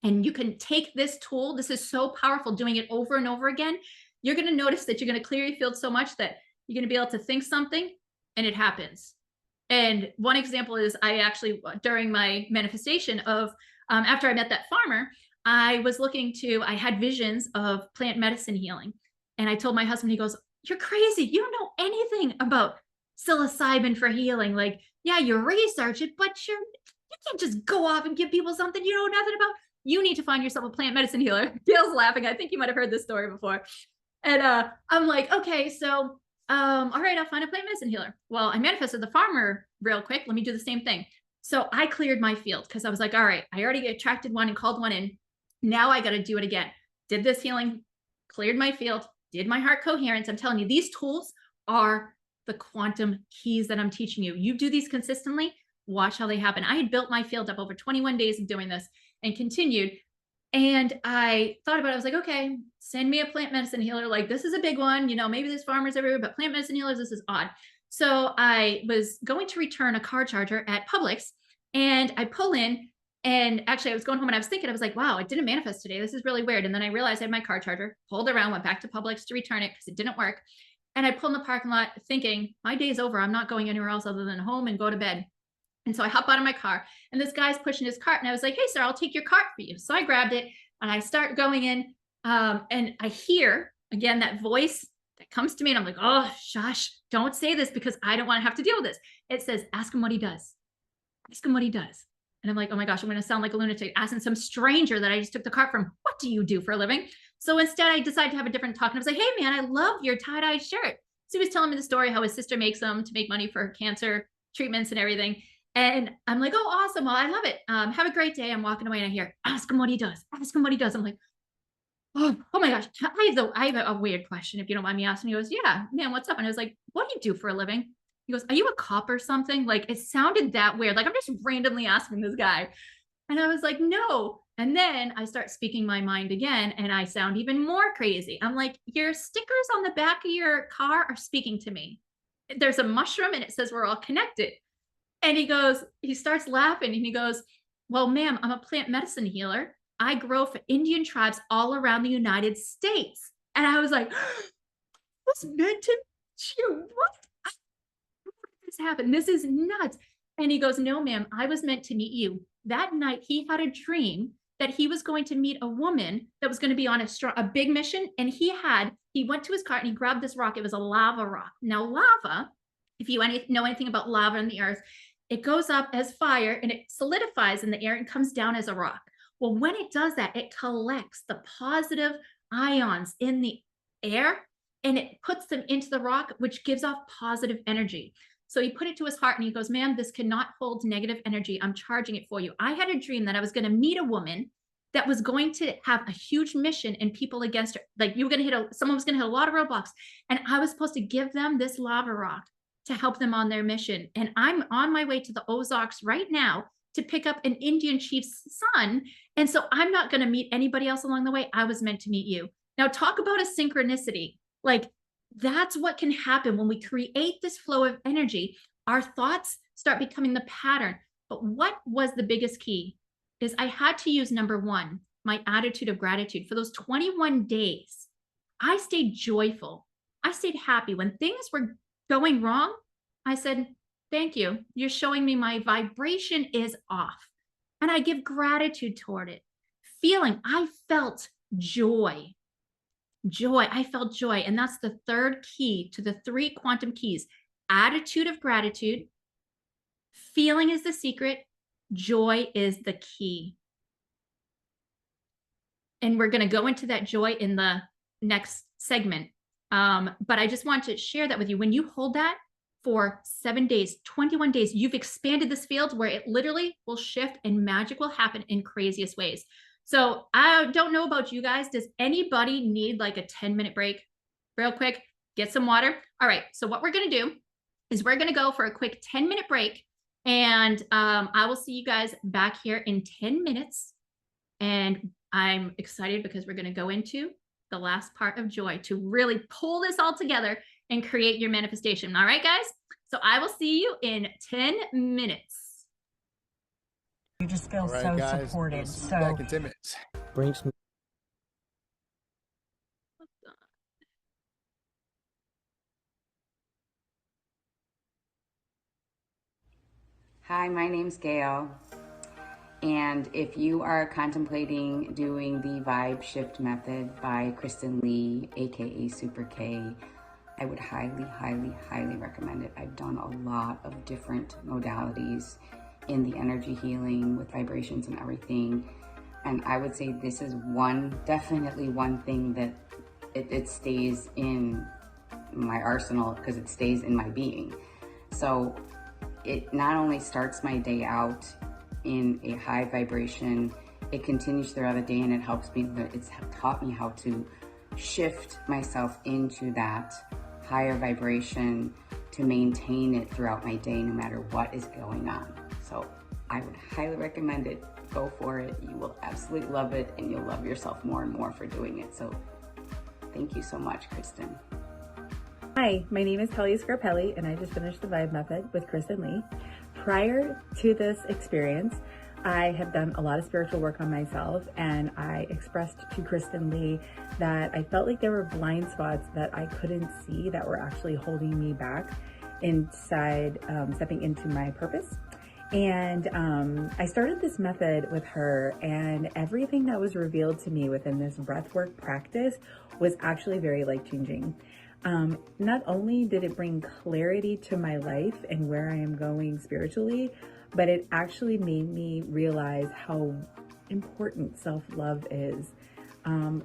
And you can take this tool. This is so powerful, doing it over and over again. You're going to notice that you're going to clear your field so much that you're going to be able to think something and it happens. And one example is I actually, during my manifestation of, after I met that farmer, I had visions of plant medicine healing. And I told my husband, he goes, you're crazy. You don't know anything about psilocybin for healing. Like, yeah, you research it, but you can't just go off and give people something you know nothing about. You need to find yourself a plant medicine healer. Gail's laughing. I think you might have heard this story before. And I'm like, okay, so, all right, I'll find a plant medicine healer. Well, I manifested the farmer real quick. Let me do the same thing. So I cleared my field because I was like, all right, I already attracted one and called one in. Now I got to do it again. Did this healing, cleared my field, did my heart coherence. I'm telling you, these tools are the quantum keys that I'm teaching you. You do these consistently, watch how they happen. I had built my field up over 21 days of doing this and continued. And I thought about it. I was like, okay, send me a plant medicine healer. Like, this is a big one. You know, maybe there's farmers everywhere, but plant medicine healers, this is odd. So I was going to return a car charger at Publix, and I pull in, and actually I was going home and I was thinking, I was like, wow, it didn't manifest today. This is really weird. And then I realized I had my car charger, pulled around, went back to Publix to return it because it didn't work. And I pulled in the parking lot thinking, my day's over. I'm not going anywhere else other than home and go to bed. And so I hop out of my car, and this guy's pushing his cart, and I was like, hey, sir, I'll take your cart for you. So I grabbed it and I start going in, and I hear again that voice that comes to me, and I'm like, oh, shush, don't say this because I don't want to have to deal with this. It says, ask him what he does. Ask him what he does. And I'm like, oh my gosh, I'm going to sound like a lunatic asking some stranger that I just took the cart from, what do you do for a living? So instead I decided to have a different talk, and I was like, hey man, I love your tie-dye shirt. So he was telling me the story how his sister makes them to make money for cancer treatments and everything. And I'm like, oh, awesome. Well, I love it. Have a great day. I'm walking away and I hear, ask him what he does. Ask him what he does. I'm like, oh my gosh. I have a weird question, if you don't mind me asking. He goes, yeah, man, what's up? And I was like, what do you do for a living? He goes, are you a cop or something? Like, it sounded that weird. Like, I'm just randomly asking this guy. And I was like, no. And then I start speaking my mind again, and I sound even more crazy. I'm like, your stickers on the back of your car are speaking to me. There's a mushroom and it says we're all connected. And he starts laughing, and he goes, well, ma'am, I'm a plant medicine healer. I grow for Indian tribes all around the United States. And I was like, what's meant to you? What? This happened? This is nuts. And he goes, no, ma'am, I was meant to meet you. That night, he had a dream that he was going to meet a woman that was going to be on a big mission. And he went to his cart and he grabbed this rock. It was a lava rock. Now, lava, if you know anything about lava in the earth, it goes up as fire and it solidifies in the air and comes down as a rock. Well, when it does that, it collects the positive ions in the air and it puts them into the rock, which gives off positive energy. So he put it to his heart and he goes, ma'am, this cannot hold negative energy. I'm charging it for you. I had a dream that I was going to meet a woman that was going to have a huge mission and people against her. Like, someone was going to hit a lot of roadblocks. And I was supposed to give them this lava rock to help them on their mission. And I'm on my way to the Ozarks right now to pick up an Indian chief's son. And so I'm not going to meet anybody else along the way. I was meant to meet you. Now, talk about a synchronicity. Like, that's what can happen when we create this flow of energy. Our thoughts start becoming the pattern. But what was the biggest key is I had to use number one, my attitude of gratitude. For those 21 days, I stayed joyful. I stayed happy. When things were going wrong, I said, thank you. You're showing me my vibration is off. And I give gratitude toward it. I felt joy. I felt joy. And that's the third key to the 3 quantum keys. Attitude of gratitude. Feeling is the secret. Joy is the key. And we're going to go into that joy in the next segment. But I just want to share that with you. When you hold that for 7 days, 21 days, you've expanded this field where it literally will shift and magic will happen in craziest ways. So I don't know about you guys. Does anybody need like a 10-minute break? Real quick, get some water. All right. So what we're going to do is we're going to go for a quick 10-minute break. And I will see you guys back here in 10 minutes. And I'm excited because we're going to go into the last part of joy to really pull this all together and create your manifestation. All right, guys? So I will see you in 10 minutes. You just feel All right, so guys. supported. We'll see you So back in 10 minutes. Brings me. Hi, my name's Gail. And if you are contemplating doing the Vibe Shift Method by Kristen Lee, aka Super K, I would highly, highly, highly recommend it. I've done a lot of different modalities in the energy healing with vibrations and everything. And I would say this is definitely one thing that it stays in my arsenal because it stays in my being. So it not only starts my day out in a high vibration, it continues throughout the day, and it's taught me how to shift myself into that higher vibration to maintain it throughout my day no matter what is going on. So I would highly recommend it. Go for it. You will absolutely love it, and you'll love yourself more and more for doing it. So thank you so much, Kristen. Hi, my name is Kelly Scarpelli, and I just finished the Vibe Method with Kristen Lee. Prior to this experience, I have done a lot of spiritual work on myself, and I expressed to Kristen Lee that I felt like there were blind spots that I couldn't see that were actually holding me back inside stepping into my purpose. And I started this method with her, and everything that was revealed to me within this breathwork practice was actually very life-changing. Not only did it bring clarity to my life and where I am going spiritually, but it actually made me realize how important self-love is.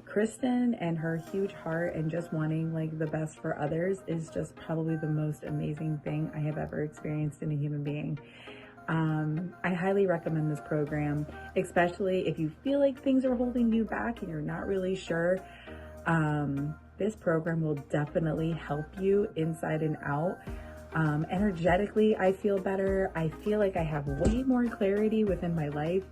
Kristen and her huge heart and just wanting like the best for others is just probably the most amazing thing I have ever experienced in a human being. I highly recommend this program, especially if you feel like things are holding you back and you're not really sure. This program will definitely help you inside and out. Energetically, I feel better. I feel like I have way more clarity within my life.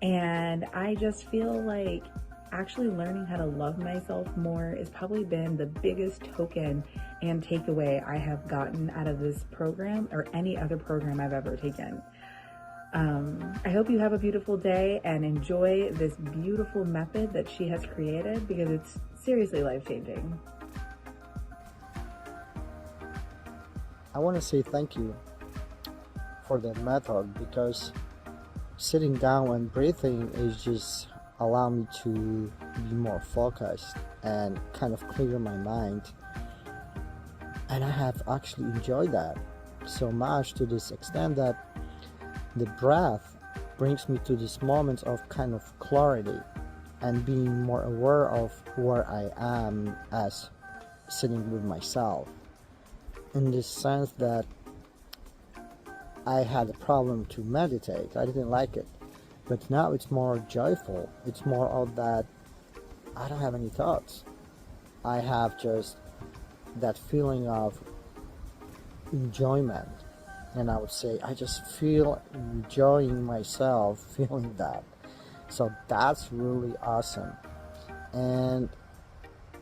And I just feel like actually learning how to love myself more has probably been the biggest token and takeaway I have gotten out of this program or any other program I've ever taken. I hope you have a beautiful day and enjoy this beautiful method that she has created because it's seriously life-changing. I want to say thank you for the method because sitting down and breathing is just allow me to be more focused and kind of clear my mind. And I have actually enjoyed that so much to this extent that the breath brings me to this moment of kind of clarity and being more aware of where I am as sitting with myself. In the sense that I had a problem to meditate. I didn't like it. But now it's more joyful. It's more of that I don't have any thoughts. I have just that feeling of enjoyment. And I would say I just feel enjoying myself feeling that. So that's really awesome. And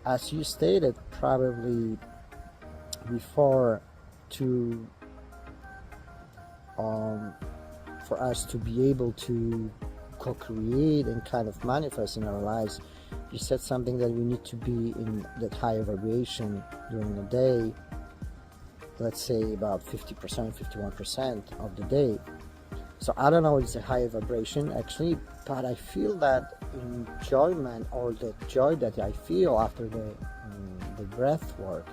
as you stated probably before, to for us to be able to co-create and kind of manifest in our lives, you said something that we need to be in that higher vibration during the day, let's say about 50%, 51% of the day. So I don't know if it's a higher vibration actually, but I feel that enjoyment or the joy that I feel after the breath work,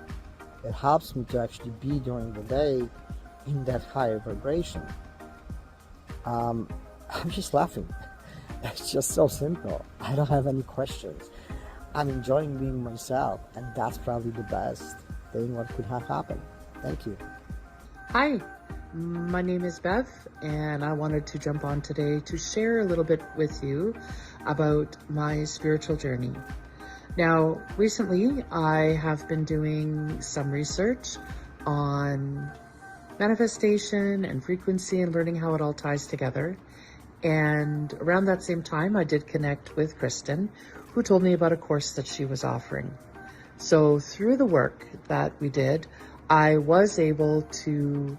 it helps me to actually be during the day in that higher vibration. I'm just laughing. It's just so simple. I don't have any questions. I'm enjoying being myself, and that's probably the best thing what could have happened. Thank you. Hi, my name is Beth, and I wanted to jump on today to share a little bit with you about my spiritual journey. Now, recently, I have been doing some research on manifestation and frequency and learning how it all ties together. And around that same time, I did connect with Kristen, who told me about a course that she was offering. So through the work that we did, I was able to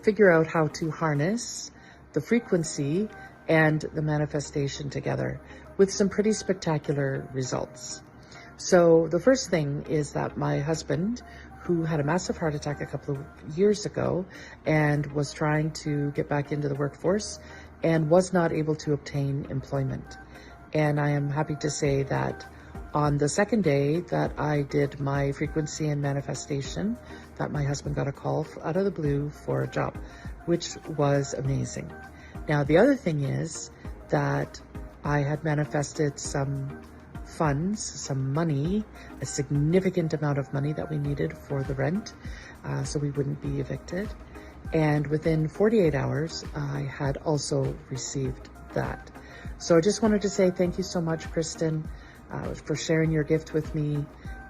figure out how to harness the frequency and the manifestation together with some pretty spectacular results. So the first thing is that my husband, who had a massive heart attack a couple of years ago and was trying to get back into the workforce and was not able to obtain employment. And I am happy to say that on the second day that I did my frequency and manifestation, that my husband got a call out of the blue for a job, which was amazing. Now, the other thing is that I had manifested some funds, some money, a significant amount of money that we needed for the rent, so we wouldn't be evicted. And within 48 hours, I had also received that. So I just wanted to say thank you so much, Kristen, for sharing your gift with me.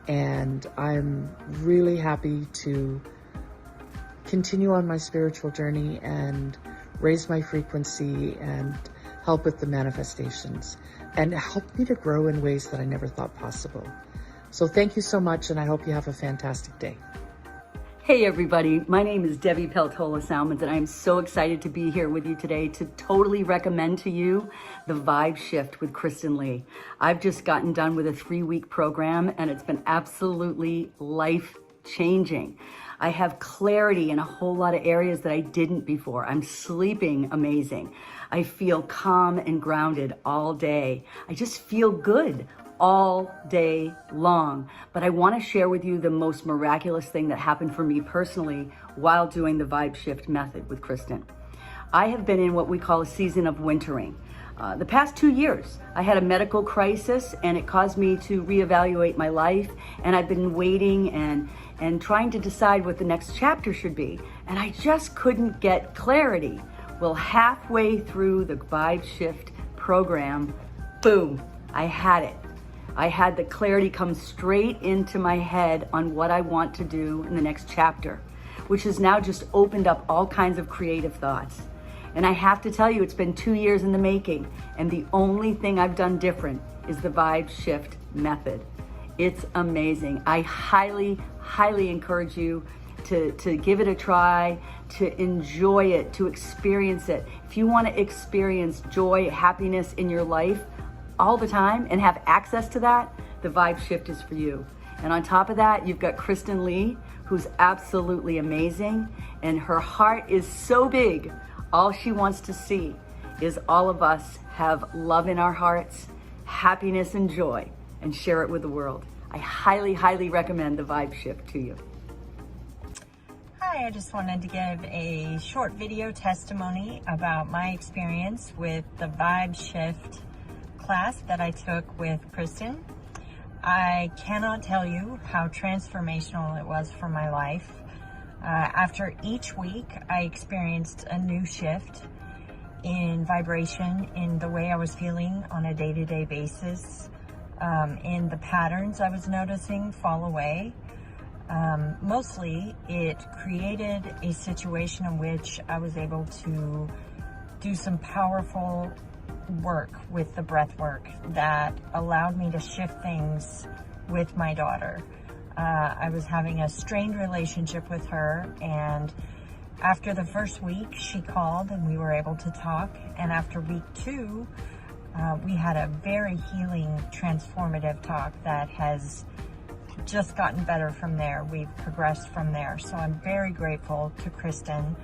And I'm really happy to continue on my spiritual journey and raise my frequency and help with the manifestations and help me to grow in ways that I never thought possible. So thank you so much, and I hope you have a fantastic day. Hey everybody, my name is Debbie Peltola-Salmons, and I am so excited to be here with you today to totally recommend to you the Vibe Shift with Kristen Lee. I've just gotten done with a 3-week program, and it's been absolutely life-changing. I have clarity in a whole lot of areas that I didn't before. I'm sleeping amazing. I feel calm and grounded all day. I just feel good all day long. But I want to share with you the most miraculous thing that happened for me personally while doing the Vibe Shift method with Kristen. I have been in what we call a season of wintering. The past 2 years, I had a medical crisis, and it caused me to reevaluate my life. And I've been waiting and trying to decide what the next chapter should be. And I just couldn't get clarity. Well, halfway through the Vibe Shift program, boom, I had it. I had the clarity come straight into my head on what I want to do in the next chapter, which has now just opened up all kinds of creative thoughts. And I have to tell you, it's been 2 years in the making, and the only thing I've done different is the Vibe Shift method. It's amazing. I highly, highly encourage you to give it a try, to enjoy it, to experience it. If you want to experience joy, happiness in your life all the time and have access to that, the Vibe Shift is for you. And on top of that, you've got Kristen Lee, who's absolutely amazing, and her heart is so big. All she wants to see is all of us have love in our hearts, happiness and joy, and share it with the world. I highly, highly recommend the Vibe Shift to you. Hi, I just wanted to give a short video testimony about my experience with the Vibe Shift class that I took with Kristen. I cannot tell you how transformational it was for my life. After each week, I experienced a new shift in vibration, in the way I was feeling on a day-to-day basis, in the patterns I was noticing fall away. Mostly, it created a situation in which I was able to do some powerful work with the breath work that allowed me to shift things with my daughter. I was having a strained relationship with her, and after the first week, she called and we were able to talk. And after week 2, we had a very healing, transformative talk that has just gotten better from there. We've progressed from there. So I'm very grateful to Kristen.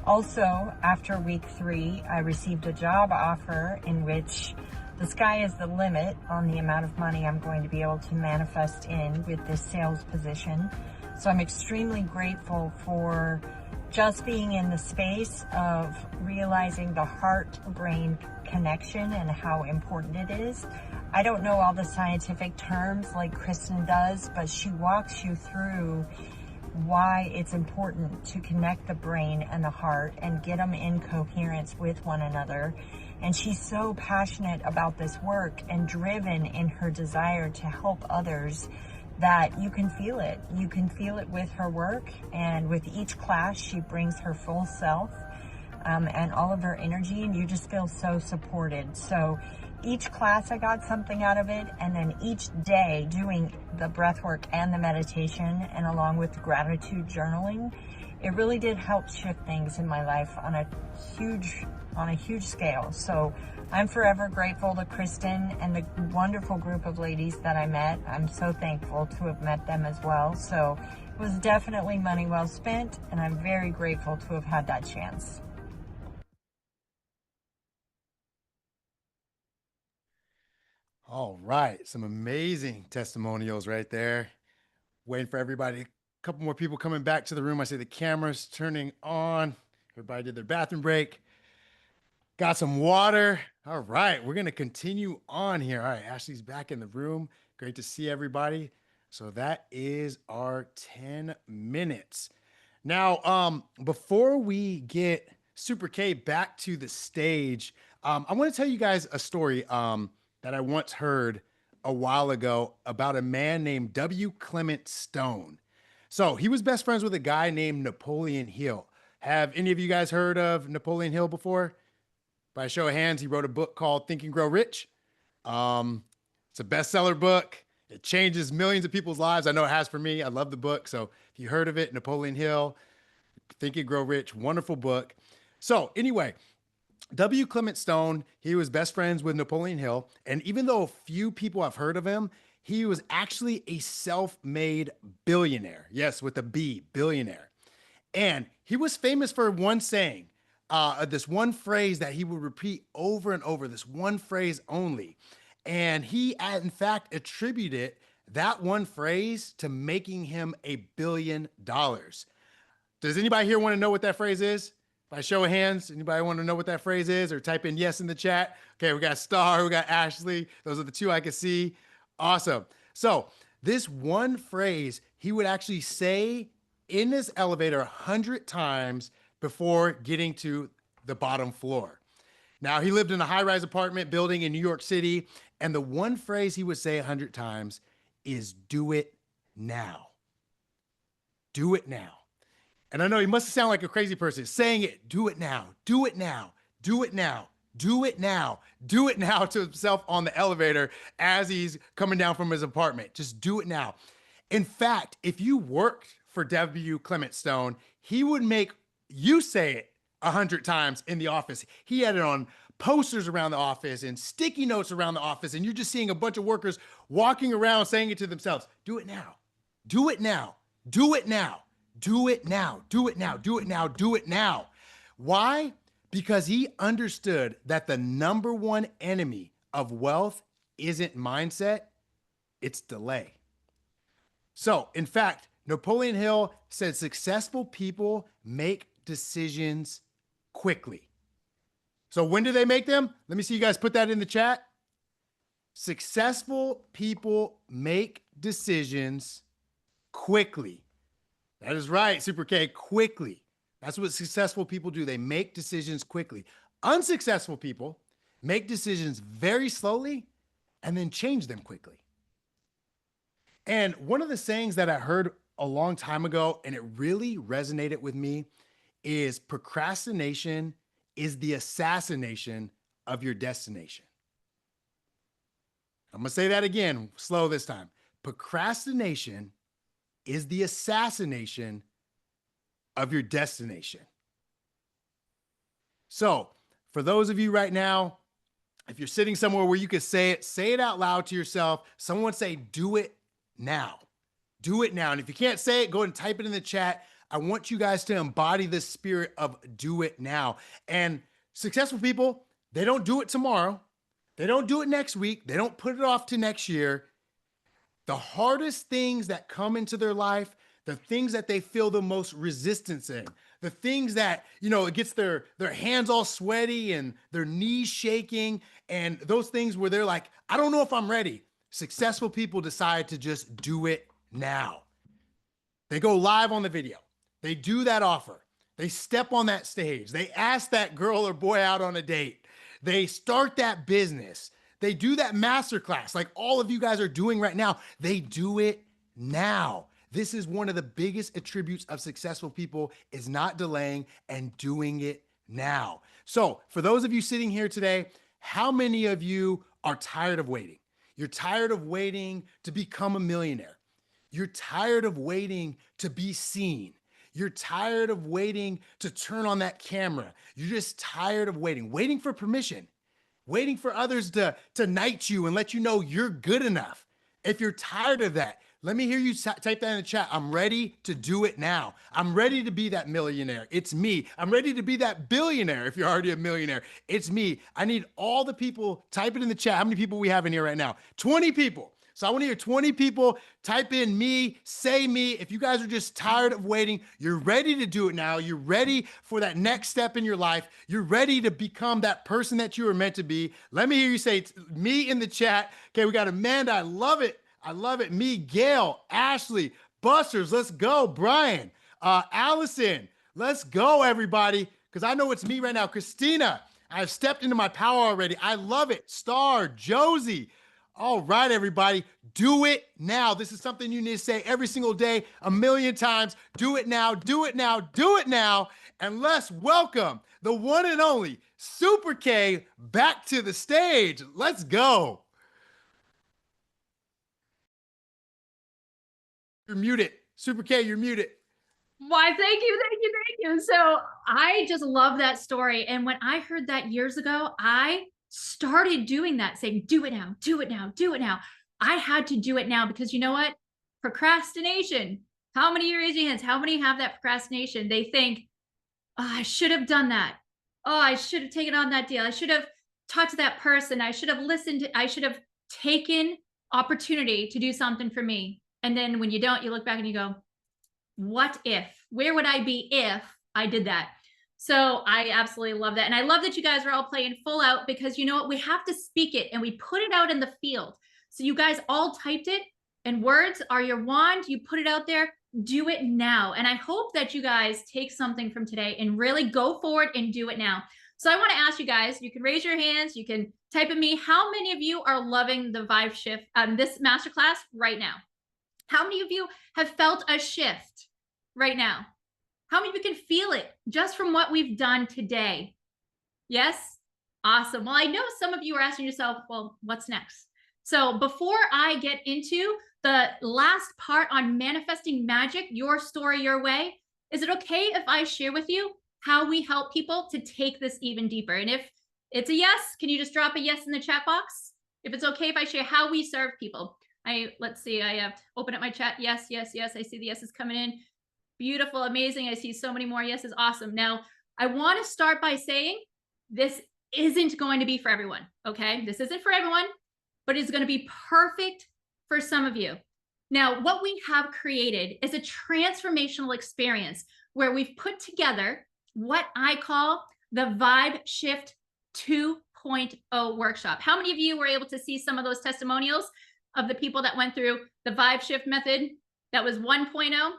Also, after week 3, I received a job offer in which the sky is the limit on the amount of money I'm going to be able to manifest in with this sales position. So I'm extremely grateful for just being in the space of realizing the heart-brain connection and how important it is. I don't know all the scientific terms like Kristen does, but she walks you through why it's important to connect the brain and the heart and get them in coherence with one another. And she's so passionate about this work and driven in her desire to help others that you can feel it. You can feel it with her work, and with each class she brings her full self. and all of her energy, and you just feel so supported. So each class I got something out of it, and then each day doing the breath work and the meditation, and along with gratitude journaling, it really did help shift things in my life on a huge scale. So I'm forever grateful to Kristen and the wonderful group of ladies that I met. I'm so thankful to have met them as well. So it was definitely money well spent, and I'm very grateful to have had that chance. All right. Some amazing testimonials right there. Waiting for everybody. A couple more people coming back to the room. I see the cameras turning on. Everybody did their bathroom break. Got some water. All right. We're going to continue on here. All right. Ashley's back in the room. Great to see everybody. So that is our 10 minutes. Now, before we get Super K back to the stage, I want to tell you guys a story that I once heard a while ago about a man named W. Clement Stone. So he was best friends with a guy named Napoleon Hill. Have any of you guys heard of Napoleon Hill before? By a show of hands, he wrote a book called Think and Grow Rich. It's a bestseller book. It changes millions of people's lives. I know it has for me. I love the book. So if you heard of it, Napoleon Hill, Think and Grow Rich, wonderful book. So anyway, W. Clement Stone, he was best friends with Napoleon Hill. And even though few people have heard of him, he was actually a self-made billionaire. Yes, with a B, billionaire. And he was famous for one saying, this one phrase that he would repeat over and over, this one phrase only. And he, in fact, attributed that one phrase to making him $1 billion. Does anybody here want to know what that phrase is? By show of hands, anybody want to know what that phrase is, or type in yes in the chat? Okay, we got Star, we got Ashley. Those are the two I can see. Awesome. So this one phrase he would actually say in this elevator 100 times before getting to the bottom floor. Now, he lived in a high-rise apartment building in New York City, and the one phrase he would say 100 times is do it now. Do it now. And I know he must sound like a crazy person saying it, do it now, do it now, do it now, do it now, do it now to himself on the elevator as he's coming down from his apartment. Just do it now. In fact, if you worked for W. Clement Stone, he would make you say it 100 times in the office. He had it on posters around the office and sticky notes around the office, and you're just seeing a bunch of workers walking around saying it to themselves. Do it now, do it now, do it now. Do it now, do it now, do it now, do it now. Why? Because he understood that the number one enemy of wealth isn't mindset, it's delay. So, in fact, Napoleon Hill said successful people make decisions quickly. So when do they make them? Let me see you guys put that in the chat. Successful people make decisions quickly. That is right, Super K, quickly. That's what successful people do. They make decisions quickly. Unsuccessful people make decisions very slowly and then change them quickly. And one of the sayings that I heard a long time ago, and it really resonated with me, is procrastination is the assassination of your destination. I'm going to say that again, slow this time. Procrastination is the assassination of your destination. So for those of you right now, if you're sitting somewhere where you can say it out loud to yourself. Someone say, do it now. Do it now. And if you can't say it, go ahead and type it in the chat. I want you guys to embody the spirit of do it now. And successful people, they don't do it tomorrow. They don't do it next week. They don't put it off to next year. The hardest things that come into their life, the things that they feel the most resistance in, the things that, it gets their hands all sweaty and their knees shaking, and those things where they're like, I don't know if I'm ready. Successful people decide to just do it now. They go live on the video. They do that offer. They step on that stage. They ask that girl or boy out on a date. They start that business. They do that masterclass like all of you guys are doing right now. They do it now. This is one of the biggest attributes of successful people, is not delaying and doing it now. So for those of you sitting here today, how many of you are tired of waiting? You're tired of waiting to become a millionaire. You're tired of waiting to be seen. You're tired of waiting to turn on that camera. You're just tired of waiting for permission, waiting for others to knight you and let you know you're good enough. If you're tired of that, let me hear you type that in the chat. I'm ready to do it now. I'm ready to be that millionaire. It's me. I'm ready to be that billionaire. If you're already a millionaire, it's me. I need all the people. Type it in the chat. How many people we have in here right now? 20 people. So I want to hear 20 people type in me, say me. If you guys are just tired of waiting, you're ready to do it now. You're ready for that next step in your life. You're ready to become that person that you were meant to be. Let me hear you say me in the chat. Okay, we got Amanda. I love it. I love it. Me, Gail, Ashley, Busters. Let's go. Brian, Allison. Let's go, everybody. Because I know it's me right now. Christina, I've stepped into my power already. I love it. Star, Josie. All right, everybody, do it now. This is something you need to say every single day, a million times. Do it now, do it now, do it now. And let's welcome the one and only Super K back to the stage. Let's go. You're muted. Super K, you're muted. Why, thank you, thank you, thank you. So I just love that story. And when I heard that years ago, I started doing that, saying, do it now, do it now, do it now. I had to do it now because you know what? Procrastination. How many raise your hands? How many have that procrastination? They think, oh, I should have done that. Oh, I should have taken on that deal. I should have talked to that person. I should have listened. I should have taken opportunity to do something for me. And then when you don't, you look back and you go, what if? Where would I be if I did that? So I absolutely love that. And I love that you guys are all playing full out because you know what? We have to speak it and we put it out in the field. So you guys all typed it and words are your wand. You put it out there, do it now. And I hope that you guys take something from today and really go forward and do it now. So I want to ask you guys, you can raise your hands, you can type at me. How many of you are loving the Vibe Shift, this masterclass right now? How many of you have felt a shift right now? How many of you can feel it just from what we've done today? Yes? Awesome. Well, I know some of you are asking yourself, well, what's next? So before I get into the last part on manifesting magic, your story, your way, is it okay if I share with you how we help people to take this even deeper? And if it's a yes, can you just drop a yes in the chat box? If it's okay if I share how we serve people. Let's see, I have to open up my chat. Yes, yes, yes. I see the yeses coming in. Beautiful, amazing. I see so many more yeses. Awesome. Now, I want to start by saying this isn't going to be for everyone, okay? This isn't for everyone, but it's going to be perfect for some of you. Now, what we have created is a transformational experience where we've put together what I call the Vibe Shift 2.0 workshop. How many of you were able to see some of those testimonials of the people that went through the Vibe Shift method? That was 1.0.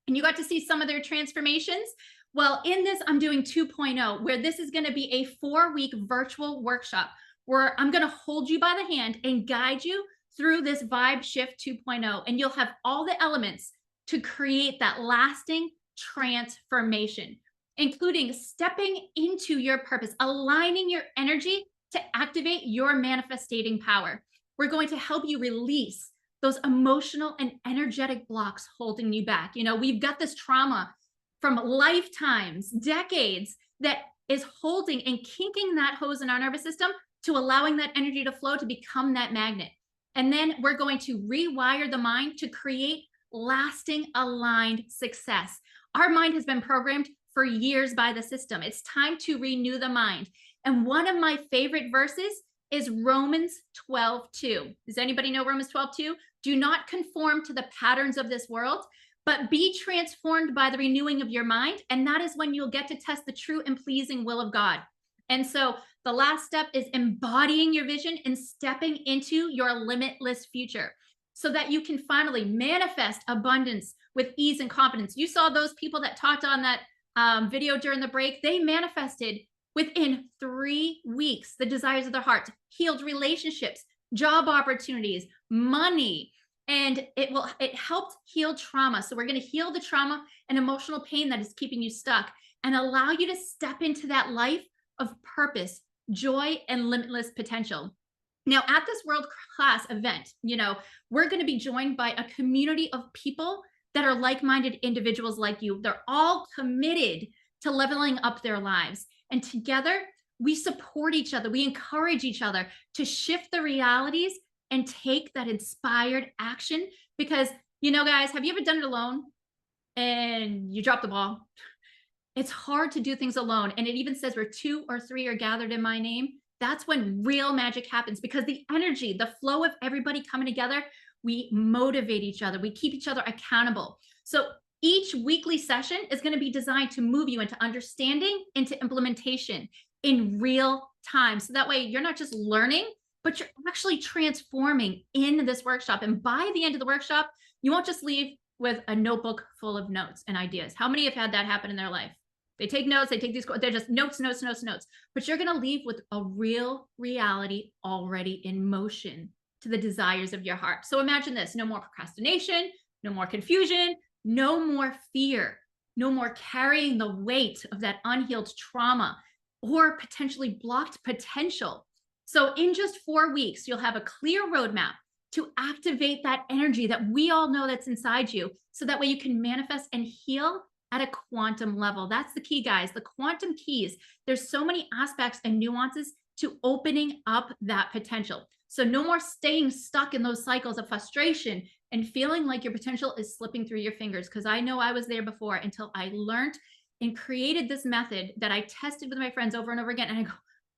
And you got to see some of their transformations. Well, in this, I'm doing 2.0, where this is going to be a 4-week virtual workshop where I'm going to hold you by the hand and guide you through this Vibe Shift 2.0. And you'll have all the elements to create that lasting transformation, including stepping into your purpose, aligning your energy to activate your manifesting power. We're going to help you release those emotional and energetic blocks holding you back. You know, we've got this trauma from lifetimes, decades, that is holding and kinking that hose in our nervous system to allowing that energy to flow to become that magnet. And then we're going to rewire the mind to create lasting aligned success. Our mind has been programmed for years by the system. It's time to renew the mind. And one of my favorite verses is Romans 12:2. Does anybody know Romans 12:2? Do not conform to the patterns of this world, but be transformed by the renewing of your mind. And that is when you'll get to test the true and pleasing will of God. And so the last step is embodying your vision and stepping into your limitless future so that you can finally manifest abundance with ease and confidence. You saw those people that talked on that video during the break. They manifested within 3 weeks the desires of their heart, healed relationships, job opportunities, money, and it helped heal trauma. So we're going to heal the trauma and emotional pain that is keeping you stuck. and allow you to step into that life of purpose, joy, and limitless potential. Now, at this world class event, we're going to be joined by a community of people that are like-minded individuals like you. They're all committed to leveling up their lives. And together, we support each other. We encourage each other to shift the realities and take that inspired action. Because, guys, have you ever done it alone and you drop the ball? It's hard to do things alone. And it even says where 2 or 3 are gathered in my name. That's when real magic happens, because the energy, the flow of everybody coming together, we motivate each other. We keep each other accountable. So each weekly session is going to be designed to move you into understanding, into implementation in real time. So that way you're not just learning, but you're actually transforming in this workshop. And by the end of the workshop, you won't just leave with a notebook full of notes and ideas. How many have had that happen in their life? They take notes, they take these, they're just notes, notes, notes, notes. But you're going to leave with a real reality already in motion to the desires of your heart. So imagine this: no more procrastination, no more confusion, no more fear, no more carrying the weight of that unhealed trauma or potentially blocked potential. So in just 4 weeks, you'll have a clear roadmap to activate that energy that we all know that's inside you, so that way you can manifest and heal at a quantum level. That's the key, guys. The quantum keys. There's so many aspects and nuances to opening up that potential. So no more staying stuck in those cycles of frustration and feeling like your potential is slipping through your fingers. Because I know I was there before, until I learned and created this method that I tested with my friends over and over again. And I go,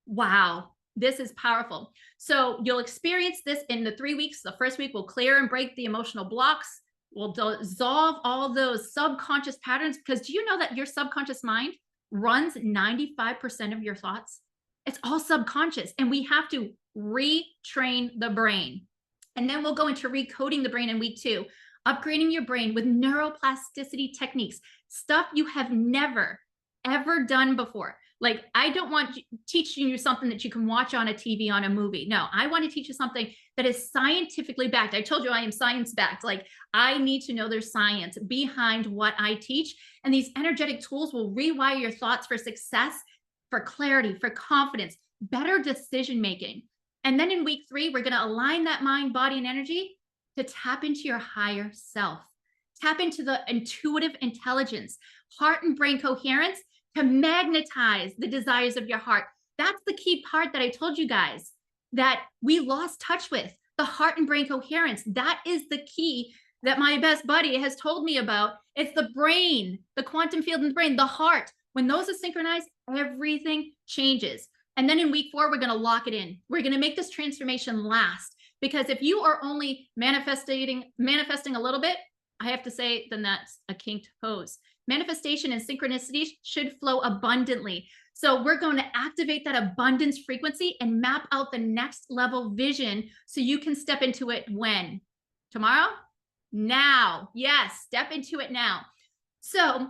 wow, this is powerful. So you'll experience this in the 3 weeks. The first week, we'll clear and break the emotional blocks. We'll dissolve all those subconscious patterns, because do you know that your subconscious mind runs 95% of your thoughts? It's all subconscious, and we have to retrain the brain. And then we'll go into recoding the brain in week 2, upgrading your brain with neuroplasticity techniques, stuff you have never, ever done before. Like, I don't want teaching you something that you can watch on a TV, on a movie. No, I want to teach you something that is scientifically backed. I told you I am science backed. Like, I need to know there's science behind what I teach. And these energetic tools will rewire your thoughts for success, for clarity, for confidence, better decision making. And then in week 3, we're going to align that mind, body, and energy to tap into your higher self, tap into the intuitive intelligence, heart and brain coherence, to magnetize the desires of your heart. That's the key part that I told you guys that we lost touch with, the heart and brain coherence. That is the key that my best buddy has told me about. It's the brain, the quantum field in the brain, the heart. When those are synchronized, everything changes. And then in week 4, we're going to lock it in. We're going to make this transformation last, because if you are only manifesting a little bit, I have to say, then that's a kinked hose. Manifestation and synchronicity should flow abundantly. So we're going to activate that abundance frequency and map out the next level vision, so you can step into it when? Tomorrow? Now. Yes, step into it now. So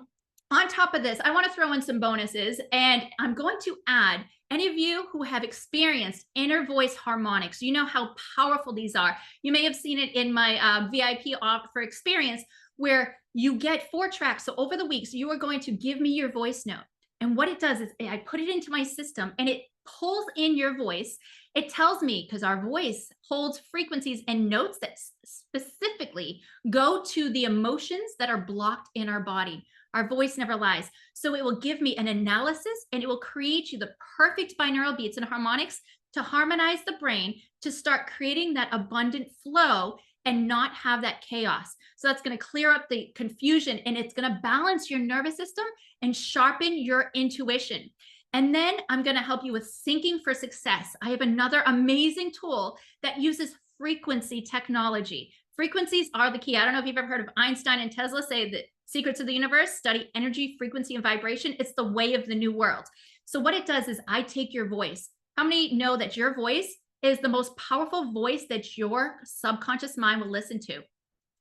on top of this, I want to throw in some bonuses, and I'm going to add any of you who have experienced inner voice harmonics. You know how powerful these are. You may have seen it in my VIP offer experience, where you get 4 tracks. So over the weeks, you are going to give me your voice note. And what it does is I put it into my system, and it pulls in your voice. It tells me, because our voice holds frequencies and notes that specifically go to the emotions that are blocked in our body. Our voice never lies. So it will give me an analysis, and it will create you the perfect binaural beats and harmonics to harmonize the brain, to start creating that abundant flow and not have that chaos. So that's going to clear up the confusion, and it's going to balance your nervous system and sharpen your intuition. And then I'm going to help you with syncing for success. I have another amazing tool that uses frequency technology. Frequencies are the key. I don't know if you've ever heard of Einstein and Tesla say that secrets of the universe, study energy, frequency, and vibration. It's the way of the new world. So what it does is I take your voice. How many know that your voice is the most powerful voice that your subconscious mind will listen to?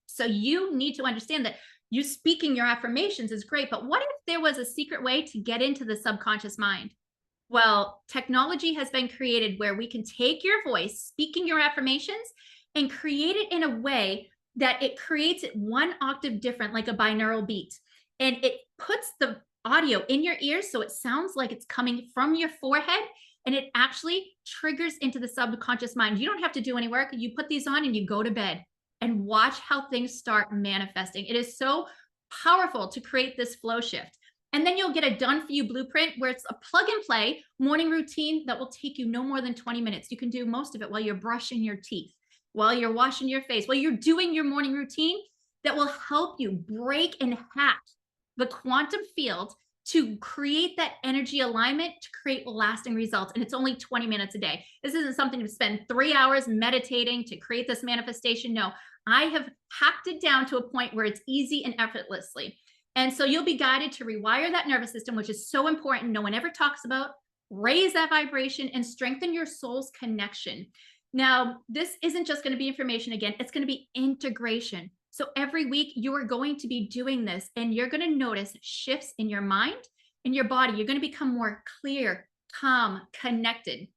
So you need to understand that you speaking your affirmations is great, but what if there was a secret way to get into the subconscious mind? Well, technology has been created where we can take your voice, speaking your affirmations, and create it in a way that it creates it 1 octave different, like a binaural beat. And it puts the audio in your ears, so it sounds like it's coming from your forehead, and it actually triggers into the subconscious mind. You don't have to do any work. You put these on and you go to bed and watch how things start manifesting. It is so powerful to create this flow shift. And then you'll get a done for you blueprint where it's a plug and play morning routine that will take you no more than 20 minutes. You can do most of it while you're brushing your teeth, while you're washing your face, while you're doing your morning routine, that will help you break and hack the quantum field to create that energy alignment to create lasting results. And it's only 20 minutes a day. This isn't something to spend 3 hours meditating to create this manifestation. No, I have hacked it down to a point where it's easy and effortlessly. And so you'll be guided to rewire that nervous system, which is so important. No one ever talks about. Raise that vibration and strengthen your soul's connection. Now, this isn't just going to be information again, it's going to be integration. So every week you are going to be doing this, and you're going to notice shifts in your mind, in your body. You're going to become more clear, calm, connected.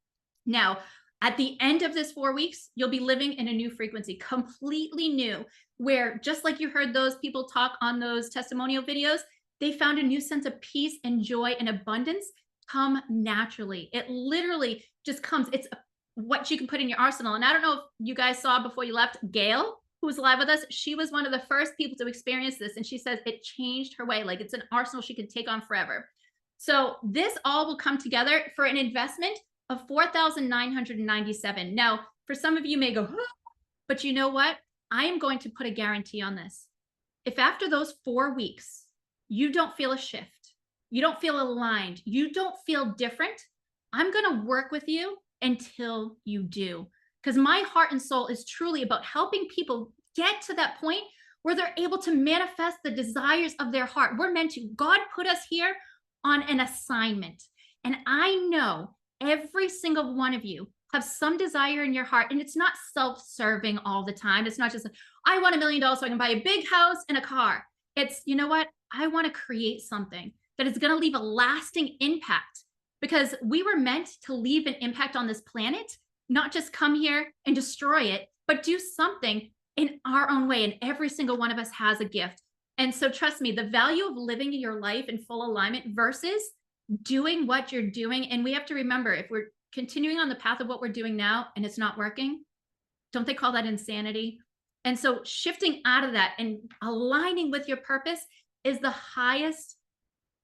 Now, at the end of this 4 weeks, you'll be living in a new frequency, completely new, where just like you heard those people talk on those testimonial videos, they found a new sense of peace and joy and abundance come naturally. It literally just comes. It's what you can put in your arsenal. And I don't know if you guys saw before you left, Gail, who was live with us, she was one of the first people to experience this. And she says it changed her way. Like, it's an arsenal she can take on forever. So this all will come together for an investment of $4,997. Now, for some of you may go, but you know what? I am going to put a guarantee on this. If after those 4 weeks, you don't feel a shift, you don't feel aligned, you don't feel different, I'm going to work with you until you do. Because my heart and soul is truly about helping people get to that point where they're able to manifest the desires of their heart. We're meant to. God put us here on an assignment. And I know every single one of you have some desire in your heart, and it's not self-serving all the time. It's not just, I want $1 million so I can buy a big house and a car. It's, you know what? I want to create something that is going to leave a lasting impact, because we were meant to leave an impact on this planet, not just come here and destroy it, but do something in our own way. And every single one of us has a gift. And so trust me, the value of living your life in full alignment versus doing what you're doing. And we have to remember, if we're continuing on the path of what we're doing now and it's not working, don't they call that insanity? And so shifting out of that and aligning with your purpose is the highest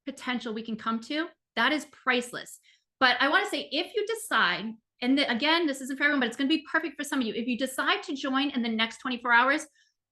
potential we can come to. That is priceless. But I want to say, if you decide, and again, this isn't for everyone, but it's going to be perfect for some of you. If you decide to join in the next 24 hours,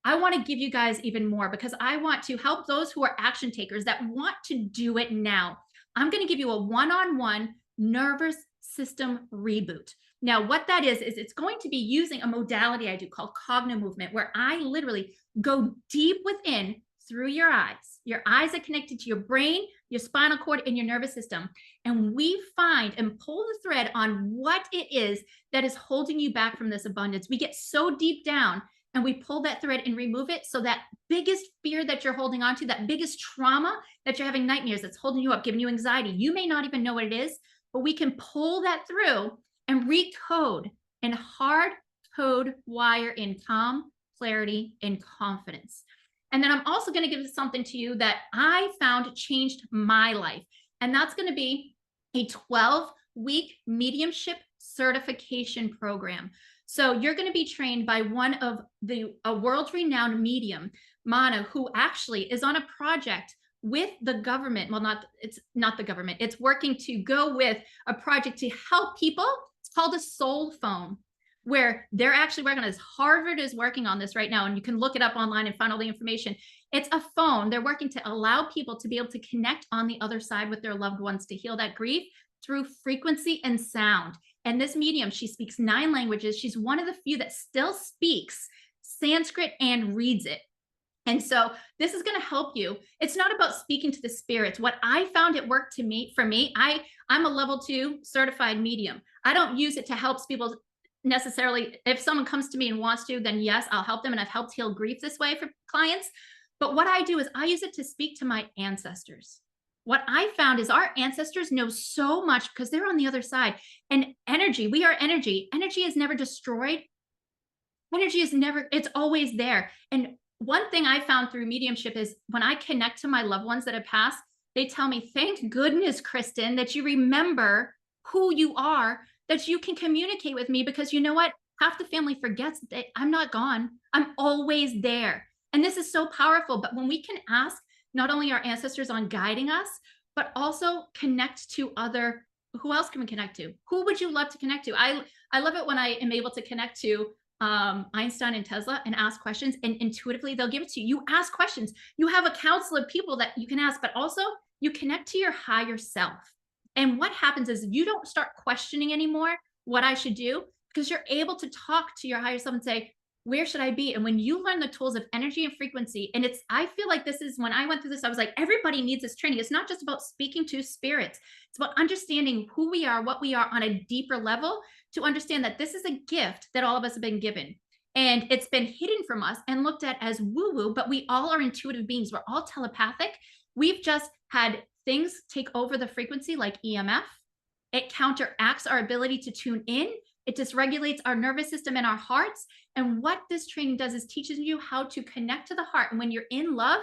I want to give you guys even more, because I want to help those who are action takers that want to do it now. I'm going to give you a one-on-one nervous system reboot. Now, what that is it's going to be using a modality I do called cognitive movement, where I literally go deep within through your eyes. Your eyes are connected to your brain, your spinal cord, and your nervous system. And we find and pull the thread on what it is that is holding you back from this abundance. We get so deep down and we pull that thread and remove it. So that biggest fear that you're holding on to, that biggest trauma that you're having nightmares, that's holding you up, giving you anxiety, you may not even know what it is, but we can pull that through and recode and hard code wire in calm, clarity, and confidence. And then I'm also going to give something to you that I found changed my life. And that's going to be a 12-week mediumship certification program. So you're going to be trained by one of a world-renowned medium, Mana, who actually is on a project with the government. Well, it's not the government. It's working to go with a project to help people. It's called a soul phone, where they're actually working on this. Harvard is working on this right now, and you can look it up online and find all the information. It's a phone. They're working to allow people to be able to connect on the other side with their loved ones, to heal that grief through frequency and sound. And this medium, she speaks 9 languages. She's one of the few that still speaks Sanskrit and reads it. And so this is going to help you. It's not about speaking to the spirits. What I found it worked for me, I'm a level 2 certified medium. I don't use it to help people necessarily. If someone comes to me and wants to, then yes, I'll help them. And I've helped heal grief this way for clients. But what I do is I use it to speak to my ancestors. What I found is our ancestors know so much because they're on the other side. And energy, we are energy. Energy is never destroyed. Energy is never, it's always there. And one thing I found through mediumship is when I connect to my loved ones that have passed, they tell me, thank goodness, Kristen, that you remember who you are, that you can communicate with me, because you know what? Half the family forgets that I'm not gone. I'm always there. And this is so powerful. But when we can ask not only our ancestors on guiding us, but also connect to other, who else can we connect to? Who would you love to connect to? I love it when I am able to connect to Einstein and Tesla and ask questions, and intuitively they'll give it to you. You ask questions. You have a council of people that you can ask, but also you connect to your higher self. And what happens is you don't start questioning anymore what I should do, because you're able to talk to your higher self and say, where should I be? And when you learn the tools of energy and frequency, and I feel like this is, when I went through this, I was like, everybody needs this training. It's not just about speaking to spirits. It's about understanding who we are, what we are on a deeper level, to understand that this is a gift that all of us have been given. And it's been hidden from us and looked at as woo-woo, but we all are intuitive beings. We're all telepathic. We've just had things take over the frequency like EMF. It counteracts our ability to tune in. It dysregulates our nervous system and our hearts. And what this training does is teaches you how to connect to the heart. And when you're in love,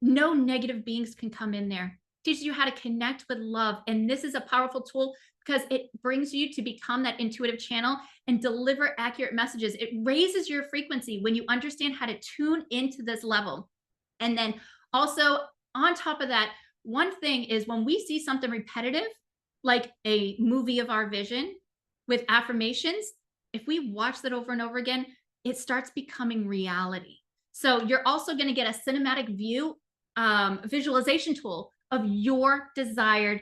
no negative beings can come in there. It teaches you how to connect with love. And this is a powerful tool because it brings you to become that intuitive channel and deliver accurate messages. It raises your frequency when you understand how to tune into this level. And then also on top of that, one thing is when we see something repetitive, like a movie of our vision with affirmations, if we watch that over and over again, it starts becoming reality. So you're also going to get a cinematic view, visualization tool of your desired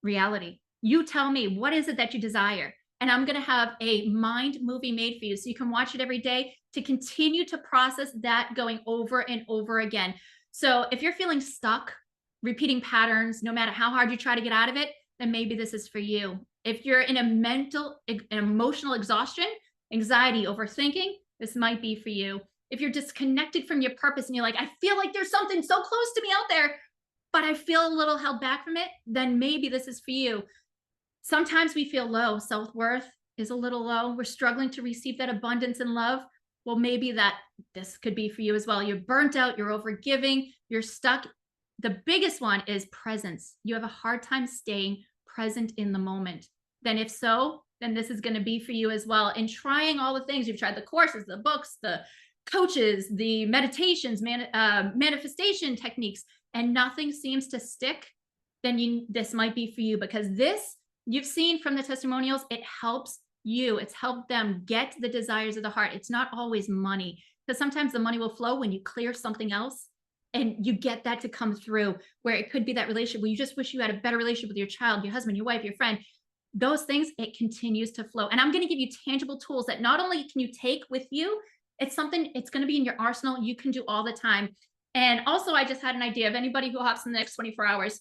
reality. You tell me, what is it that you desire? And I'm going to have a mind movie made for you so you can watch it every day to continue to process that going over and over again. So if you're feeling stuck, repeating patterns, no matter how hard you try to get out of it, then maybe this is for you. If you're in a mental and emotional exhaustion, anxiety, overthinking, this might be for you. If you're disconnected from your purpose and you're like, I feel like there's something so close to me out there, but I feel a little held back from it, then maybe this is for you. Sometimes we feel low. Self-worth is a little low. We're struggling to receive that abundance and love. Well, maybe this could be for you as well. You're burnt out, you're overgiving, you're stuck. The biggest one is presence. You have a hard time staying present in the moment. Then if so, then this is going to be for you as well. And trying all the things, you've tried the courses, the books, the coaches, the meditations, manifestation techniques, and nothing seems to stick, then this might be for you, because this, you've seen from the testimonials, it helps you. It's helped them get the desires of the heart. It's not always money, because sometimes the money will flow when you clear something else and you get that to come through, where it could be that relationship where you just wish you had a better relationship with your child, your husband, your wife, your friend. Those things, it continues to flow. And I'm going to give you tangible tools that not only can you take with you, it's something, it's going to be in your arsenal. You can do all the time. And also, I just had an idea of anybody who hops in the next 24 hours,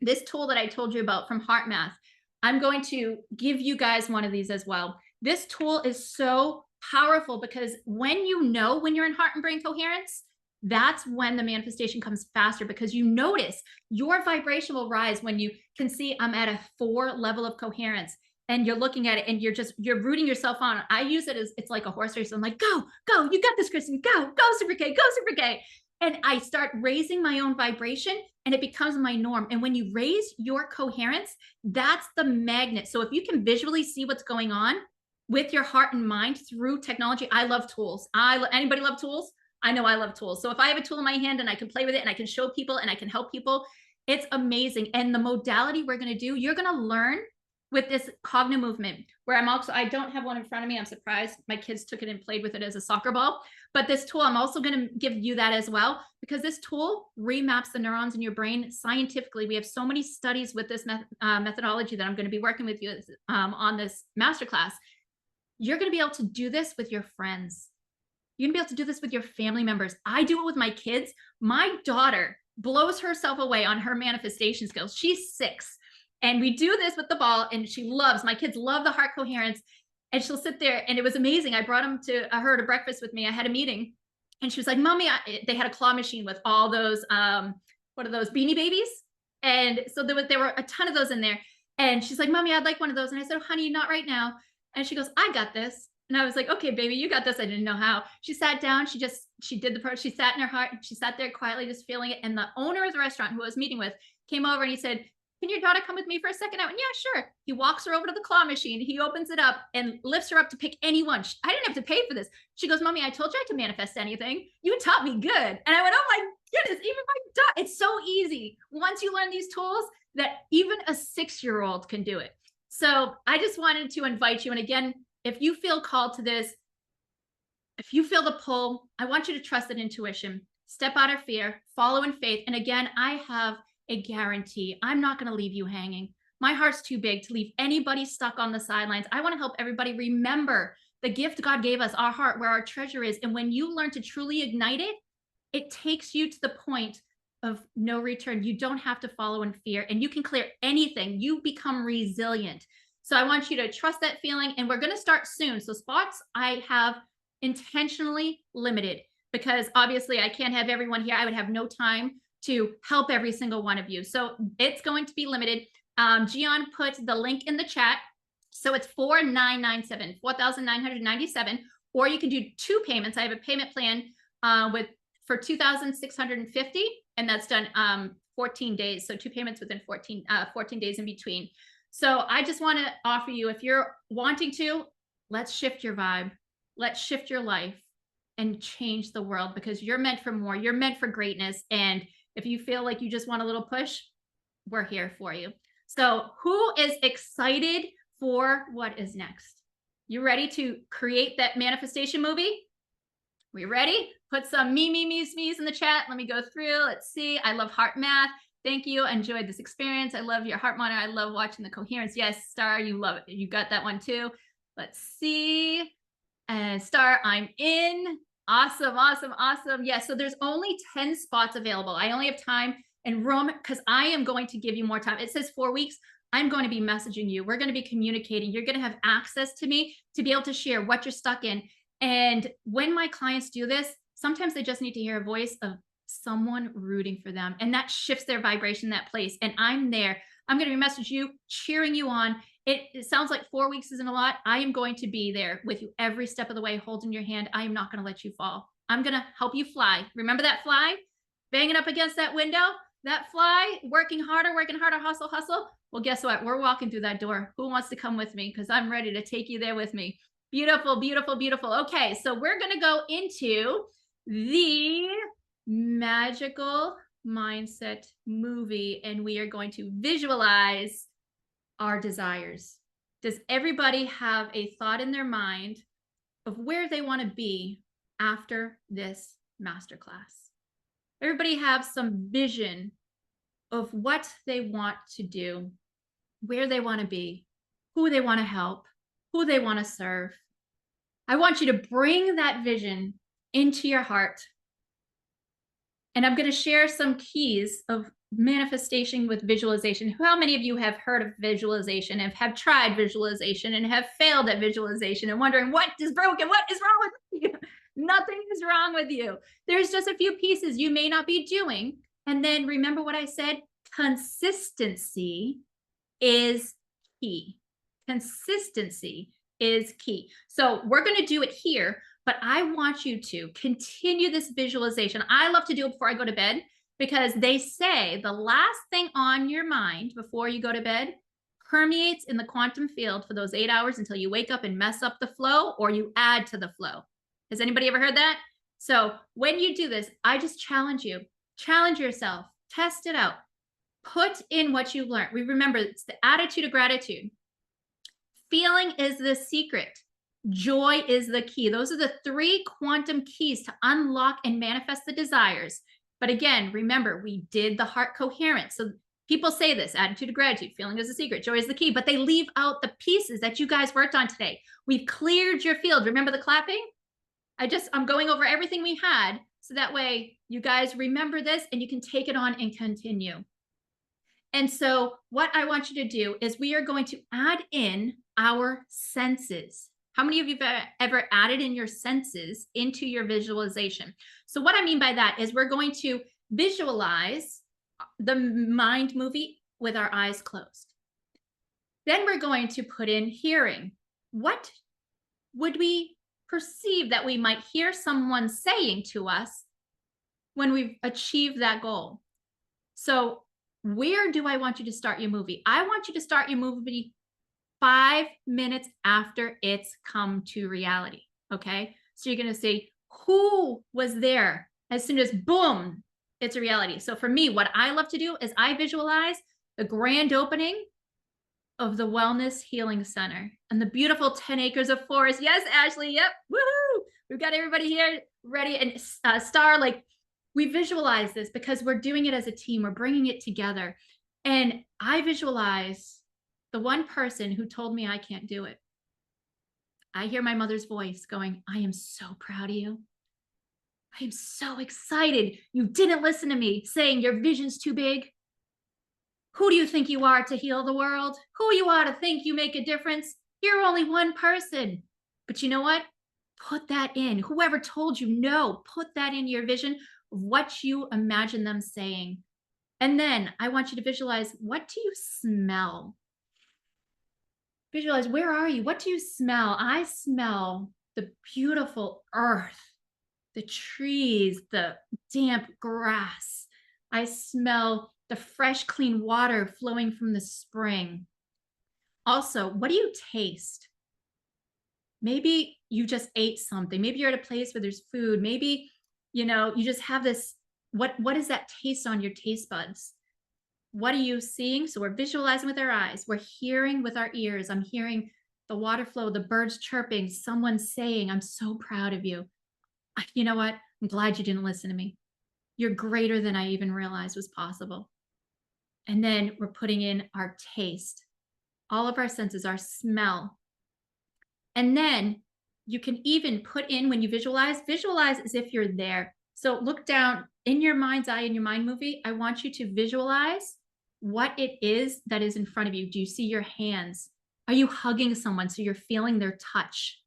this tool that I told you about from Heart Math, I'm going to give you guys one of these as well. This tool is so powerful because when you know when you're in heart and brain coherence, that's when the manifestation comes faster, because you notice your vibration will rise when you can see I'm at a 4 level of coherence, and you're looking at it and you're rooting yourself on. I use it as, it's like a horse race. I'm like, go, you got this, Kristen, go Super K, go Super K. And I start raising my own vibration and it becomes my norm. And when you raise your coherence, that's the magnet. So if you can visually see what's going on with your heart and mind through technology, I love tools. Anybody love tools? I know I love tools. So if I have a tool in my hand and I can play with it and I can show people and I can help people, it's amazing. And the modality we're going to do, you're going to learn with this cognitive movement, where I don't have one in front of me. I'm surprised my kids took it and played with it as a soccer ball. But this tool, I'm also going to give you that as well, because this tool remaps the neurons in your brain scientifically. We have so many studies with this methodology that I'm going to be working with you on this masterclass. You're going to be able to do this with your friends. You're gonna be able to do this with your family members. I do it with my kids. My daughter blows herself away on her manifestation skills. She's 6. And we do this with the ball, and my kids love the heart coherence. And she'll sit there, and it was amazing. I brought her to breakfast with me. I had a meeting, and she was like, Mommy, they had a claw machine with all those, what are those, Beanie Babies? And so there were a ton of those in there. And she's like, Mommy, I'd like one of those. And I said, oh, honey, not right now. And she goes, I got this. And I was like, okay, baby, you got this. I didn't know how. She sat down. She did the she sat in her heart. She sat there quietly, just feeling it. And the owner of the restaurant who I was meeting with came over and he said, can your daughter come with me for a second? I went, yeah, sure. He walks her over to the claw machine. He opens it up and lifts her up to pick any one. I didn't have to pay for this. She goes, Mommy, I told you I could manifest anything. You taught me good. And I went, oh my goodness, even my daughter, it's so easy. Once you learn these tools that even a 6-year-old can do it. So I just wanted to invite you. And again, if you feel called to this, if you feel the pull, I want you to trust that intuition, step out of fear, follow in faith. And again, I have a guarantee. I'm not going to leave you hanging. My heart's too big to leave anybody stuck on the sidelines. I want to help everybody remember the gift God gave us, our heart, where our treasure is. And when you learn to truly ignite it, it takes you to the point of no return. You don't have to follow in fear, and you can clear anything. You become resilient. So I want you to trust that feeling, and we're going to start soon. So spots I have intentionally limited, because obviously I can't have everyone here. I would have no time to help every single one of you. So it's going to be limited. Gian put the link in the chat. So it's $4,997, or you can do 2 payments. I have a payment plan for $2,650, and that's done 14 days. So 2 payments within 14 days in between. So I just want to offer you, if you're wanting to, let's shift your vibe. Let's shift your life and change the world, because you're meant for more. You're meant for greatness. And if you feel like you just want a little push, we're here for you. So who is excited for what is next? You ready to create that manifestation movie? We ready? Put some me's in the chat. Let me go through. Let's see. I love heart math. Thank you. I enjoyed this experience. I love your heart monitor. I love watching the coherence. Yes, Star, you love it. You got that one too. Let's see. And Star, I'm in. Awesome, awesome, awesome. Yes, so there's only 10 spots available. I only have time and room because I am going to give you more time. It says 4 weeks. I'm going to be messaging you. We're going to be communicating. You're going to have access to me to be able to share what you're stuck in. And when my clients do this, sometimes they just need to hear a voice of someone rooting for them. And that shifts their vibration, that place. And I'm there. I'm going to be messaging you, cheering you on. It sounds like 4 weeks isn't a lot. I am going to be there with you every step of the way, holding your hand. I am not going to let you fall. I'm going to help you fly. Remember that fly? Banging up against that window? That fly, working harder, hustle, hustle. Well, guess what? We're walking through that door. Who wants to come with me? Because I'm ready to take you there with me. Beautiful, beautiful, beautiful. Okay, so we're going to go into the magical mindset movie, and we are going to visualize our desires. Does everybody have a thought in their mind of where they want to be after this masterclass? Everybody have some vision of what they want to do, where they want to be, who they want to help, who they want to serve. I want you to bring that vision into your heart. And I'm going to share some keys of manifestation with visualization. How many of you have heard of visualization and have tried visualization and have failed at visualization and wondering what is broken? What is wrong with you? Nothing is wrong with you. There's just a few pieces you may not be doing. And then remember what I said, consistency is key. Consistency is key. So we're going to do it here, but I want you to continue this visualization. I love to do it before I go to bed, because they say the last thing on your mind before you go to bed permeates in the quantum field for those 8 hours until you wake up and mess up the flow, or you add to the flow. Has anybody ever heard that? So when you do this, I just challenge you, challenge yourself, test it out, put in what you learned. We remember it's the attitude of gratitude. Feeling is the secret. Joy is the key. Those are the 3 quantum keys to unlock and manifest the desires. But again, remember, we did the heart coherence. So people say this, attitude of gratitude, feeling is the secret, joy is the key, but they leave out the pieces that you guys worked on today. We've cleared your field. Remember the clapping? I'm going over everything we had, so that way you guys remember this and you can take it on and continue. And so what I want you to do is we are going to add in our senses. How many of you have ever added in your senses into your visualization? So what I mean by that is we're going to visualize the mind movie with our eyes closed. Then we're going to put in hearing. What would we perceive that we might hear someone saying to us when we've achieved that goal? So where do I want you to start your movie? I want you to start your movie 5 minutes after it's come to reality. Okay. So you're going to say, who was there as soon as boom, it's a reality. So for me, what I love to do is I visualize the grand opening of the Wellness Healing Center and the beautiful 10 acres of forest. Yes, Ashley. Yep. Woohoo. We've got everybody here ready. And Star, like, we visualize this because we're doing it as a team. We're bringing it together. And I visualize the one person who told me I can't do it. I hear my mother's voice going, I am so proud of you. I am so excited. You didn't listen to me saying your vision's too big. Who do you think you are to heal the world? Who you are to think you make a difference? You're only one person. But you know what? Put that in. Whoever told you no, put that in your vision of what you imagine them saying. And then I want you to visualize, what do you smell? Visualize, where are you? What do you smell? I smell the beautiful earth, the trees, the damp grass. I smell the fresh, clean water flowing from the spring. Also, what do you taste? Maybe you just ate something. Maybe you're at a place where there's food. Maybe, you just have this, what is that taste on your taste buds? What are you seeing? So we're visualizing with our eyes. We're hearing with our ears. I'm hearing the water flow, the birds chirping, someone saying, I'm so proud of you. You know what? I'm glad you didn't listen to me. You're greater than I even realized was possible. And then we're putting in our taste, all of our senses, our smell. And then you can even put in, when you visualize as if you're there. So look down in your mind's eye, in your mind movie. I want you to visualize what it is that is in front of you. Do you see your hands? Are you hugging someone so you're feeling their touch?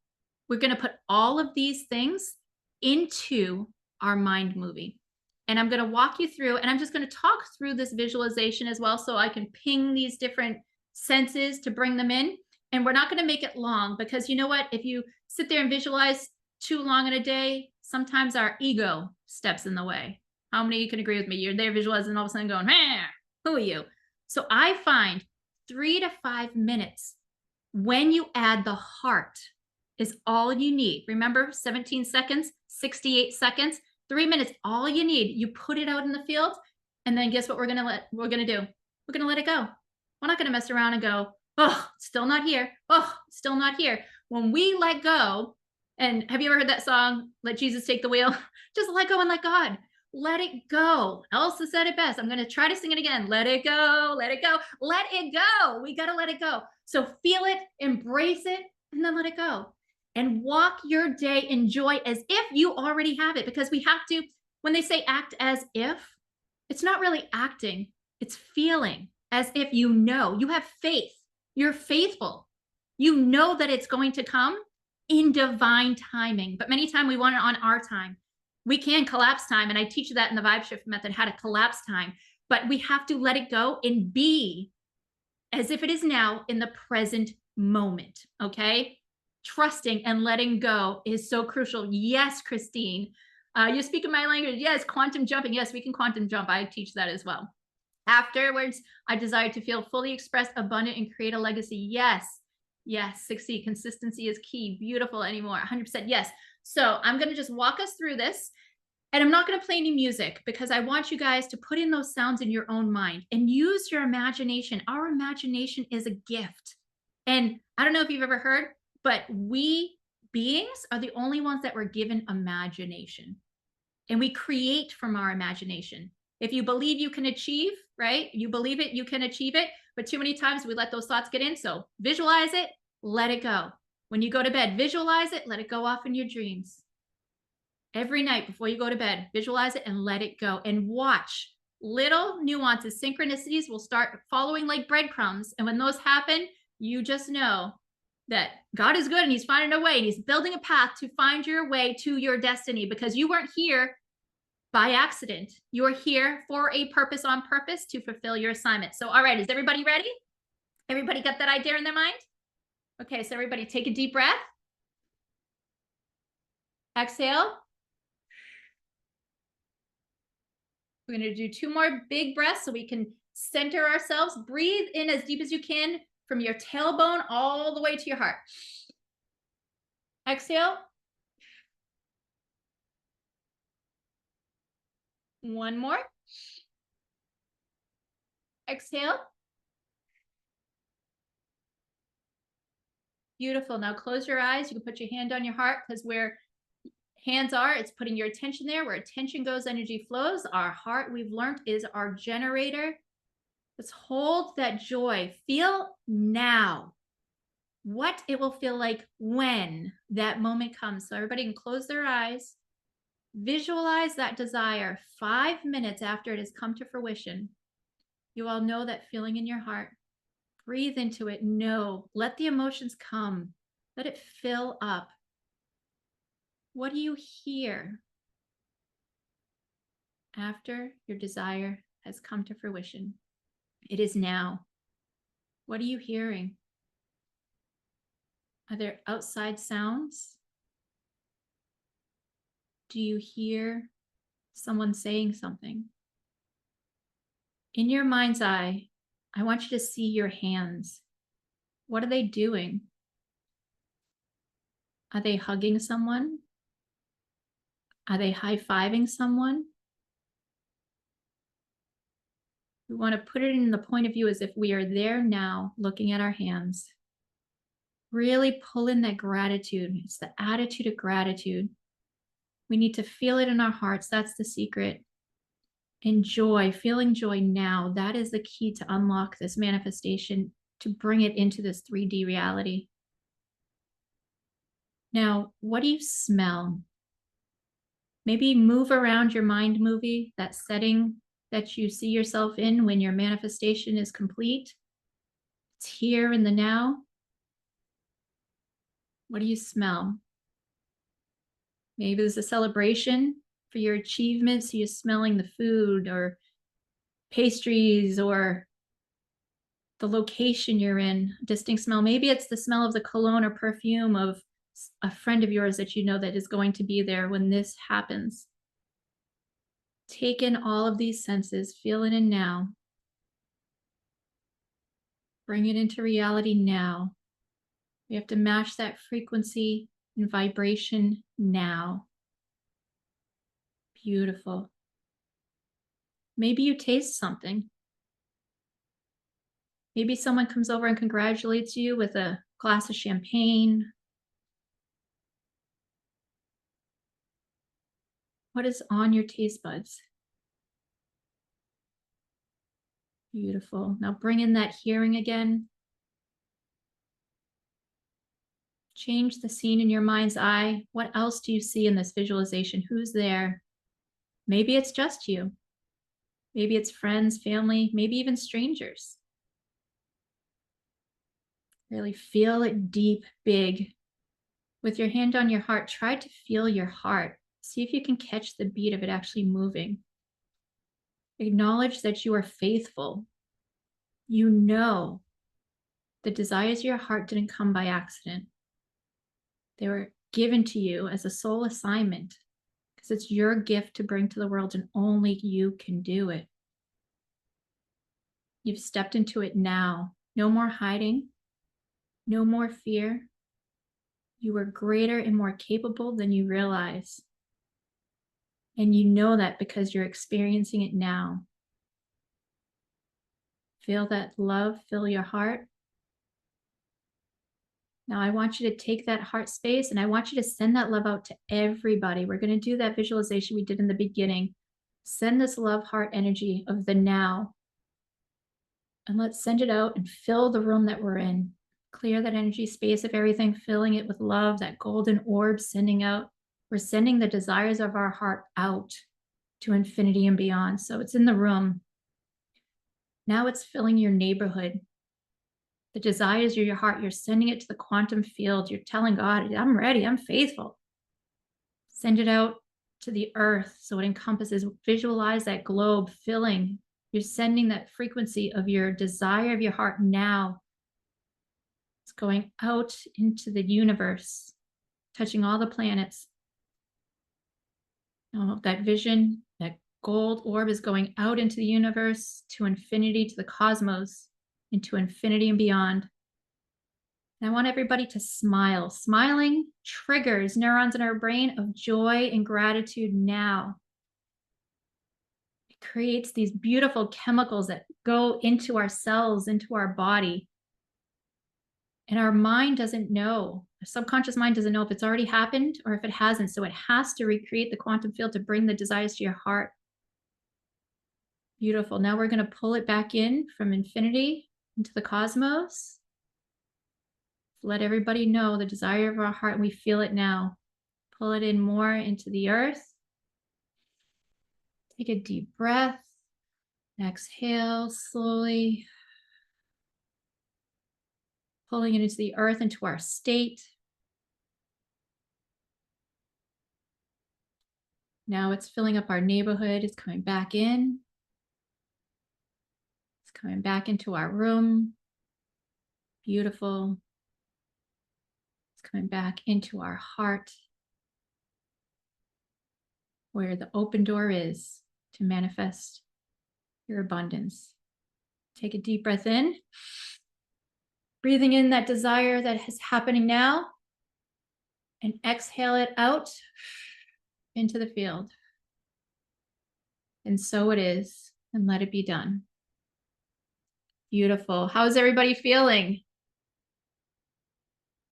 We're going to put all of these things into our mind movie. And I'm going to walk you through, and I'm just going to talk through this visualization as well so I can ping these different senses to bring them in. And we're not going to make it long, because you know what? If you sit there and visualize too long in a day, sometimes our ego steps in the way. How many of you can agree with me? You're there visualizing and all of a sudden going, who are you? So I find 3 to 5 minutes when you add the heart is all you need. Remember, 17 seconds, 68 seconds, 3 minutes, all you need. You put it out in the field, and then guess what we're gonna do? We're gonna let it go. We're not gonna mess around and go, oh, still not here. Oh, still not here. When we let go, and have you ever heard that song, Let Jesus Take the Wheel? Just let go and let God. Let it go. Elsa said it best. I'm going to try to sing it again. Let it go, let it go, let it go. We got to let it go. So feel it, embrace it, and then let it go. And walk your day, enjoy as if you already have it. Because we have to, when they say act as if, it's not really acting, it's feeling as if you know. You have faith. You're faithful. You know that it's going to come in divine timing. But many times we want it on our time. We can collapse time. And I teach you that in the Vibe Shift method, how to collapse time. But we have to let it go and be as if it is now in the present moment. Okay. Trusting and letting go is so crucial. Yes, Christine. You're speaking my language. Yes, quantum jumping. Yes, we can quantum jump. I teach that as well. Afterwards, I desire to feel fully expressed, abundant, and create a legacy. Yes. Yes, succeed. Consistency is key. Beautiful anymore. 100%. Yes. So I'm going to just walk us through this, and I'm not going to play any music because I want you guys to put in those sounds in your own mind and use your imagination. Our imagination is a gift. And I don't know if you've ever heard, but we beings are the only ones that were given imagination, and we create from our imagination. If you believe you can achieve, right? You believe it, you can achieve it. But too many times we let those thoughts get in. So visualize it, let it go. When you go to bed, visualize it, let it go off in your dreams. Every night before you go to bed, visualize it and let it go. And watch little nuances, synchronicities will start following like breadcrumbs. And when those happen, you just know that God is good and he's finding a way, and he's building a path to find your way to your destiny, because you weren't here by accident. You're here for a purpose, on purpose, to fulfill your assignment. So, all right, is everybody ready? Everybody got that idea in their mind? Okay, so everybody take a deep breath. Exhale. We're going to do 2 more big breaths so we can center ourselves. Breathe in as deep as you can from your tailbone all the way to your heart. Exhale. One more. Exhale. Beautiful. Now close your eyes. You can put your hand on your heart, because where hands are, it's putting your attention there. Where attention goes, energy flows. Our heart, we've learned, is our generator. Let's hold that joy. Feel now what it will feel like when that moment comes. So everybody can close their eyes. Visualize that desire 5 minutes after it has come to fruition. You all know that feeling in your heart. Breathe into it. Know. Let the emotions come. Let it fill up. What do you hear after your desire has come to fruition? It is now. What are you hearing? Are there outside sounds? Do you hear someone saying something? In your mind's eye, I want you to see your hands. What are they doing? Are they hugging someone? Are they high-fiving someone? We want to put it in the point of view as if we are there now, looking at our hands. Really pull in that gratitude. It's the attitude of gratitude. We need to feel it in our hearts. That's the secret. And joy, feeling joy now, that is the key to unlock this manifestation, to bring it into this 3D reality. Now, what do you smell? Maybe move around your mind movie, that setting that you see yourself in when your manifestation is complete. It's here in the now. What do you smell? Maybe there's a celebration for your achievements. So you're smelling the food or pastries or the location you're in, distinct smell. Maybe it's the smell of the cologne or perfume of a friend of yours that you know that is going to be there when this happens. Take in all of these senses, feel it in now. Bring it into reality now. We have to match that frequency and vibration now. Beautiful. Maybe you taste something. Maybe someone comes over and congratulates you with a glass of champagne. What is on your taste buds? Beautiful. Now bring in that hearing again. Change the scene in your mind's eye. What else do you see in this visualization? Who's there? Maybe it's just you. Maybe it's friends, family, maybe even strangers. Really feel it deep, big. With your hand on your heart, try to feel your heart. See if you can catch the beat of it actually moving. Acknowledge that you are faithful. You know the desires of your heart didn't come by accident. They were given to you as a soul assignment, because it's your gift to bring to the world and only you can do it. You've stepped into it now. No more hiding. No more fear. You are greater and more capable than you realize. And you know that because you're experiencing it now. Feel that love fill your heart. Now I want you to take that heart space and I want you to send that love out to everybody. We're going to do that visualization we did in the beginning. Send this love heart energy of the now. And let's send it out and fill the room that we're in. Clear that energy space of everything, filling it with love, that golden orb sending out. We're sending the desires of our heart out to infinity and beyond. So it's in the room. Now it's filling your neighborhood. The desires of your heart, you're sending it to the quantum field. You're telling God, I'm ready, I'm faithful. Send it out to the earth so it encompasses, visualize that globe filling. You're sending that frequency of your desire of your heart now. It's going out into the universe, touching all the planets. Oh, that vision, that gold orb is going out into the universe, to infinity, to the cosmos, into infinity and beyond. And I want everybody to smile. Smiling triggers neurons in our brain of joy and gratitude now. It creates these beautiful chemicals that go into our cells, into our body. And our mind doesn't know. Our subconscious mind doesn't know if it's already happened or if it hasn't. So it has to recreate the quantum field to bring the desires to your heart. Beautiful. Now we're going to pull it back in from infinity into the cosmos. Let everybody know the desire of our heart, and we feel it now. Pull it in more into the earth. Take a deep breath. Exhale slowly. Pulling it into the earth, into our state. Now it's filling up our neighborhood. It's coming back in. It's coming back into our room. Beautiful. It's coming back into our heart, where the open door is to manifest your abundance. Take a deep breath in. Breathing in that desire that is happening now, and exhale it out into the field. And so it is, and let it be done. Beautiful. How's everybody feeling?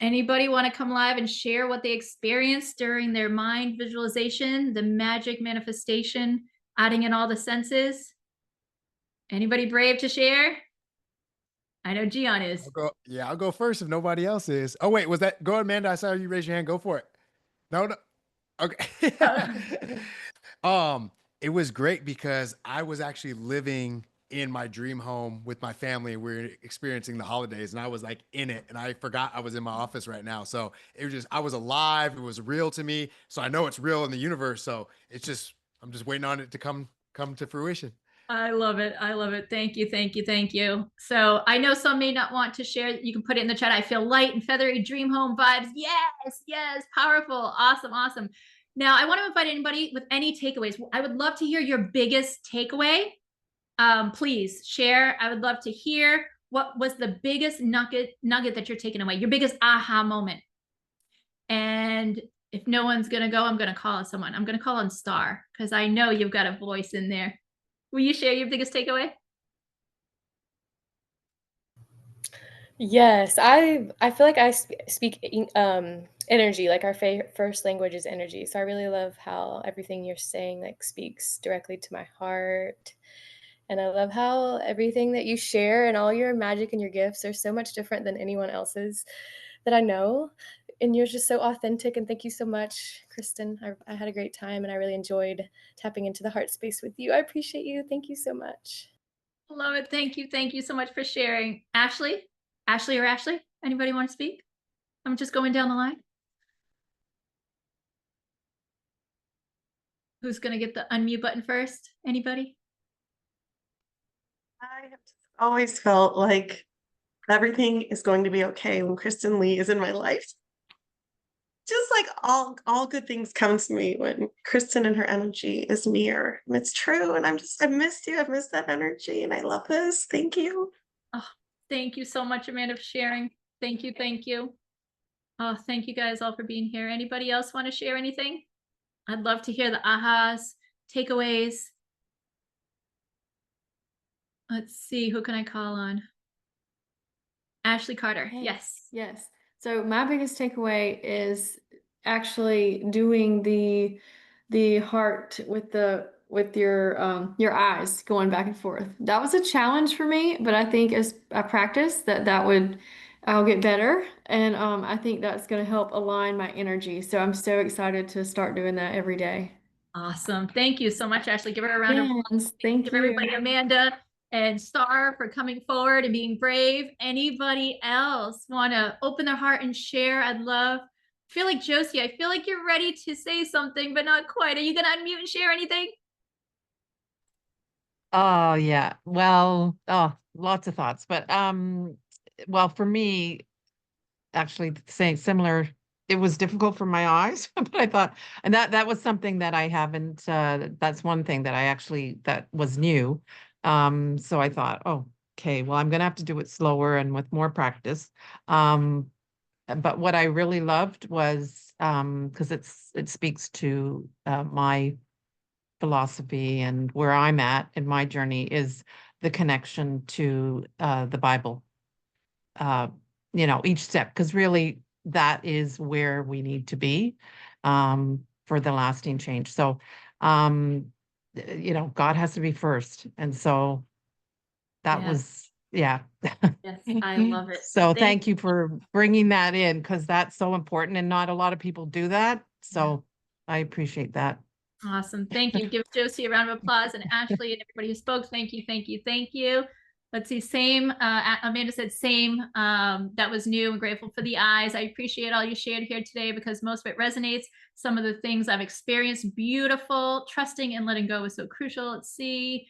Anybody want to come live and share what they experienced during their mind visualization, the magic manifestation, adding in all the senses? Anybody brave to share? I know Gian is. I'll go first if nobody else is. Oh, wait, was that? Go ahead, Amanda. I saw you raise your hand. Go for it. No. Okay. It was great because I was actually living in my dream home with my family. We were experiencing the holidays, and I was like in it, and I forgot I was in my office right now. So it was just, I was alive. It was real to me. So I know it's real in the universe. So it's just, I'm just waiting on it to come to fruition. I love it. I love it. Thank you. Thank you. Thank you. So I know some may not want to share. You can put it in the chat. I feel light and feathery dream home vibes. Yes. Yes. Powerful. Awesome. Awesome. Now I want to invite anybody with any takeaways. I would love to hear your biggest takeaway. Please share. I would love to hear what was the biggest nugget that you're taking away, your biggest aha moment. And if no one's going to go, I'm going to call someone. I'm going to call on Star because I know you've got a voice in there. Will you share your biggest takeaway? Yes, I feel like I speak energy, like our first language is energy. So I really love how everything you're saying like speaks directly to my heart. And I love how everything that you share and all your magic and your gifts are so much different than anyone else's that I know. And you're just so authentic. And thank you so much, Kristen. I had a great time and I really enjoyed tapping into the heart space with you. I appreciate you. Thank you so much. Love it. Thank you. Thank you so much for sharing. Ashley or Ashley? Anybody want to speak? I'm just going down the line. Who's going to get the unmute button first? Anybody? I have always felt like everything is going to be okay when Kristen Lee is in my life. Just like all good things come to me when Kristen and her energy is near. And it's true. And I've missed you. I've missed that energy. And I love this. Thank you. Oh, thank you so much, Amanda, for sharing. Thank you. Thank you. Oh, thank you guys all for being here. Anybody else want to share anything? I'd love to hear the ahas, takeaways. Let's see, who can I call on? Ashley Carter. Hey, yes. Yes. So my biggest takeaway is actually doing the heart with your eyes going back and forth. That was a challenge for me, but I think as I practice I'll get better, and I think that's going to help align my energy. So I'm so excited to start doing that every day. Awesome. Thank you so much, Ashley. Give her a round of applause. Yes, thank Give you. everybody Amanda and Star for coming forward and being brave. Anybody else want to open their heart and share? I feel like Josie, I feel like you're ready to say something, but not quite. Are you going to unmute and share anything? Oh yeah. Well, lots of thoughts. But well, for me, actually saying similar it was difficult for my eyes, but I thought, and that was something that I haven't, that's one thing that I actually, that was new. So I thought, oh, okay, well, I'm going to have to do it slower and with more practice. But what I really loved was, because it speaks to my philosophy and where I'm at in my journey, is the connection to the Bible. Uh, each step, because really that is where we need to be for the lasting change. So, God has to be first. And so that was, yeah. Yes, I love it. So thank you for bringing that in, because that's so important and not a lot of people do that. So I appreciate that. Awesome. Thank you. Give Josie a round of applause, and Ashley and everybody who spoke. Thank you. Thank you. Thank you. Let's see. Same. Amanda said same. That was new, and grateful for the eyes. I appreciate all you shared here today because most of it resonates. Some of the things I've experienced, beautiful. Trusting and letting go is so crucial. Let's see.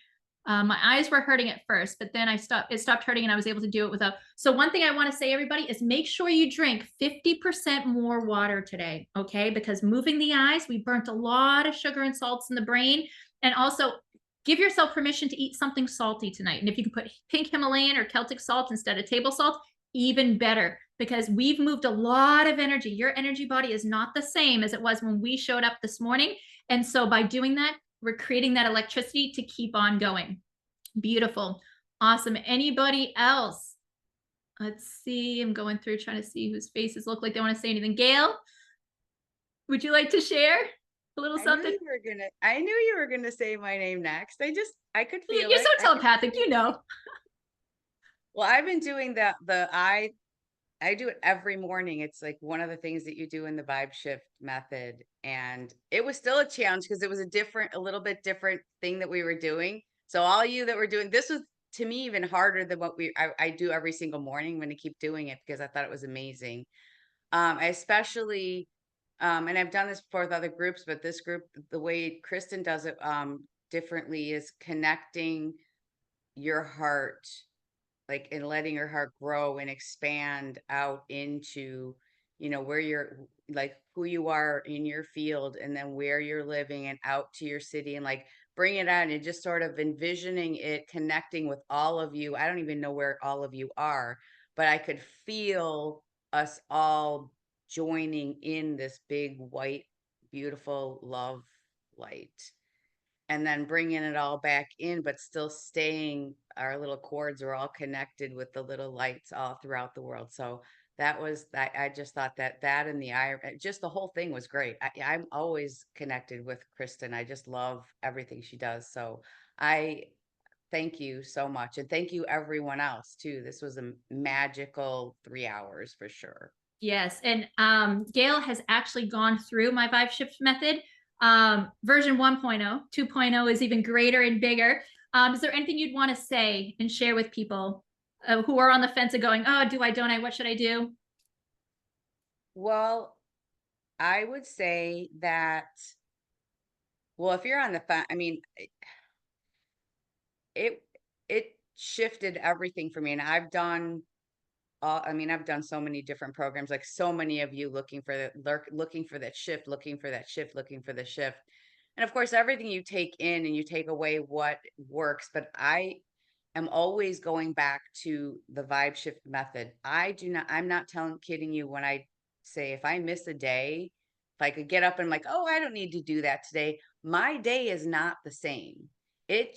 My eyes were hurting at first, but then it stopped hurting and I was able to do it without. So one thing I want to say, everybody, is make sure you drink 50% more water today. Okay. Because moving the eyes, we burnt a lot of sugar and salts in the brain. And also give yourself permission to eat something salty tonight. And if you can put pink Himalayan or Celtic salt instead of table salt, even better, because we've moved a lot of energy. Your energy body is not the same as it was when we showed up this morning. And so by doing that, we're creating that electricity to keep on going. Beautiful. Awesome. Anybody else? Let's see. I'm going through trying to see whose faces look like they want to say anything. Gail, would you like to share a little something? I knew you were gonna say my name next. I could feel You're it. so telepathic, you know. Well, I've been doing I do it every morning. It's like one of the things that you do in the vibe shift method. And it was still a challenge because it was a little bit different thing that we were doing. So all you that were doing this was, to me, even harder than what I do every single morning. I'm going to keep doing it because I thought it was amazing. I especially, and I've done this before with other groups, but this group, the way Kristen does it differently, is connecting your heart, like, and letting your heart grow and expand out into, where you're, like, who you are in your field, and then where you're living, and out to your city, and like bring it out and just sort of envisioning it connecting with all of you. I don't even know where all of you are, but I could feel us all joining in this big white beautiful love light, and then bringing it all back in, but still staying, our little cords are all connected with the little lights all throughout the world. So I just thought that and just the whole thing was great. I'm always connected with Kristen. I just love everything she does. So I thank you so much. And thank you everyone else too. This was a magical 3 hours for sure. Yes. And Gail has actually gone through my vibe shift method. Version 1.0, 2.0 is even greater and bigger. Is there anything you'd want to say and share with people who are on the fence of going, oh, do I, don't I, what should I do? Well, I would say that, well, if you're on the fence, I mean, it shifted everything for me. And I've done so many different programs, like so many of you looking for that shift, looking for that shift, looking for the shift. And of course, everything you take in and you take away what works. But I am always going back to the vibe shift method. I'm not kidding you when I say, if I miss a day, if I could get up and like, oh, I don't need to do that today, my day is not the same. It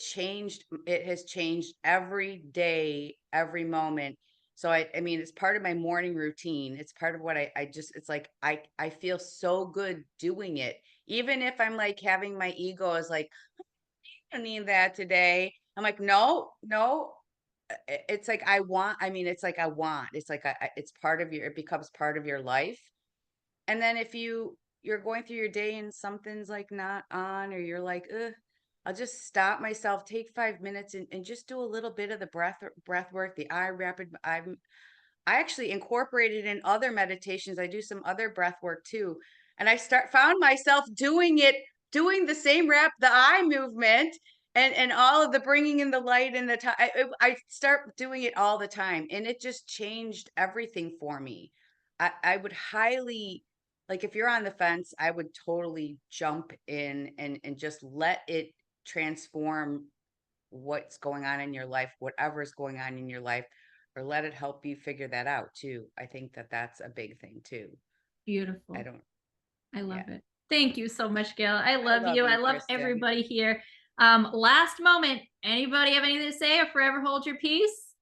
has changed every day, every moment. So I mean, it's part of my morning routine. It's part of what it's like, I feel so good doing it. Even if I'm like having my ego is like, I don't need that today. I'm like, no. It's like, it's like, it's part of it becomes part of your life. And then if you're going through your day and something's like not on, or you're like, ugh, I'll just stop myself, take 5 minutes and just do a little bit of the breath work, the I actually incorporated in other meditations. I do some other breath work too. And found myself doing the same the eye movement, and all of the bringing in the light and the time. I start doing it all the time, and it just changed everything for me. I would highly like if you're on the fence, I would totally jump in and just let it transform what's going on in your life, whatever's going on in your life, or let it help you figure that out too. I think that that's a big thing too. Beautiful. I don't, I love yeah. it. Thank you so much, Gail. I love love you. I you, love Kristen. everybody here. Last moment. Anybody have anything to say or forever hold your peace?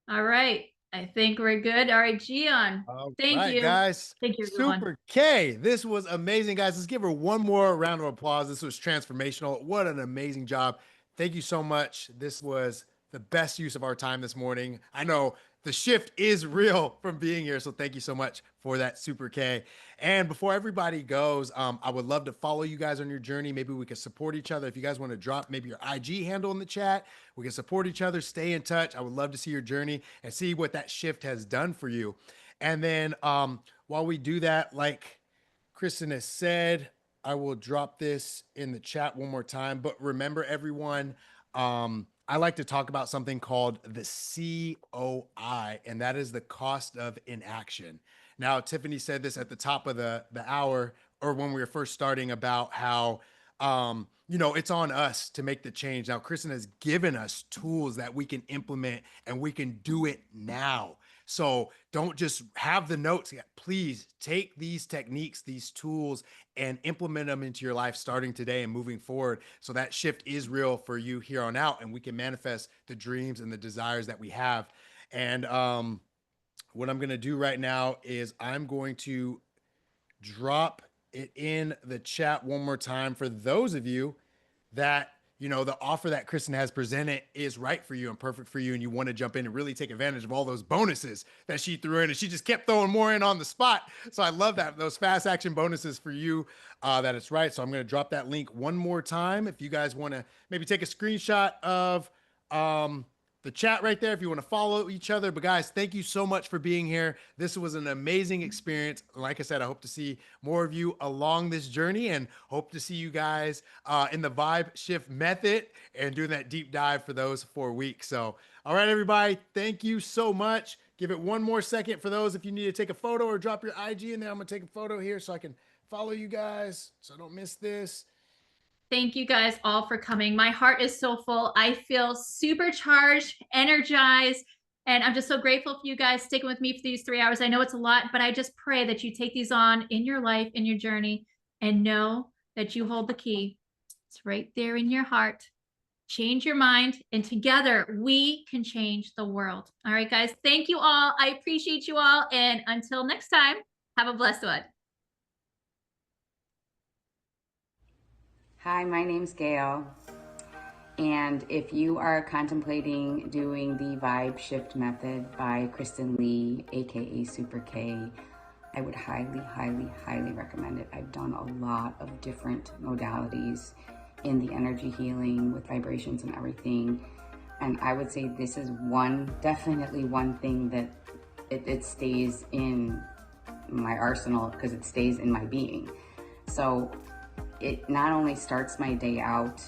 All right. I think we're good. All right, Gian. Thank Right, you. guys. Thank you, everyone. Super K. This was amazing, guys. Let's give her one more round of applause. This was transformational. What an amazing job. Thank you so much. This was the best use of our time this morning. I know the shift is real from being here. So thank you so much for that, Super K. And before everybody goes, I would love to follow you guys on your journey. Maybe we could support each other. If you guys want to drop maybe your IG handle in the chat, we can support each other, stay in touch. I would love to see your journey and see what that shift has done for you. And then while we do that, like Kristen has said, I will drop this in the chat one more time. But remember, everyone, I like to talk about something called the COI, and that is the cost of inaction. Now, Tiffany said this at the top of the hour, or when we were first starting, about how it's on us to make the change. Now, Kristen has given us tools that we can implement, and we can do it now. So don't just have the notes yet. Please take these techniques, these tools, and implement them into your life starting today and moving forward. So that shift is real for you here on out, and we can manifest the dreams and the desires that we have. And what I'm going to do right now is I'm going to drop it in the chat one more time for those of you that the offer that Kristen has presented is right for you and perfect for you, and you want to jump in and really take advantage of all those bonuses that she threw in, and she just kept throwing more in on the spot. So I love that, those fast action bonuses for you, that it's right. So I'm going to drop that link one more time if you guys want to maybe take a screenshot of the chat right there if you want to follow each other. But guys, thank you so much for being here. This was an amazing experience. Like I said, I hope to see more of you along this journey, and hope to see you guys in the vibe shift method and doing that deep dive for those 4 weeks. So, all right, everybody, thank you so much. Give it one more second for those if you need to take a photo or drop your IG in there. I'm gonna take a photo here so I can follow you guys so I don't miss this. Thank you guys all for coming. My heart is so full. I feel supercharged, energized, and I'm just so grateful for you guys sticking with me for these 3 hours. I know it's a lot, but I just pray that you take these on in your life, in your journey, and know that you hold the key. It's right there in your heart. Change your mind, and together we can change the world. All right, guys. Thank you all. I appreciate you all. And until next time, have a blessed one. Hi, my name's Gail. And if you are contemplating doing the Vibe Shift Method by Kristen Lee, aka Super K, I would highly, highly, highly recommend it. I've done a lot of different modalities in the energy healing with vibrations and everything. And I would say this is definitely one thing that it stays in my arsenal because it stays in my being. So it not only starts my day out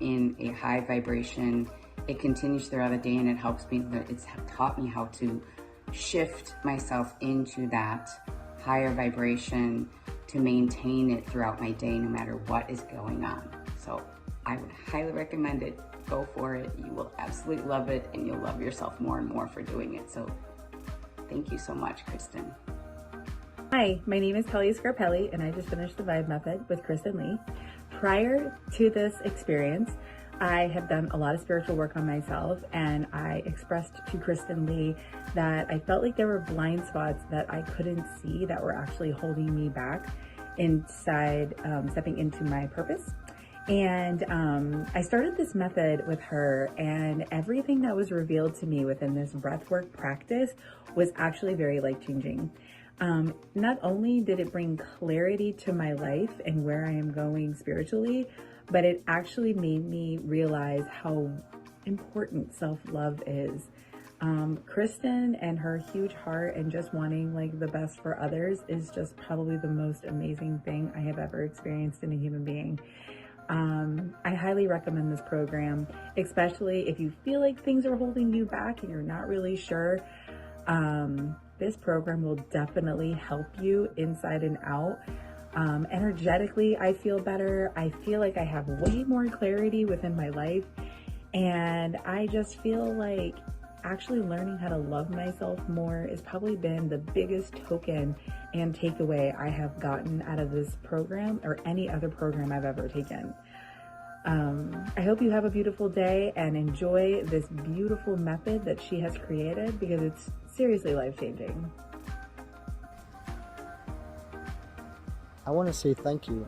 in a high vibration, it continues throughout the day, and it helps me, it's taught me how to shift myself into that higher vibration to maintain it throughout my day no matter what is going on. So I would highly recommend it. Go for it. You will absolutely love it, and you'll love yourself more and more for doing it. So thank you so much, Kristen. Hi, my name is Kelly Scarpelli, and I just finished the Vibe Method with Kristen Lee. Prior to this experience, I have done a lot of spiritual work on myself, and I expressed to Kristen Lee that I felt like there were blind spots that I couldn't see that were actually holding me back inside stepping into my purpose. And I started this method with her, and everything that was revealed to me within this breathwork practice was actually very life-changing. Not only did it bring clarity to my life and where I am going spiritually, but it actually made me realize how important self-love is. Kristen and her huge heart and just wanting like the best for others is just probably the most amazing thing I have ever experienced in a human being. I highly recommend this program, especially if you feel like things are holding you back and you're not really sure. This program will definitely help you inside and out. Energetically, I feel better. I feel like I have way more clarity within my life. And I just feel like actually learning how to love myself more has probably been the biggest token and takeaway I have gotten out of this program or any other program I've ever taken. I hope you have a beautiful day and enjoy this beautiful method that she has created, because it's seriously life-changing. I want to say thank you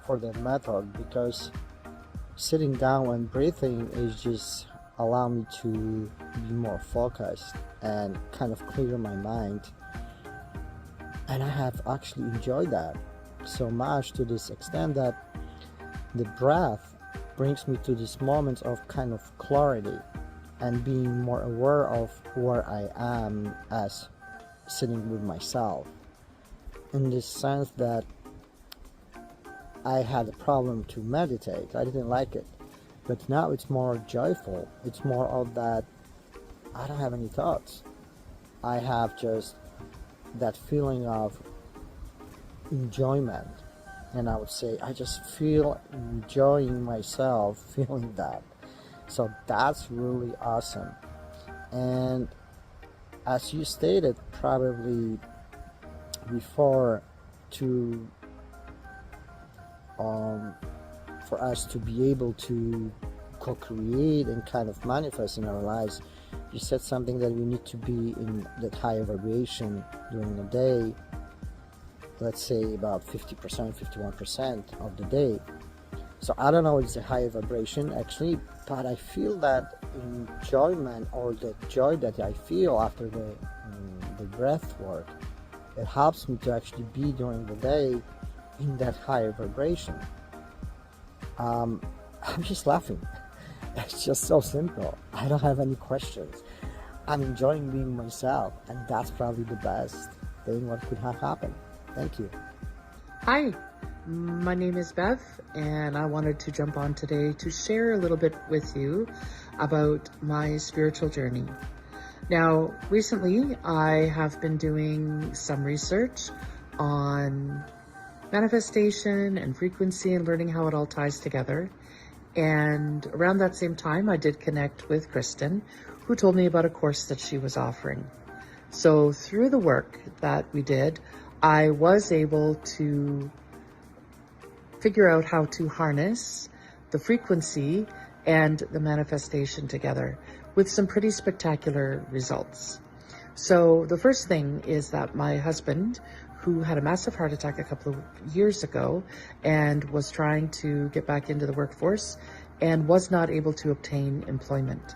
for that method, because sitting down and breathing is just allow me to be more focused and kind of clear my mind. And I have actually enjoyed that so much, to this extent that the breath brings me to these moments of kind of clarity and being more aware of where I am as sitting with myself, in the sense that I had a problem to meditate. I didn't like it, but now it's more joyful. It's more of that I don't have any thoughts. I have just that feeling of enjoyment, and I would say I just feel enjoying myself feeling that. So that's really awesome. And as you stated probably before, to for us to be able to co-create and kind of manifest in our lives, you said something that we need to be in that higher vibration during the day, let's say about 50%, 51% of the day. So I don't know what is a higher vibration actually, but I feel that enjoyment or the joy that I feel after the breath work, it helps me to actually be during the day in that higher vibration. I'm just laughing. It's just so simple. I don't have any questions. I'm enjoying being myself, and that's probably the best thing what could have happened. Thank you. Hi, my name is Bev, and I wanted to jump on today to share a little bit with you about my spiritual journey. Now, recently I have been doing some research on manifestation and frequency and learning how it all ties together. And around that same time, I did connect with Kristen, who told me about a course that she was offering. So through the work that we did, I was able to figure out how to harness the frequency and the manifestation together with some pretty spectacular results. So the first thing is that my husband, who had a massive heart attack a couple of years ago and was trying to get back into the workforce and was not able to obtain employment.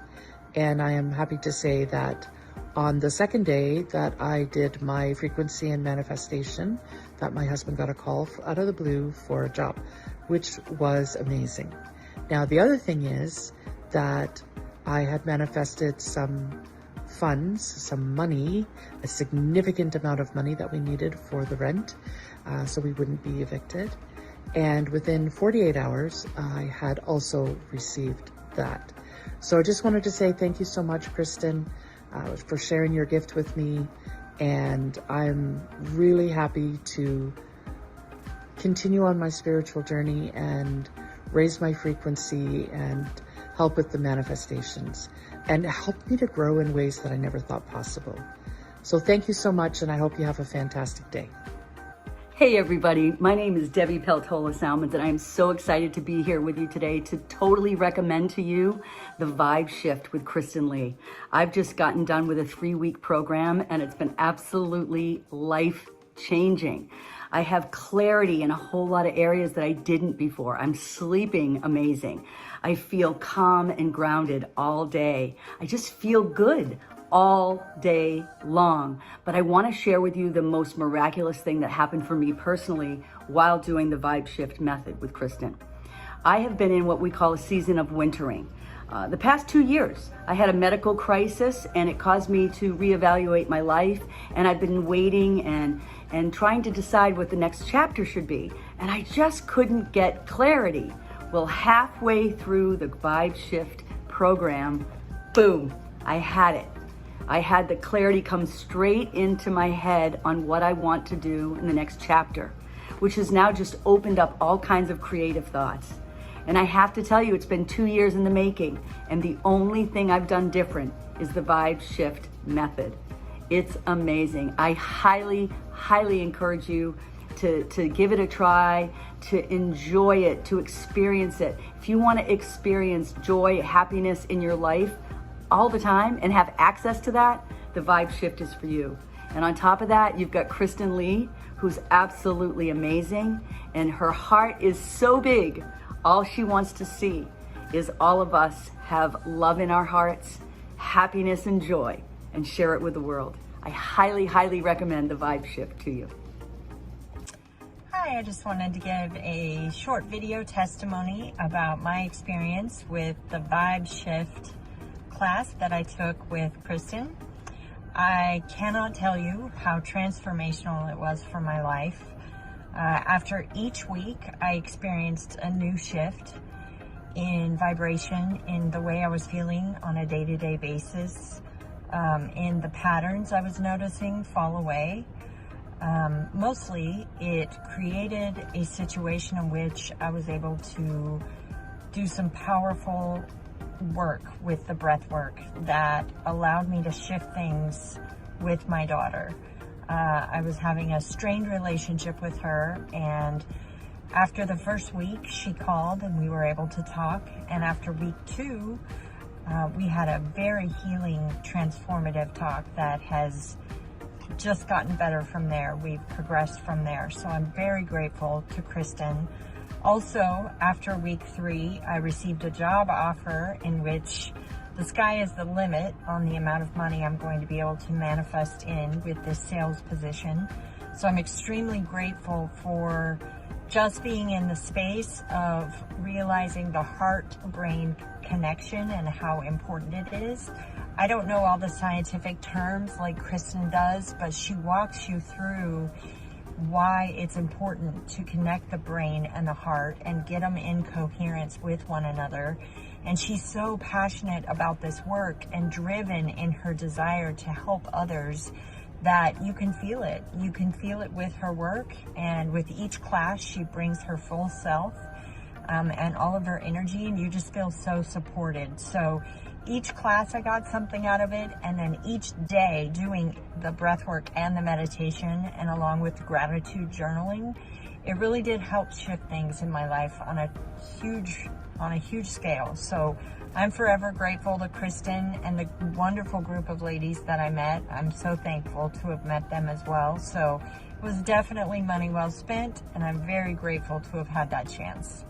And I am happy to say that on the second day that I did my frequency and manifestation, that my husband got a call out of the blue for a job, which was amazing. Now, the other thing is that I had manifested some funds, some money, a significant amount of money that we needed for the rent, so we wouldn't be evicted. And within 48 hours, I had also received that. So I just wanted to say thank you so much, Kristen, for sharing your gift with me. And I'm really happy to continue on my spiritual journey and raise my frequency and help with the manifestations and help me to grow in ways that I never thought possible. So thank you so much, and I hope you have a fantastic day. Hey everybody, my name is Debbie Peltola-Salmons, and I am so excited to be here with you today to totally recommend to you the Vibe Shift with Kristen Lee. I've just gotten done with a 3-week program, and it's been absolutely life-changing. I have clarity in a whole lot of areas that I didn't before. I'm sleeping amazing. I feel calm and grounded all day. I just feel good all day long. But I want to share with you the most miraculous thing that happened for me personally while doing the Vibe Shift method with Kristen. I have been in what we call a season of wintering. The past 2 years, I had a medical crisis, and it caused me to reevaluate my life. And I've been waiting and trying to decide what the next chapter should be. And I just couldn't get clarity. Well, halfway through the Vibe Shift program, boom, I had it. I had the clarity come straight into my head on what I want to do in the next chapter, which has now just opened up all kinds of creative thoughts. And I have to tell you, it's been 2 years in the making, and the only thing I've done different is the vibe shift method. It's amazing. I highly, highly encourage you to give it a try, to enjoy it, to experience it. If you want to experience joy, happiness in your life all the time and have access to that, the vibe shift is for you. And on top of that, you've got Kristen Lee, who's absolutely amazing, and her heart is so big. All she wants to see is all of us have love in our hearts, happiness and joy, and share it with the world. I highly, highly recommend the vibe shift to you. Hi, I just wanted to give a short video testimony about my experience with the vibe shift class that I took with Kristen. I cannot tell you how transformational it was for my life. After each week, I experienced a new shift in vibration, in the way I was feeling on a day-to-day basis, in the patterns I was noticing fall away. Mostly, it created a situation in which I was able to do some powerful work with the breath work that allowed me to shift things with my daughter. I was having a strained relationship with her, and after the first week, she called and we were able to talk. And after week 2, we had a very healing, transformative talk that has just gotten better from there. We've progressed from there. So I'm very grateful to Kristen. Also, after week 3, I received a job offer in which the sky is the limit on the amount of money I'm going to be able to manifest in with this sales position. So I'm extremely grateful for just being in the space of realizing the heart-brain connection and how important it is. I don't know all the scientific terms like Kristen does, but she walks you through why it's important to connect the brain and the heart and get them in coherence with one another. And she's so passionate about this work and driven in her desire to help others that you can feel it. You can feel it with her work, and with each class she brings her full self and all of her energy, and you just feel so supported. So each class I got something out of it, and then each day doing the breath work and the meditation, and along with gratitude journaling, it really did help shift things in my life on a huge scale. So I'm forever grateful to Kristen and the wonderful group of ladies that I met. I'm so thankful to have met them as well. So it was definitely money well spent, and I'm very grateful to have had that chance.